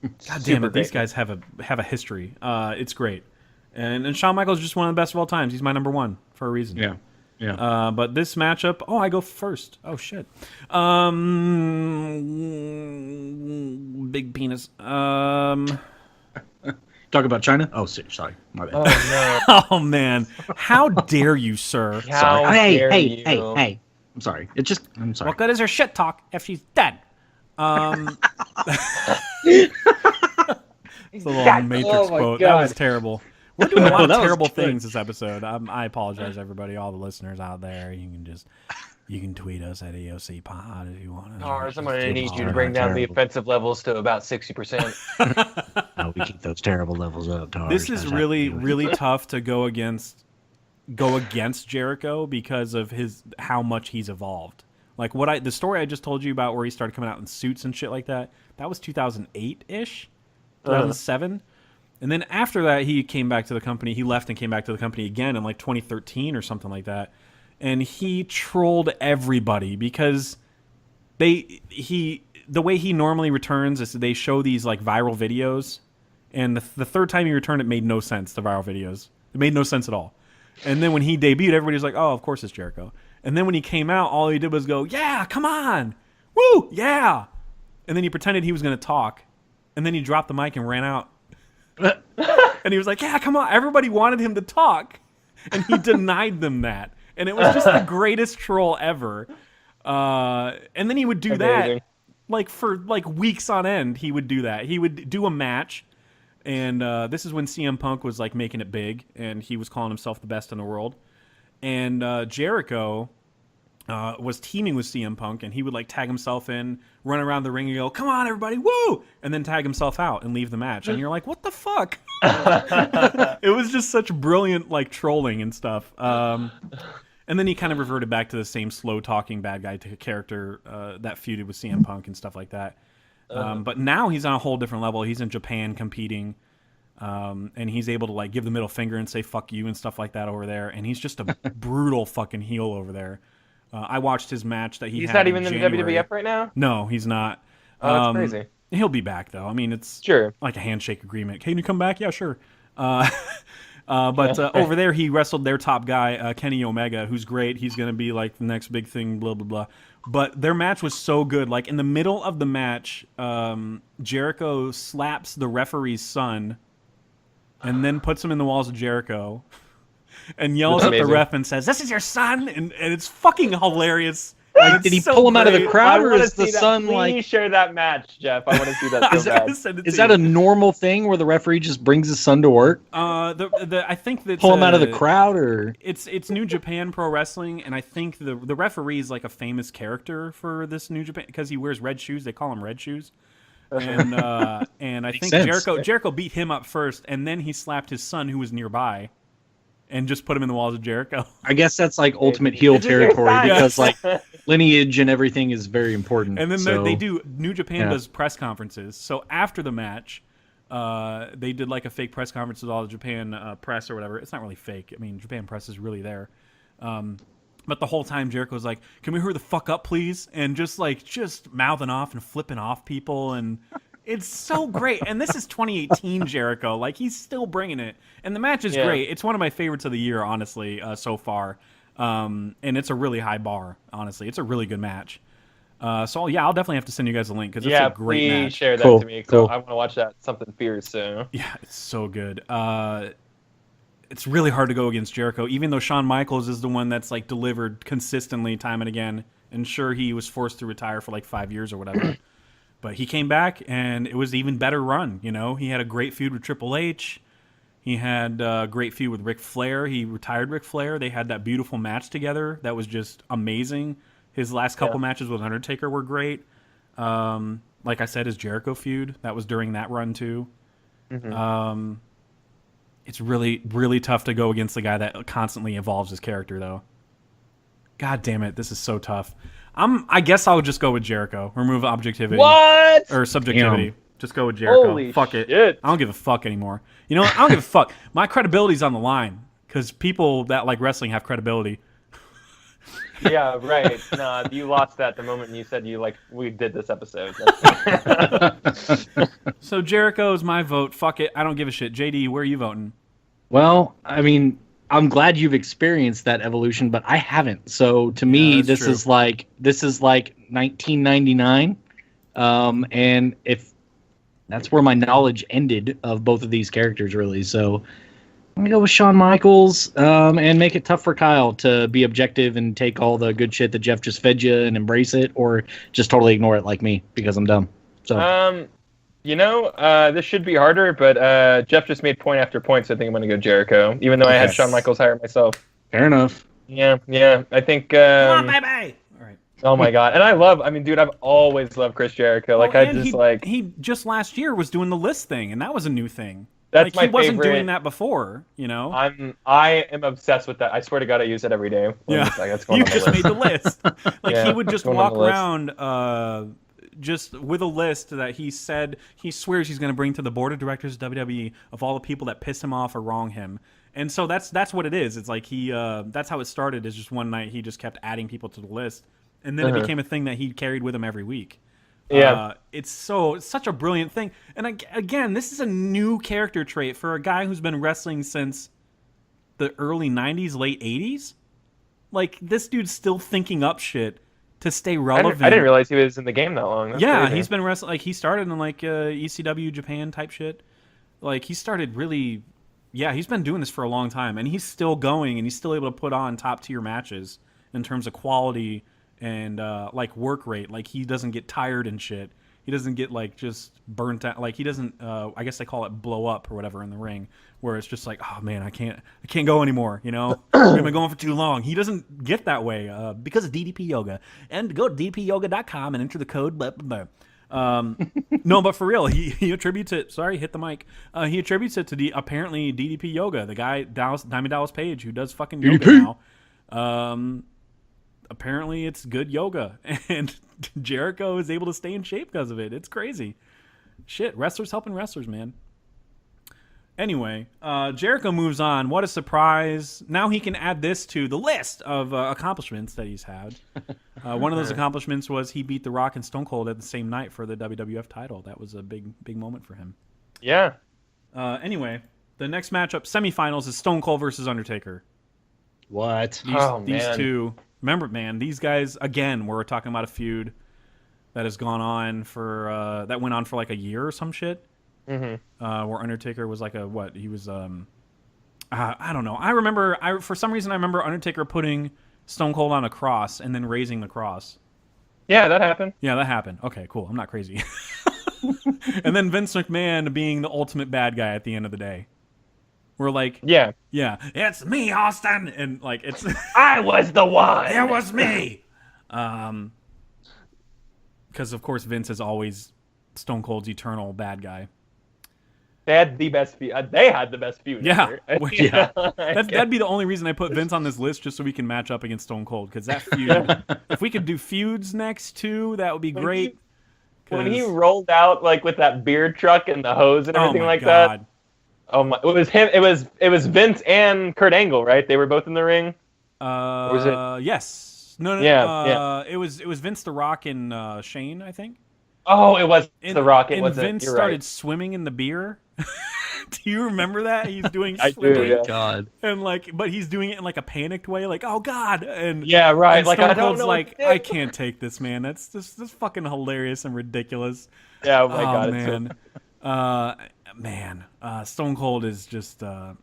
damn it, these guys have a history. It's great, and Shawn Michaels is just one of the best of all times. He's my number one for a reason. Yeah. But this matchup, I go first. Oh shit. Big penis. Talk about China. Oh, sorry, my bad. Oh no! Oh man, how dare you, sir? How dare you? Hey! I'm sorry. I'm sorry. What good is her shit talk if she's dead? It's a little Matrix quote. God. That was terrible. We're doing a lot that of was terrible good. things this episode. I apologize, everybody, all the listeners out there. You can tweet us at EoC Pod if you want to. Tars, I'm gonna need you to Terrible. bring down the offensive levels to about 60%. No, we keep those terrible levels up. Tars. This is really, really tough to go against Jericho because of how much he's evolved. Like the story I just told you about where he started coming out in suits and shit like that was 2008-ish, 2007. And then after that, he came back to the company. He left and came back to the company again in like 2013 or something like that. And he trolled everybody because the way he normally returns is they show these like viral videos. And the third time he returned, it made no sense, the viral videos. It made no sense at all. And then when he debuted, everybody's like, oh, of course it's Jericho. And then when he came out, all he did was go, yeah, come on. Woo, yeah. And then he pretended he was going to talk. And then he dropped the mic and ran out. And he was like, yeah, come on. Everybody wanted him to talk. And he denied them that. And it was just the greatest troll ever. And then he would do that like for like weeks on end. He would do that. He would do a match. And this is when CM Punk was like making it big, and he was calling himself the best in the world. And Jericho was teaming with CM Punk, and he would like tag himself in, run around the ring, and go, "Come on, everybody, woo!" and then tag himself out and leave the match. And you're like, "What the fuck?" It was just such brilliant like trolling and stuff. And then he kind of reverted back to the same slow talking bad guy character that feuded with CM Punk and stuff like that. But now he's on a whole different level. He's in Japan competing, and he's able to like give the middle finger and say "fuck you" and stuff like that over there. And he's just a brutal fucking heel over there. I watched his match that he's not even in the January. WWF right now? No, he's not. Oh, that's crazy. He'll be back though. I mean, it's Sure. like a handshake agreement. Can you come back? Yeah, sure. But over there, he wrestled their top guy, Kenny Omega, who's great. He's going to be like the next big thing, blah, blah, blah. But their match was so good. Like in the middle of the match, Jericho slaps the referee's son and then puts him in the walls of Jericho and yells at the ref and says, "This is your son?" And it's fucking hilarious. Like, did he pull him out of the crowd, or is the son son Please like? share that match, Jeff. I want to see that so bad. Is that a normal thing where the referee just brings his son to work? I think that Pull him out of the crowd, or it's New Japan Pro Wrestling, and I think the referee is like a famous character for this New Japan because he wears red shoes. They call him Red Shoes, and I think sense. Jericho beat him up first, and then he slapped his son who was nearby. And just put him in the walls of Jericho. I guess that's like ultimate heel territory because like lineage and everything is very important. And then they do. New Japan does press conferences. So after the match, they did like a fake press conference with all the Japan press or whatever. It's not really fake. I mean, Japan press is really there. But the whole time Jericho's like, "Can we hurry the fuck up, please?" And just mouthing off and flipping off people, and it's so great. And this is 2018 Jericho. Like, he's still bringing it. And the match is great. It's one of my favorites of the year, honestly, so far. And it's a really high bar, honestly. It's a really good match. So yeah, I'll definitely have to send you guys a link because it's a great please match. share that Cool, to me. cool. I want to watch that Something Fierce. So Yeah, it's so good. It's really hard to go against Jericho, even though Shawn Michaels is the one that's like delivered consistently time and again. And sure, he was forced to retire for like 5 years or whatever. But he came back, and it was an even better run. You know, he had a great feud with Triple H. He had a great feud with Ric Flair. He retired Ric Flair. They had that beautiful match together that was just amazing. His last couple matches with Undertaker were great. Like I said, his Jericho feud, that was during that run too. It's really, really tough to go against the guy that constantly evolves his character, though. God damn it, this is so tough. I guess I'll just go with Jericho. Remove objectivity. what? Or subjectivity. Damn. Just go with Jericho. Holy Fuck it. shit. I don't give a fuck anymore. You know what? I don't give a fuck. My credibility's on the line. Because people that like wrestling have credibility. Yeah, right. No, you lost that the moment you said we did this episode. So Jericho's my vote. Fuck it. I don't give a shit. JD, where are you voting? Well, I mean, I'm glad you've experienced that evolution, but I haven't. So to me, that's this true. is like 1999, and if that's where my knowledge ended of both of these characters, really. So I'm gonna go with Shawn Michaels, and make it tough for Kyle to be objective and take all the good shit that Jeff just fed you and embrace it, or just totally ignore it like me because I'm dumb. So This should be harder, but Jeff just made point after point, so I think I'm going to go Jericho, even though I had Yes. Shawn Michaels higher myself. fair enough. Yeah, I think... Come on, baby! All right. Oh my god. And I've always loved Chris Jericho. He just last year was doing the list thing, and that was a new thing. That's like, he my wasn't favorite. doing that before, you know? I am obsessed with that. I swear to God, I use it every day. Yeah. That's going You on the just list. made the list. Like, Yeah, he would just going on walk the list. around just with a list that he swears he's going to bring to the board of directors of WWE of all the people that piss him off or wrong him. And so that's what it is. It's like that's how it started, is just one night he just kept adding people to the list. And then it became a thing that he carried with him every week. Yeah. It's such a brilliant thing. And again, this is a new character trait for a guy who's been wrestling since the early 90s, late 80s. Like, this dude's still thinking up shit to stay relevant. I didn't realize he was in the game that long. That's Yeah, crazy. he's been wrestling. Like, he started in like ECW Japan type shit. Like, he started really. Yeah, he's been doing this for a long time, and he's still going, and he's still able to put on top tier matches in terms of quality and like work rate. Like, he doesn't get tired and shit. He doesn't get like just burnt out. Like, he doesn't. I guess they call it blow up or whatever in the ring, where it's just like, oh man, I can't go anymore. You know, we've been going for too long. He doesn't get that way because of DDP Yoga. And go to ddpyoga.com and enter the code. Blah, blah, blah. No, but for real, he attributes it. Sorry, hit the mic. He attributes it to apparently DDP Yoga, the guy Diamond Dallas Page who does fucking yoga DDP. now. Apparently, it's good yoga, and Jericho is able to stay in shape because of it. It's crazy. Shit, wrestlers helping wrestlers, man. Anyway, Jericho moves on. What a surprise. Now he can add this to the list of accomplishments that he's had. One of those accomplishments was he beat The Rock and Stone Cold at the same night for the WWF title. That was a big moment for him. Yeah. Anyway, the next matchup, semifinals, is Stone Cold versus Undertaker. What? These two, remember, man, these guys, again, we're talking about a feud that has gone on for, that went on for like a year or some shit. Mm-hmm. Where Undertaker was like he was, I don't know. For some reason, I remember Undertaker putting Stone Cold on a cross and then raising the cross. Yeah, that happened. Yeah, that happened. Okay, cool. I'm not crazy. And then Vince McMahon being the ultimate bad guy at the end of the day. We're like, Yeah. it's me, Austin, and like it's I was the one. it was me. Because of course Vince is always Stone Cold's eternal bad guy. They had the best feud. They had the best feud. Yeah. ever. Yeah. That'd be the only reason I put Vince on this list, just so we can match up against Stone Cold. Because that feud, if we could do feuds next too, that would be great. When he rolled out like with that beer truck and the hose and everything like that. Oh my! It was him. It was Vince and Kurt Angle, right? They were both in the ring. Was it? Yes. No. Yeah. It was Vince, The Rock, and Shane, I think. Oh, it was The Rock. It and wasn't. Vince You're started right. swimming in the beer. Do you remember that? He's doing I do, flipping yeah. God. and but he's doing it in like a panicked way, like, oh God. And Yeah, right. and Like, Stone I don't Cold's know what like, to do. I can't take this, man. That's just fucking hilarious and ridiculous. Yeah, oh my God. It's Man. Stone Cold is just I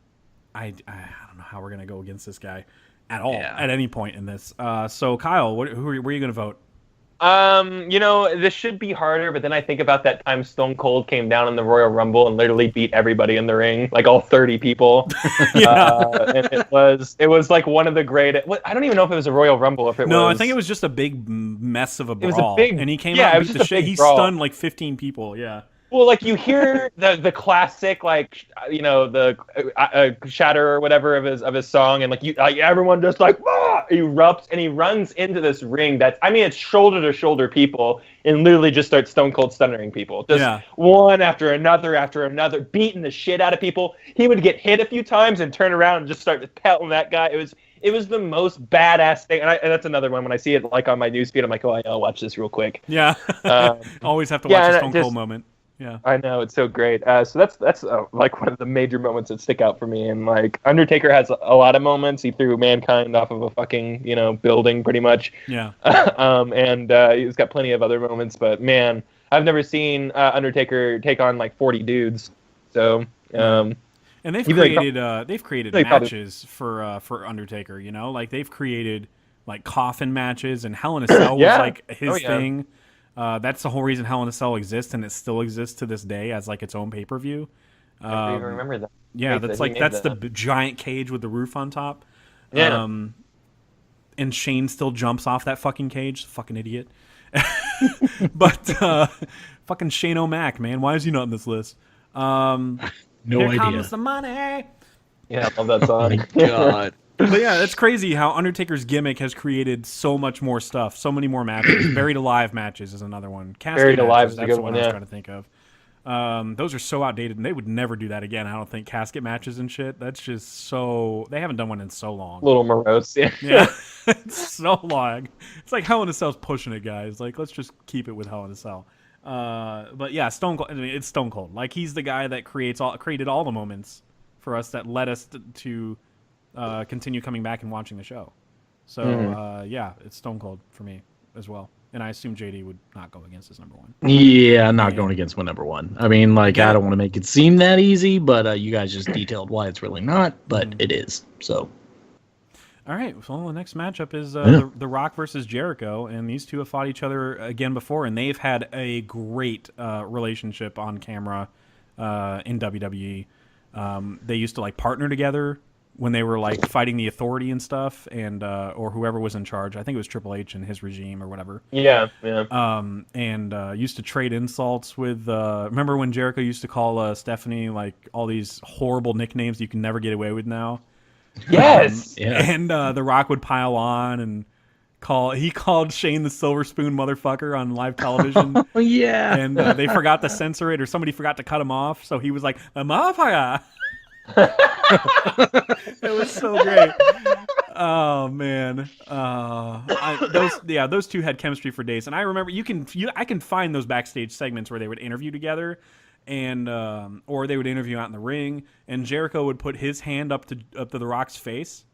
don't know how we're gonna go against this guy at all at any point in this. So Kyle, where are you gonna vote? This should be harder, but then I think about that time Stone Cold came down in the Royal Rumble and literally beat everybody in the ring, like all 30 people. And it was like one of the great. I don't even know if it was a Royal Rumble. I think it was just a big mess of a brawl. It was a big, and he came yeah, out it and was beat just the a shit. big He brawl. stunned like 15 people. Yeah. Well, like you hear the classic like the shatter or whatever of his song, and everyone just like erupts, and he runs into this ring it's shoulder to shoulder people, and literally just starts Stone Cold stunning people, just one after another, beating the shit out of people. He would get hit a few times and turn around and just start pelting that guy. It was the most badass thing, and that's another one. When I see it like on my newsfeed, I'm like, oh, I'll watch this real quick. Yeah, always have to watch a Stone Cold moment. Yeah, I know, it's so great. So that's like one of the major moments that stick out for me. And like Undertaker has a lot of moments. He threw Mankind off of a fucking building pretty much. Yeah. And he's got plenty of other moments. But man, I've never seen Undertaker take on like 40 dudes. So. And they've created matches for Undertaker. Like they've created like coffin matches, and Hell in a Cell was like his thing. That's the whole reason Hell in a Cell exists, and it still exists to this day as like its own pay-per-view. I don't even remember that. Yeah, that's the giant cage with the roof on top. Yeah. And Shane still jumps off that fucking cage, fucking idiot. But fucking Shane O'Mac, man, why is he not on this list? No Here idea. comes the money. Yeah, I love that song. God. But yeah, it's crazy how Undertaker's gimmick has created so much more stuff, so many more matches. Buried Alive matches is another one. Buried Alive is a that's good the one one, I was yeah. trying to think of. Those are so outdated, and they would never do that again. I don't think casket matches and shit. That's just so they haven't done one in so long. Little morose, yeah. Yeah, it's so long. It's like Hell in a Cell's pushing it, guys. Like let's just keep it with Hell in a Cell. But yeah, Stone Cold. I mean, it's Stone Cold. Like he's the guy that created all the moments for us that led us to continue coming back and watching the show. So yeah, it's Stone Cold for me as well. And I assume JD would not go against his number one. Yeah, I'm not going against my number one. I mean, like, I don't want to make it seem that easy, but you guys just detailed why it's really not, but it is. So. All right. Well, the next matchup is the Rock versus Jericho, and these two have fought each other again before, and they've had a great relationship on camera in WWE. They used to like partner together when they were like fighting the Authority and stuff, and or whoever was in charge. I think it was Triple H and his regime or whatever. Yeah. And used to trade insults with. Remember when Jericho used to call Stephanie like all these horrible nicknames you can never get away with now? Yes. And The Rock would pile on and he called Shane the Silver Spoon motherfucker on live television. Oh yeah. And they forgot to censor it, or somebody forgot to cut him off, so he was like, "The motherfucker." It was so great. Oh man, those two had chemistry for days, and I remember I can find those backstage segments where they would interview together, and or they would interview out in the ring, and Jericho would put his hand up to the Rock's face,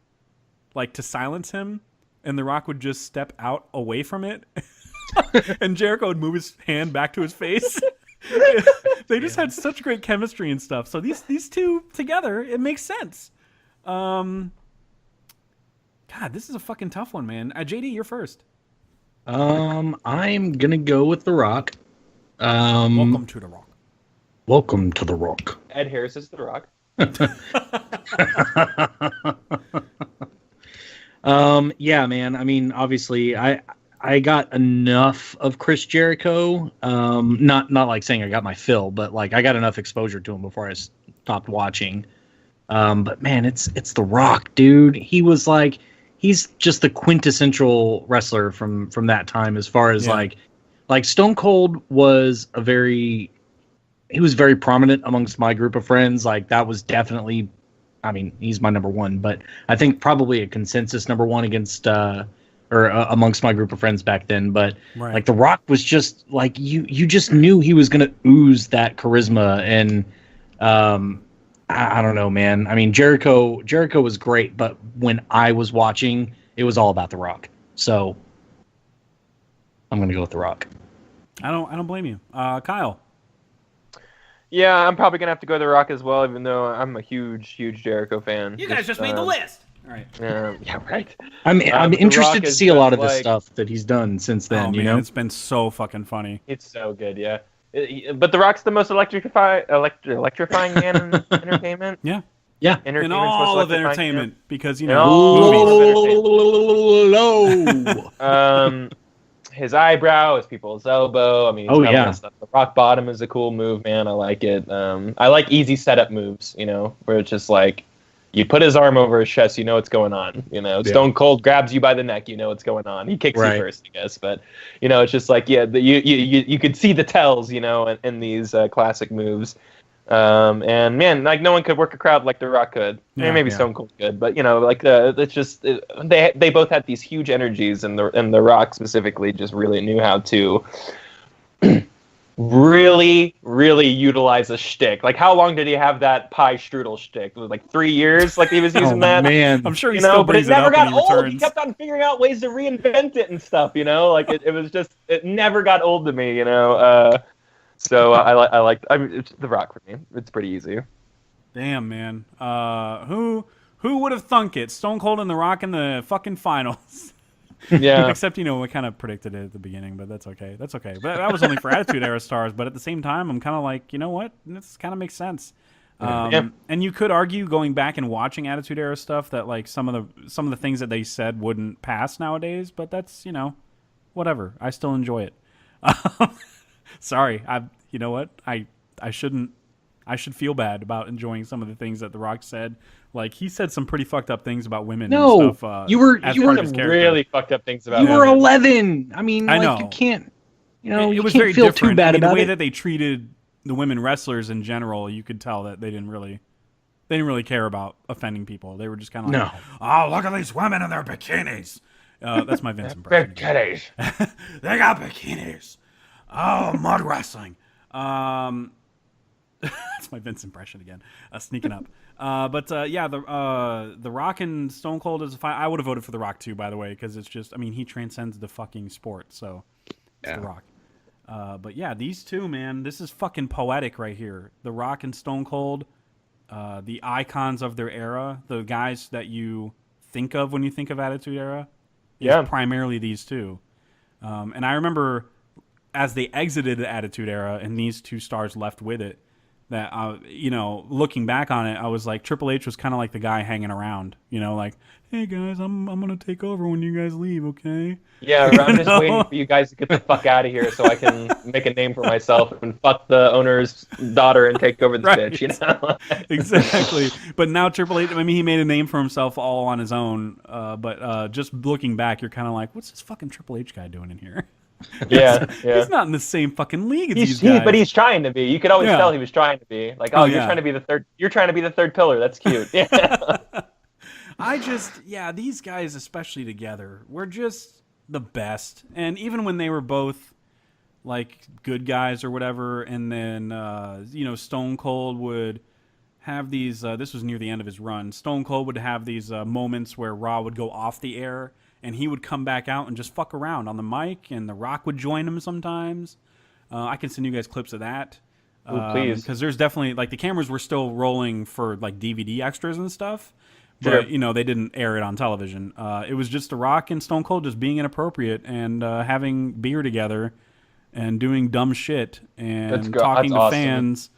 like to silence him, and the Rock would just step out away from it, and Jericho would move his hand back to his face. They just had such great chemistry and stuff. So these two together, it makes sense. God, this is a fucking tough one, man. JD, you're first. I'm gonna go with The Rock. Welcome to The Rock. Welcome to The Rock. Ed Harris is The Rock. Yeah, man. I mean, obviously, I got enough of Chris Jericho. Not like saying I got my fill, but like I got enough exposure to him before I stopped watching. But man, it's The Rock, dude. He's just the quintessential wrestler from that time. As far as like Stone Cold was he was very prominent amongst my group of friends. Like that was definitely, I mean, he's my number one, but I think probably a consensus number one against. Or amongst my group of friends back then, but like The Rock was just like you just knew he was gonna ooze that charisma, and I don't know, man. I mean, Jericho was great, but when I was watching, it was all about The Rock. So I'm gonna go with The Rock. I don't blame you. Kyle. Yeah, I'm probably gonna have to go The Rock as well, even though I'm a huge Jericho fan. You guys just made the list. All right. Yeah, right. I'm The interested Rock to is see a lot of just the like- stuff that he's done since then. Oh, you man, know, it's been so fucking funny. It's so good, yeah. But The Rock's the most electrifying man in entertainment. Yeah. yeah. In Entertainment's all most of electrifying entertainment, because In movies. all man. His eyebrow, his people's elbow. I mean, he's got all that stuff. The rock bottom is a cool move, man. I like it. I like easy setup moves, where it's just like you put his arm over his chest, you know what's going on. Stone Cold grabs you by the neck, you know what's going on. He kicks you first, I guess, but it's just like you could see the tells, in these classic moves. And man, like no one could work a crowd like The Rock could. Maybe Stone Cold could, but it's just they both had these huge energies, and The Rock specifically just really knew how to really utilize a shtick. Like, how long did he have that pie strudel shtick? It was like 3 years. Like he was using that. Man, I'm sure he still but it brings never up got when he old. returns. He kept on figuring out ways to reinvent it and stuff. Like it was just it never got old to me. So I like. I mean, it's The Rock for me. It's pretty easy. Damn, man. Who would have thunk it? Stone Cold and The Rock in the fucking finals. Yeah. Except, we kind of predicted it at the beginning, but that's okay. That's okay. But that was only for Attitude Era stars. But at the same time, I'm kind of like, you know what? This kind of makes sense. And you could argue, going back and watching Attitude Era stuff, that like some of the things that they said wouldn't pass nowadays. But that's whatever. I still enjoy it. Sorry, you know what? I shouldn't. I should feel bad about enjoying some of the things that The Rock said. Like, he said some pretty fucked up things about women and stuff. you were Some really fucked up things about you him. were 11. I mean, I like know. you can't. It You was can't very feel different. too bad about the way it. that they treated the women wrestlers in general, you could tell that they didn't really care about offending people. They were just kind of like, oh, look at these women in their bikinis. That's my Vince impression. Big titties. They got bikinis. Oh, mud wrestling. That's my Vince impression again, sneaking up. The Rock and Stone Cold is a fight. I would have voted for The Rock too, by the way, because it's just, he transcends the fucking sport. So it's The Rock. But yeah, these two, man, this is fucking poetic right here. The Rock and Stone Cold, the icons of their era, the guys that you think of when you think of Attitude Era, is primarily these two. And I remember as they exited the Attitude Era and these two stars left with it, that looking back on it, I was like, Triple H was kind of like the guy hanging around, like, hey guys, I'm gonna take over when you guys leave, okay? Yeah, I'm just waiting for you guys to get the fuck out of here so I can make a name for myself and fuck the owner's daughter and take over this bitch, Exactly. But now Triple H, he made a name for himself all on his own. But just looking back, you're kind of like, what's this fucking Triple H guy doing in here? Yeah. He's not in the same fucking league as these guys. But he's trying to be. You could always tell he was trying to be. Like, you're trying to be the third. You're trying to be the third pillar. That's cute. Yeah. These guys, especially together, were just the best. And even when they were both like good guys or whatever, and then Stone Cold would have these. This was near the end of his run. Stone Cold would have these moments where Raw would go off the air, and he would come back out and just fuck around on the mic, and The Rock would join him sometimes. I can send you guys clips of that. Please. Because there's definitely, like, the cameras were still rolling for, like, DVD extras and stuff. Sure. But, they didn't air it on television. It was just The Rock and Stone Cold just being inappropriate and having beer together and doing dumb shit and talking to fans.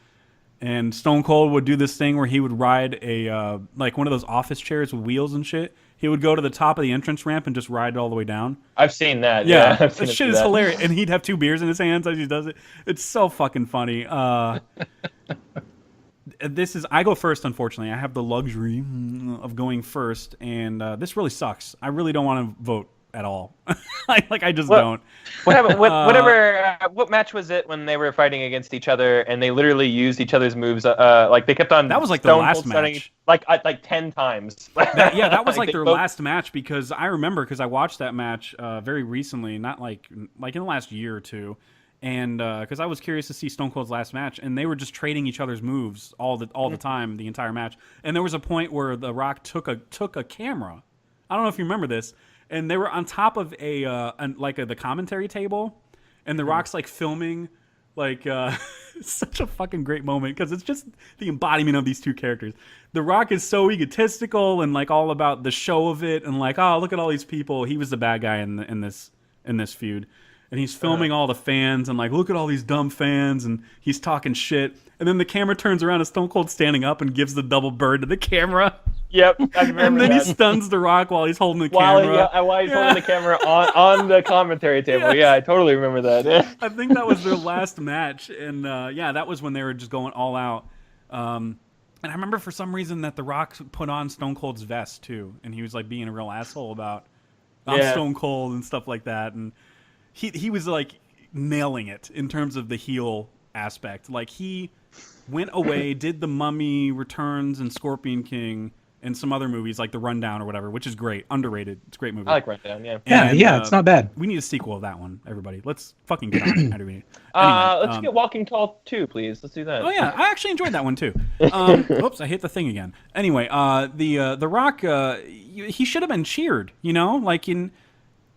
And Stone Cold would do this thing where he would ride a like one of those office chairs with wheels and shit. He would go to the top of the entrance ramp and just ride it all the way down. I've seen that. Yeah, I've that seen shit is hilarious. And he'd have 2 beers in his hands as he does it. It's so fucking funny. I go first, unfortunately. I have the luxury of going first, and this really sucks. I really don't want to vote at all. I just don't. What happened? What match was it when they were fighting against each other and they literally used each other's moves? Like they kept on. That was like the last match. Like 10 times. That was like their last match, because I remember, because I watched that match very recently, not like in the last year or two, and because I was curious to see Stone Cold's last match, and they were just trading each other's moves all the time, the entire match. And there was a point where The Rock took a camera. I don't know if you remember this, and they were on top of the commentary table, and The Rock's like filming. Like, such a fucking great moment because it's just the embodiment of these two characters. The Rock is so egotistical and like all about the show of it, and like, oh, look at all these people. He was the bad guy in this feud, and he's filming all the fans and like, look at all these dumb fans, and he's talking shit. And then the camera turns around and Stone Cold standing up and gives the double bird to the camera. Yep, I remember and then that. he stuns The Rock while he's holding the camera. While he's holding the camera on the commentary table. Yeah, I totally remember that. I think that was their last match, and that was when they were just going all out. And I remember for some reason that The Rock put on Stone Cold's vest too, and he was like being a real asshole about I'm Stone Cold and stuff like that, and he was like nailing it in terms of the heel aspect. Like he went away, did The Mummy Returns and Scorpion King and some other movies like The Rundown or whatever, which is great, underrated. It's a great movie. I like Rundown, yeah. And, it's not bad. We need a sequel of that one, everybody. Let's fucking get on it. How do we? Let's get Walking Tall 2, please. Let's do that. Oh yeah, I actually enjoyed that one too. Oops, I hit the thing again. Anyway, the Rock, he should have been cheered, and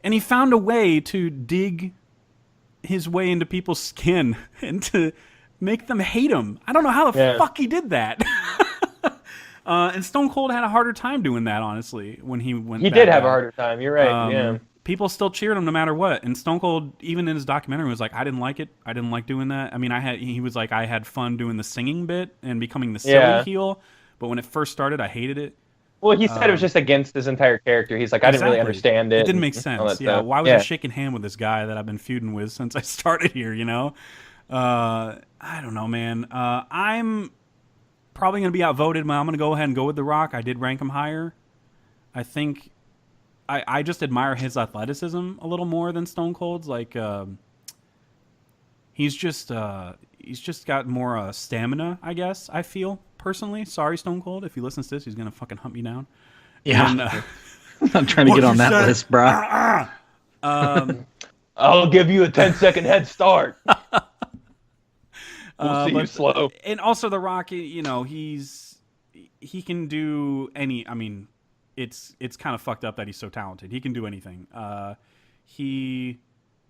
he found a way to dig his way into people's skin and to make them hate him. I don't know how the fuck he did that. And Stone Cold had a harder time doing that, honestly, when he went. He did have a harder time. You're right. Yeah. People still cheered him no matter what. And Stone Cold, even in his documentary, was like, "I didn't like it. I didn't like doing that. I mean, he was like, I had fun doing the singing bit and becoming the silly heel. But when it first started, I hated it." Well, he said it was just against his entire character. He's like, I didn't really understand it. It didn't make sense. Yeah. Why was I shaking hand with this guy that I've been feuding with since I started here? I don't know, man. I'm probably going to be outvoted. I'm going to go ahead and go with The Rock. I did rank him higher. I think I just admire his athleticism a little more than Stone Cold's. Like, he's just got more stamina, I guess, I feel, personally. Sorry, Stone Cold. If he listens to this, he's going to fucking hunt me down. Yeah. And, I'm trying to get on that list, bro. I'll give you a 10-second head start. We'll see you slow. And also The Rock, he can do any. I mean, it's kind of fucked up that he's so talented. He can do anything. He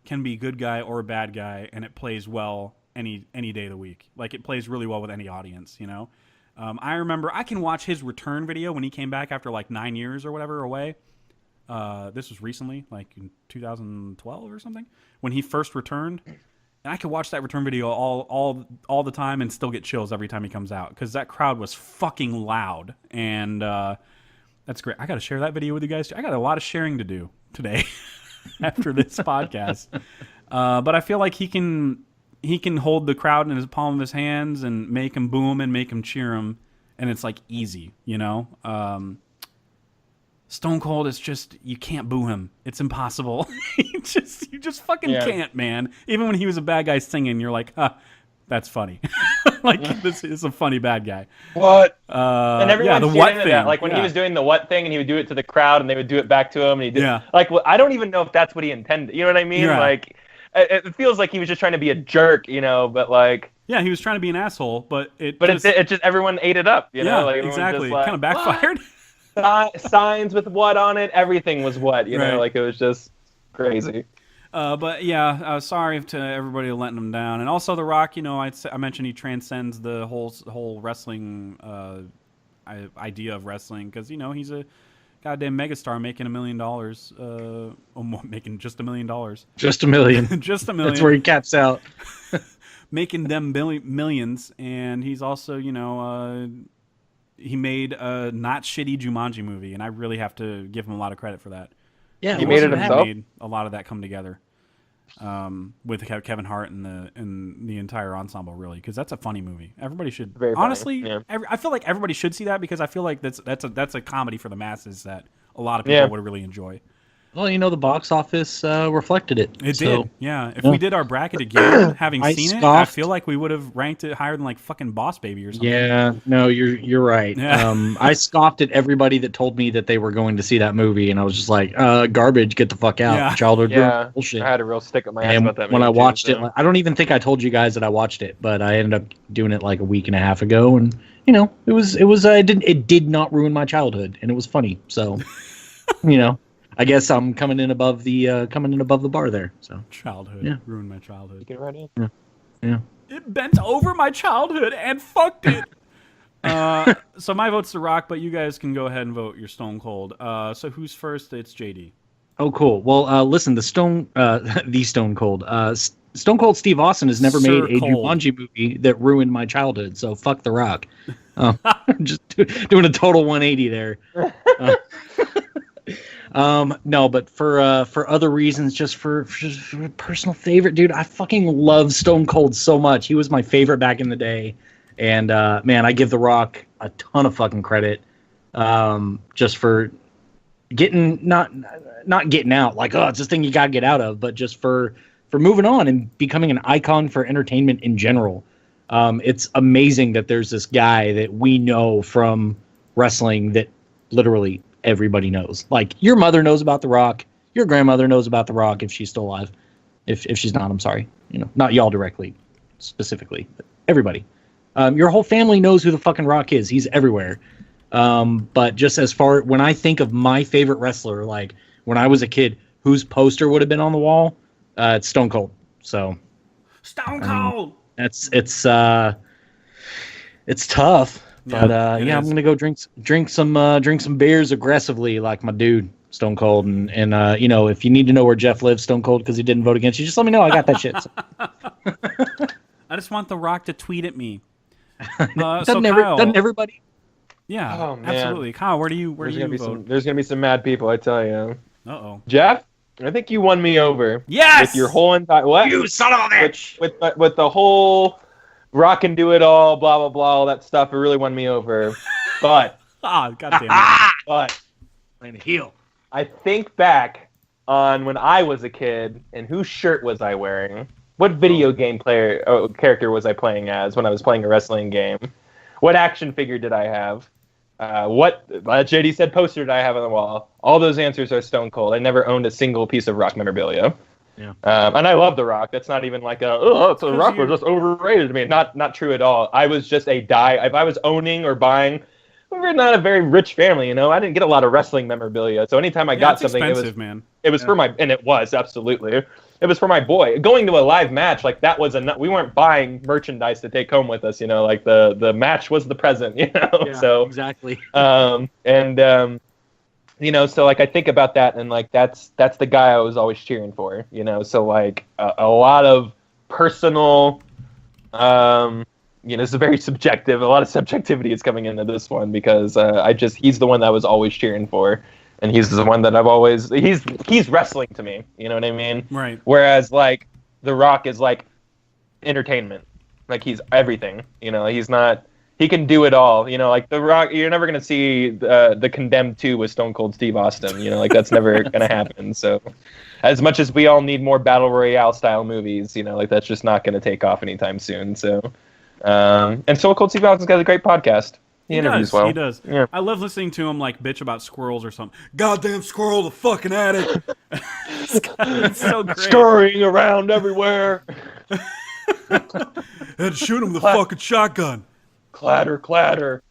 can be good guy or bad guy, and it plays well any day of the week. Like it plays really well with any audience. I remember I can watch his return video when he came back after like 9 years or whatever away. This was recently, like in 2012 or something, when he first returned. And I could watch that return video all the time and still get chills every time he comes out because that crowd was fucking loud. And that's great. I got to share that video with you guys too. I got a lot of sharing to do today after this podcast. But I feel like he can hold the crowd in his palm of his hands and make them boom and make them cheer him. And it's like easy, Stone Cold is just, you can't boo him. It's impossible. you just fucking can't, man. Even when he was a bad guy singing, you're like, that's funny. Like, this is a funny bad guy. What? And everyone's the what thing. That. Like, when he was doing the what thing, and he would do it to the crowd, and they would do it back to him, and he did. Like, well, I don't even know if that's what he intended. You know what I mean? Yeah. Like, it feels like he was just trying to be a jerk, but like. Yeah, he was trying to be an asshole, but it just everyone ate it up, Like, exactly. It kind of backfired. Signs with what on it, everything was what, like it was just crazy. But sorry to everybody letting him down. And also The Rock, I mentioned he transcends the whole wrestling idea of wrestling because he's a goddamn megastar making $1 million, making just $1 million. Just $1 million. Just $1 million. That's where he caps out. Making them millions, and he's also he made a not shitty Jumanji movie, and I really have to give him a lot of credit for that. Yeah, he made it himself. Made a lot of that come together with Kevin Hart and the entire ensemble, really, because that's a funny movie. Everybody should honestly. I feel like everybody should see that because I feel like that's a comedy for the masses that a lot of people would really enjoy. Well, the box office reflected it. It So, did, yeah. If yeah. we did our bracket again, having I seen it, I scoffed. feel like we would have ranked it higher than like fucking Boss Baby or something. Yeah, no, you're right. Yeah. I scoffed at everybody that told me that they were going to see that movie, and I was just like, garbage, get the fuck out. Yeah. Childhood Yeah, bullshit. I had a real stick up my ass And about that when movie I watched too, it, so. I don't even think I told you guys that I watched it, but I ended up doing it like a week and a half ago, and it did not ruin my childhood, and it was funny. So, I guess I'm coming in above the bar there. So Childhood. Yeah. Ruined my childhood. Get right in. yeah. It bent over my childhood and fucked it. So my vote's The Rock, but you guys can go ahead and vote your Stone Cold. So who's first? It's JD. Oh, cool. Well, listen, the Stone Cold, Stone Cold Steve Austin has never Sir made a Cold. Jumanji movie that ruined my childhood. So fuck The Rock. Just doing a total 180 there. No, but for other reasons, just for personal favorite, dude, I fucking love Stone Cold so much. He was my favorite back in the day, and man, I give The Rock a ton of fucking credit, just for getting not getting out like, oh, it's this thing you gotta get out of, but just for moving on and becoming an icon for entertainment in general. It's amazing that there's this guy that we know from wrestling that literally everybody knows. Like, your mother knows about The Rock, your grandmother knows about The Rock if she's still alive. If she's not, I'm sorry. Not y'all directly, specifically, but everybody. Your whole family knows who the fucking Rock is. He's everywhere. But just as far, when I think of my favorite wrestler, like when I was a kid, whose poster would have been on the wall, it's Stone Cold. So Stone Cold. it's tough. Yeah, But it I'm is. gonna go drink some beers aggressively, like my dude Stone Cold, and if you need to know where Jeff lives, Stone Cold, because he didn't vote against you, just let me know. I got that shit. So. I just want The Rock to tweet at me. Doesn't Kyle, everybody? yeah, Oh, man. absolutely. Kyle, where do you There's gonna be vote? there's gonna be some mad people, I tell you. Uh-oh. Jeff, I think you won me over. Yes! With your whole entire what? You son of a bitch! With the whole Rock and do it all, blah blah blah, all that stuff. It really won me over. But Ah, goddamn it. but Playing the heel. I think back on when I was a kid and whose shirt was I wearing? What video game character was I playing as when I was playing a wrestling game? What action figure did I have? What JD said poster did I have on the wall? All those answers are Stone Cold. I never owned a single piece of Rock memorabilia. Yeah. And I love The Rock. That's not even like The Rock was just overrated to me. Not true at all. I was just if I was owning or buying, we're not a very rich family, I didn't get a lot of wrestling memorabilia. So anytime I got it's something, expensive, man. it was for my, and it was absolutely. It was for my boy. Going to a live match, like that was we weren't buying merchandise to take home with us, like the match was the present, Yeah, so exactly. so like I think about that and like that's the guy I was always cheering for, so like a lot of personal, it's very subjective. A lot of subjectivity is coming into this one because he's the one that I was always cheering for. And he's the one that I've always he's wrestling to me, you know what I mean? Right. Whereas like The Rock is like entertainment, like he's everything, he's not. He can do it all, like The Rock. You're never gonna see the Condemned 2 with Stone Cold Steve Austin, like that's never gonna happen. So, as much as we all need more battle royale style movies, like that's just not gonna take off anytime soon. So, and Stone Cold Steve Austin's got a great podcast. He interviews well. He does. Yeah. I love listening to him like bitch about squirrels or something. Goddamn squirrel, the fucking addict. It's so great. Scurrying around everywhere. Had to shoot him with a fucking shotgun. Clatter, clatter.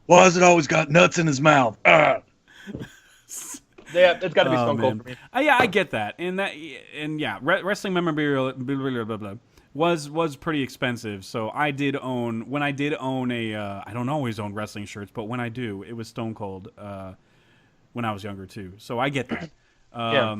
Why has it always got nuts in his mouth? Yeah, it's got to be Stone Cold for me. Yeah, I get that, and yeah, wrestling memorabilia blah, blah, blah, was pretty expensive. So I did own a I don't always own wrestling shirts, but when I do, it was Stone Cold when I was younger too. So I get that. Yeah.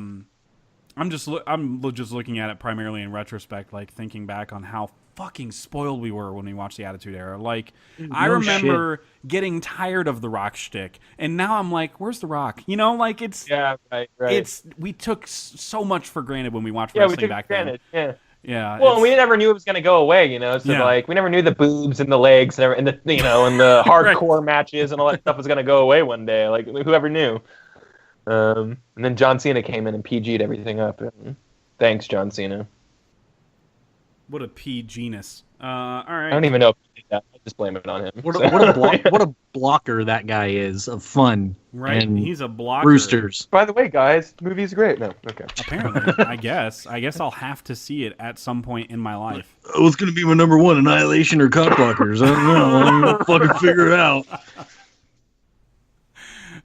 I'm just looking at it primarily in retrospect, like thinking back on how fucking spoiled we were when we watched the Attitude Era. Like, I remember getting tired of the Rock shtick, and now I'm like, where's the Rock? Like it's right. we took so much for granted when we watched we wrestling took back granted. then. Yeah. Yeah. Well, we never knew it was going to go away, So like we never knew the boobs and the legs and the and the hardcore matches and all that stuff was going to go away one day. Like whoever knew. And then John Cena came in and PG'd everything up. And thanks, John Cena. What a P genus. All right. I don't even know if he did that. I just blame it on him. What So. what a blocker that guy is of fun. Right, And he's a blocker. roosters. By the way, guys, the movie's great. No, okay. Apparently, I guess I'll have to see it at some point in my life. Oh, it's gonna be my number one, Annihilation or Cockblockers. I don't know. I'm gonna fucking figure it out.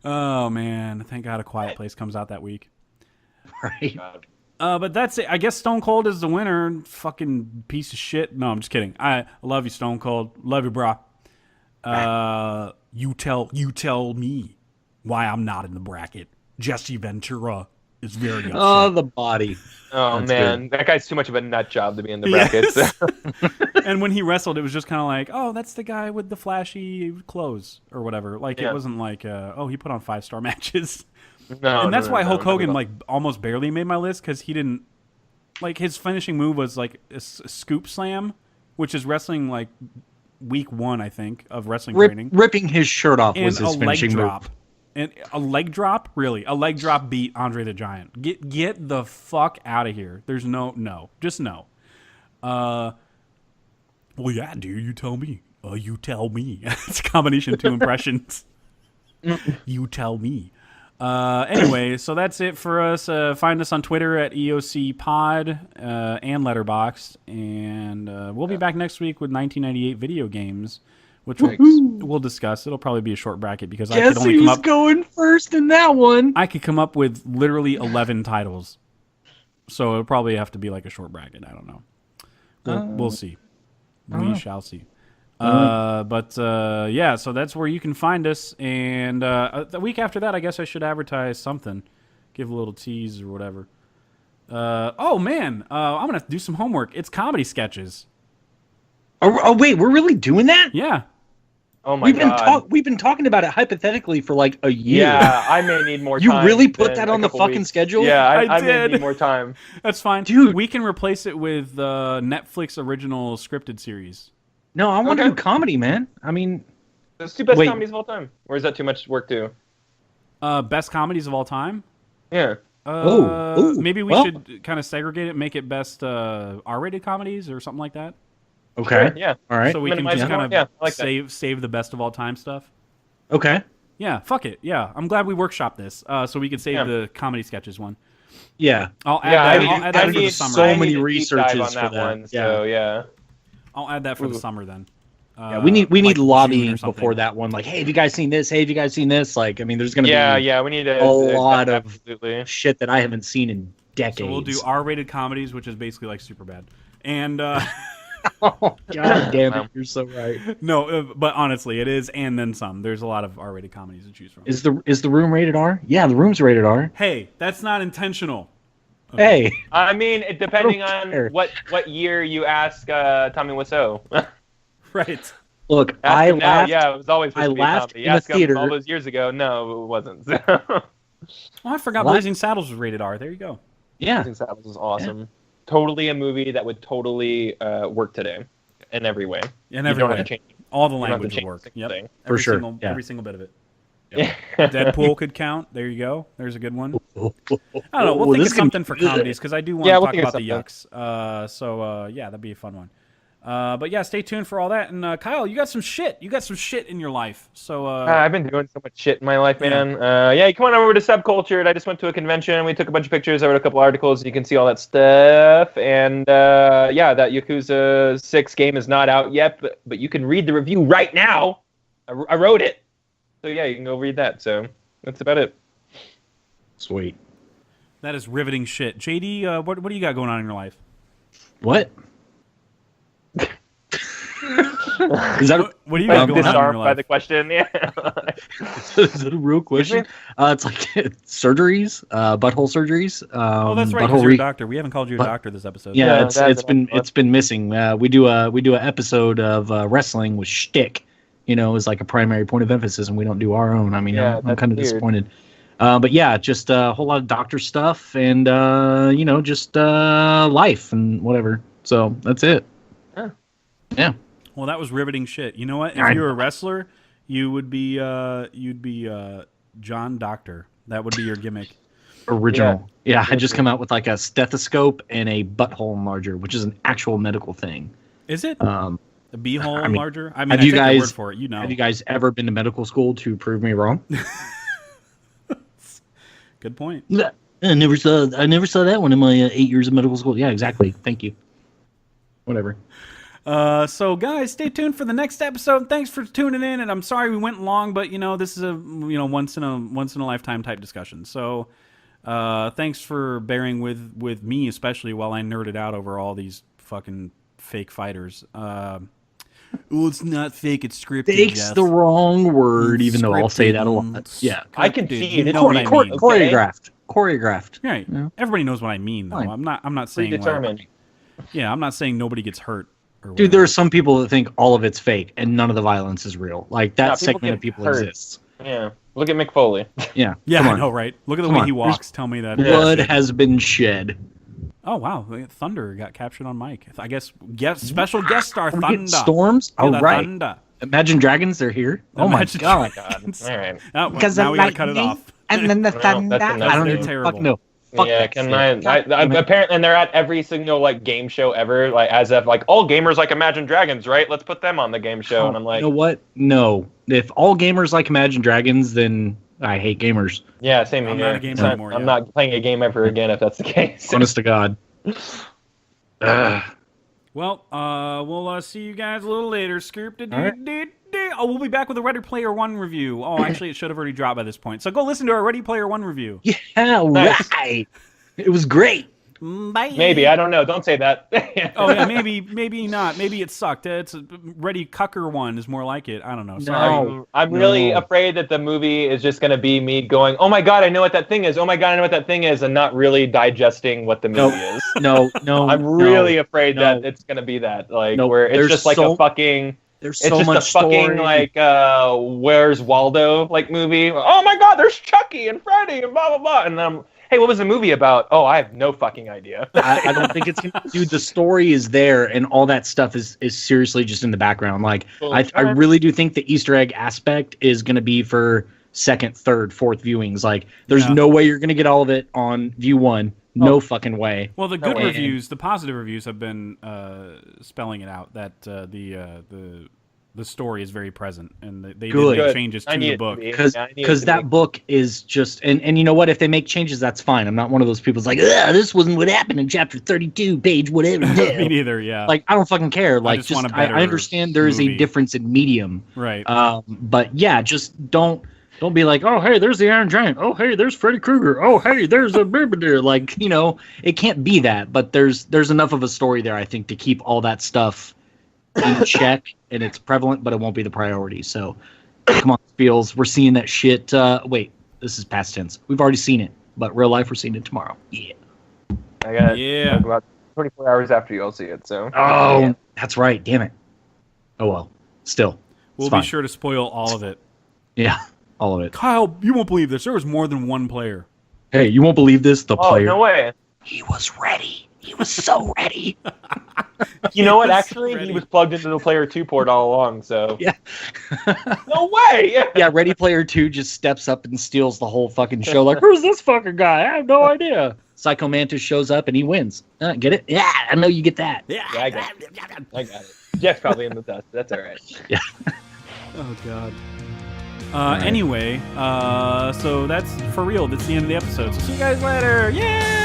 Oh man, thank God A Quiet Place comes out that week. Right. But that's it. I guess Stone Cold is the winner. Fucking piece of shit. No, I'm just kidding. I love you, Stone Cold. Love you, bro. You tell me why I'm not in the bracket. Jesse Ventura is very upset. Oh, the body. Oh That's man, that guy's too much of a nut job to be in the brackets. Yes. And when he wrestled, it was just kind of like, oh, that's the guy with the flashy clothes or whatever. Like it wasn't like, oh, he put on 5-star matches. No, And that's why Hulk Hogan no. like almost barely made my list because he didn't like his finishing move was like a scoop slam, which is wrestling like week 1, I think, of wrestling training. Ripping his shirt off And was his a finishing leg move. drop. And a leg drop, really? A leg drop beat Andre the Giant. Get the fuck out of here. There's just no. Well, yeah, dude. You tell me. You tell me. It's a combination of 2 impressions. You tell me. Anyway, so that's it for us. Find us on Twitter at EoC Pod and Letterboxd, and we'll be back next week with 1998 video games, which we'll discuss. It'll probably be a short bracket because I could Guess only come who's up. going first in that one? I could come up with literally 11 titles, so it'll probably have to be like a short bracket. I don't know. We'll see. We shall see. Yeah, so that's where you can find us. And the week after that, I guess I should advertise something, give a little tease or whatever. Oh man, I'm gonna do some homework. It's comedy sketches. Oh wait, we're really doing that? Yeah. Oh my god. We've been talking about it hypothetically for like a year. Yeah, I may need more You time. really put than that a on the couple fucking weeks. schedule? Yeah, I I may did. need more time. That's fine, Dude. We can replace it with Netflix original scripted series. No, I want to Okay. do comedy, man. I mean, Let's do best Wait. comedies of all time. Or is that too much work too? Best comedies of all time. Yeah. Maybe we should kind of segregate it, make it best R-rated comedies or something like that. okay. Sure, yeah. All right. So we can Minimize just it kind more. of Yeah, I like that. save the best of all time stuff. Okay. Yeah, fuck it. Yeah, I'm glad we workshopped this, so we could save Yeah. the comedy sketches one. Yeah. I'll add Yeah, that. I I'll add that for the need summer. so I many need a deep researches dive on for that that. one. So yeah. I'll add that for the Ooh. summer then. Yeah, we need like June lobbying or something. before that one. Like, hey, have you guys seen this? Hey, have you guys seen this? Like, I mean, there's gonna Yeah, be yeah. We need a lot of absolutely. shit that I haven't seen in decades. So we'll do R-rated comedies, which is basically like Superbad. And Oh, God damn it, you're so right. no, but honestly, it is, and then some. There's a lot of R-rated comedies to choose from. Is the room rated R? Yeah, the room's rated R. Hey, that's not intentional. Hey, I mean, depending I don't care. on what year you ask Tommy Wiseau. Right. look, Ask I him now, laughed. yeah, it was always supposed I to be a laughed comedy. in a Ask him theater. all those years ago. No, it wasn't. Oh, I forgot What? Blazing Saddles was rated R. There you go. Yeah, I think that was awesome. Totally a movie that would totally work today in every way. In You every don't way. have to change. All the You don't have to language would change work. a single Yep. thing. For Every sure, Single, yeah. Every single bit of it. Yeah. Deadpool could count. There you go. There's a good one. I don't know. We'll Oh, think this of can be something for good. comedies because I do want Yeah, to we'll talk think of about the yucks. Yeah, that'd be a fun one. But yeah, stay tuned for all that. And Kyle, you got some shit. You got some shit in your life. So I've been doing so much shit in my life, Yeah. man. You come on over to Subcultured. I just went to a convention. We took a bunch of pictures. I wrote a couple articles. You can see all that stuff. And yeah, that Yakuza 6 game is not out yet, but you can read the review right now. I wrote it. So yeah, you can go read that. So that's about it. sweet. that is riveting shit. JD, what do you got going on in your life? What? Is that What do you got going on in your Disarmed by life? the question. Yeah. is that a real question? It's like surgeries, butthole surgeries. Oh, that's right. 'Cause Butthole you're a re- doctor. We haven't called you a but- doctor this episode. Yeah, Yeah, it's that's been an it's been missing. We do an episode of wrestling with shtick, as like a primary point of emphasis, and we don't do our own. I mean, Yeah, I'm that's kind of weird. disappointed. But yeah, just a whole lot of doctor stuff and just life and whatever. So that's it. Yeah. Yeah. Well, that was riveting shit. You know what? If I you were a wrestler, you'd be John Doctor. That would be your gimmick. Original. Yeah, I just come out with like a stethoscope and a butthole enlarger, which is an actual medical thing. Is it? A beehole enlarger? I mean, have I you take your guys word for it. You know. Have you guys ever been to medical school to prove me wrong? Good point. I never saw that one in my 8 years of medical school. Yeah, exactly. Thank you. Whatever. So guys, stay tuned for the next episode. Thanks for tuning in, and I'm sorry we went long, but this is a once in a lifetime type discussion. So thanks for bearing with me, especially while I nerded out over all these fucking fake fighters. It's not fake, it's scripted. Fake's Jeff. the wrong word, even though I'll say that a lot. Scripted. Yeah, I can see it. You know what I mean. Choreographed. Right. Yeah. Everybody knows what I mean, though. Fine. I'm not saying Predetermined. I'm not saying nobody gets hurt. Or Dude, there are some people that think all of it's fake and none of the violence is real. Like that No, people segment get of people hurt. exists. Yeah. Look at Mick Foley. Yeah. Yeah, come I on. know, right? Look at the Come way on. he walks. Tell me that. Blood has been shed. Oh wow, Thunder got captured on mic. I guess special guest star We're getting Thunder. storms. Yeah, Oh the right. Thunder. Imagine Dragons. They're here. Oh my Imagine god. Dragons. All right. Oh, well, now we gotta cut it off. And then the No, thunder. that's enough. I don't They're even terrible. fucking know. Fuck Yeah, that can shit. I apparently, and they're at every single like game show ever, like as if like all gamers like Imagine Dragons, right? Let's put them on the game show. And I'm like, you know what? No. If all gamers like Imagine Dragons, then I hate gamers. yeah, same I'm here. not a gamer anymore, I'm yeah. not playing a game ever again if that's the case. Honest to God. Well, we'll see you guys a little later. Scripted. All right. Oh, we'll be back with a Ready Player One review. Oh, actually, it should have already dropped by this point. So go listen to our Ready Player One review. Yeah, Nice. right. It was great. Bye. Maybe, I don't know. Don't say that. Oh yeah, maybe not. Maybe it sucked. It's a Ready Cucker One is more like it. I don't know. Sorry. No. I'm really afraid that the movie is just going to be me going, oh my god, I know what that thing is. Oh my god, I know what that thing is, and not really digesting what the movie is. No. I'm really afraid no. that it's going to be that, like, No, where it's there's just like so- a fucking. There's It's so just much a fucking story. like Where's Waldo like movie. Oh my god, there's Chucky and Freddy and blah blah blah. And then hey, what was the movie about? Oh, I have no fucking idea. I don't think it's gonna. Dude, the story is there, and all that stuff is seriously just in the background. Like, I really do think the Easter egg aspect is gonna be for second, third, fourth viewings. Like, there's Yeah. no way you're gonna get all of it on view one. No fucking way. Well, the No good way. reviews, the positive reviews, have been spelling it out that the story is very present, and they did Good. make changes I to need the it to book. be. Because Yeah, I need it to that be. book is just and you know what, if they make changes, that's fine. I'm not one of those people who's like, this wasn't what happened in chapter 32 page whatever. Me neither. Yeah. Like, I don't fucking care. Like, just want a I better understand there is a movie. difference in medium. right. But yeah, just don't be like, oh hey, there's the Iron Giant. Oh hey, there's Freddy Krueger. Oh hey, there's a Berbeder. Like, it can't be that. But there's enough of a story there, I think, to keep all that stuff in check, and it's prevalent, but it won't be the priority. So, come on, Spiels, we're seeing that shit. Wait, this is past tense. We've already seen it, but real life, we're seeing it tomorrow. Yeah. I got Yeah. about 24 hours after you all see it. So Oh, that's right. Damn it. Oh well. Still, We'll it's be fine. sure to spoil all of it. Yeah, all of it. Kyle, you won't believe this. There was more than one player. Hey, you won't believe this. The oh player. no way. He was ready. He was so ready. You know what? was Actually, ready. he was plugged into the player 2 port all along. So Yeah. no way. Yeah. Yeah, Ready Player 2 just steps up and steals the whole fucking show. Like, who's this fucking guy? I have no idea. Psycho Mantis shows up and he wins. Get it? Yeah, I know you get that. Yeah. Yeah, I got it. I got it. Jeff's probably in the dust. That's all right. Oh God. right. Anyway, so that's for real. That's the end of the episode. So see you guys later. Yay!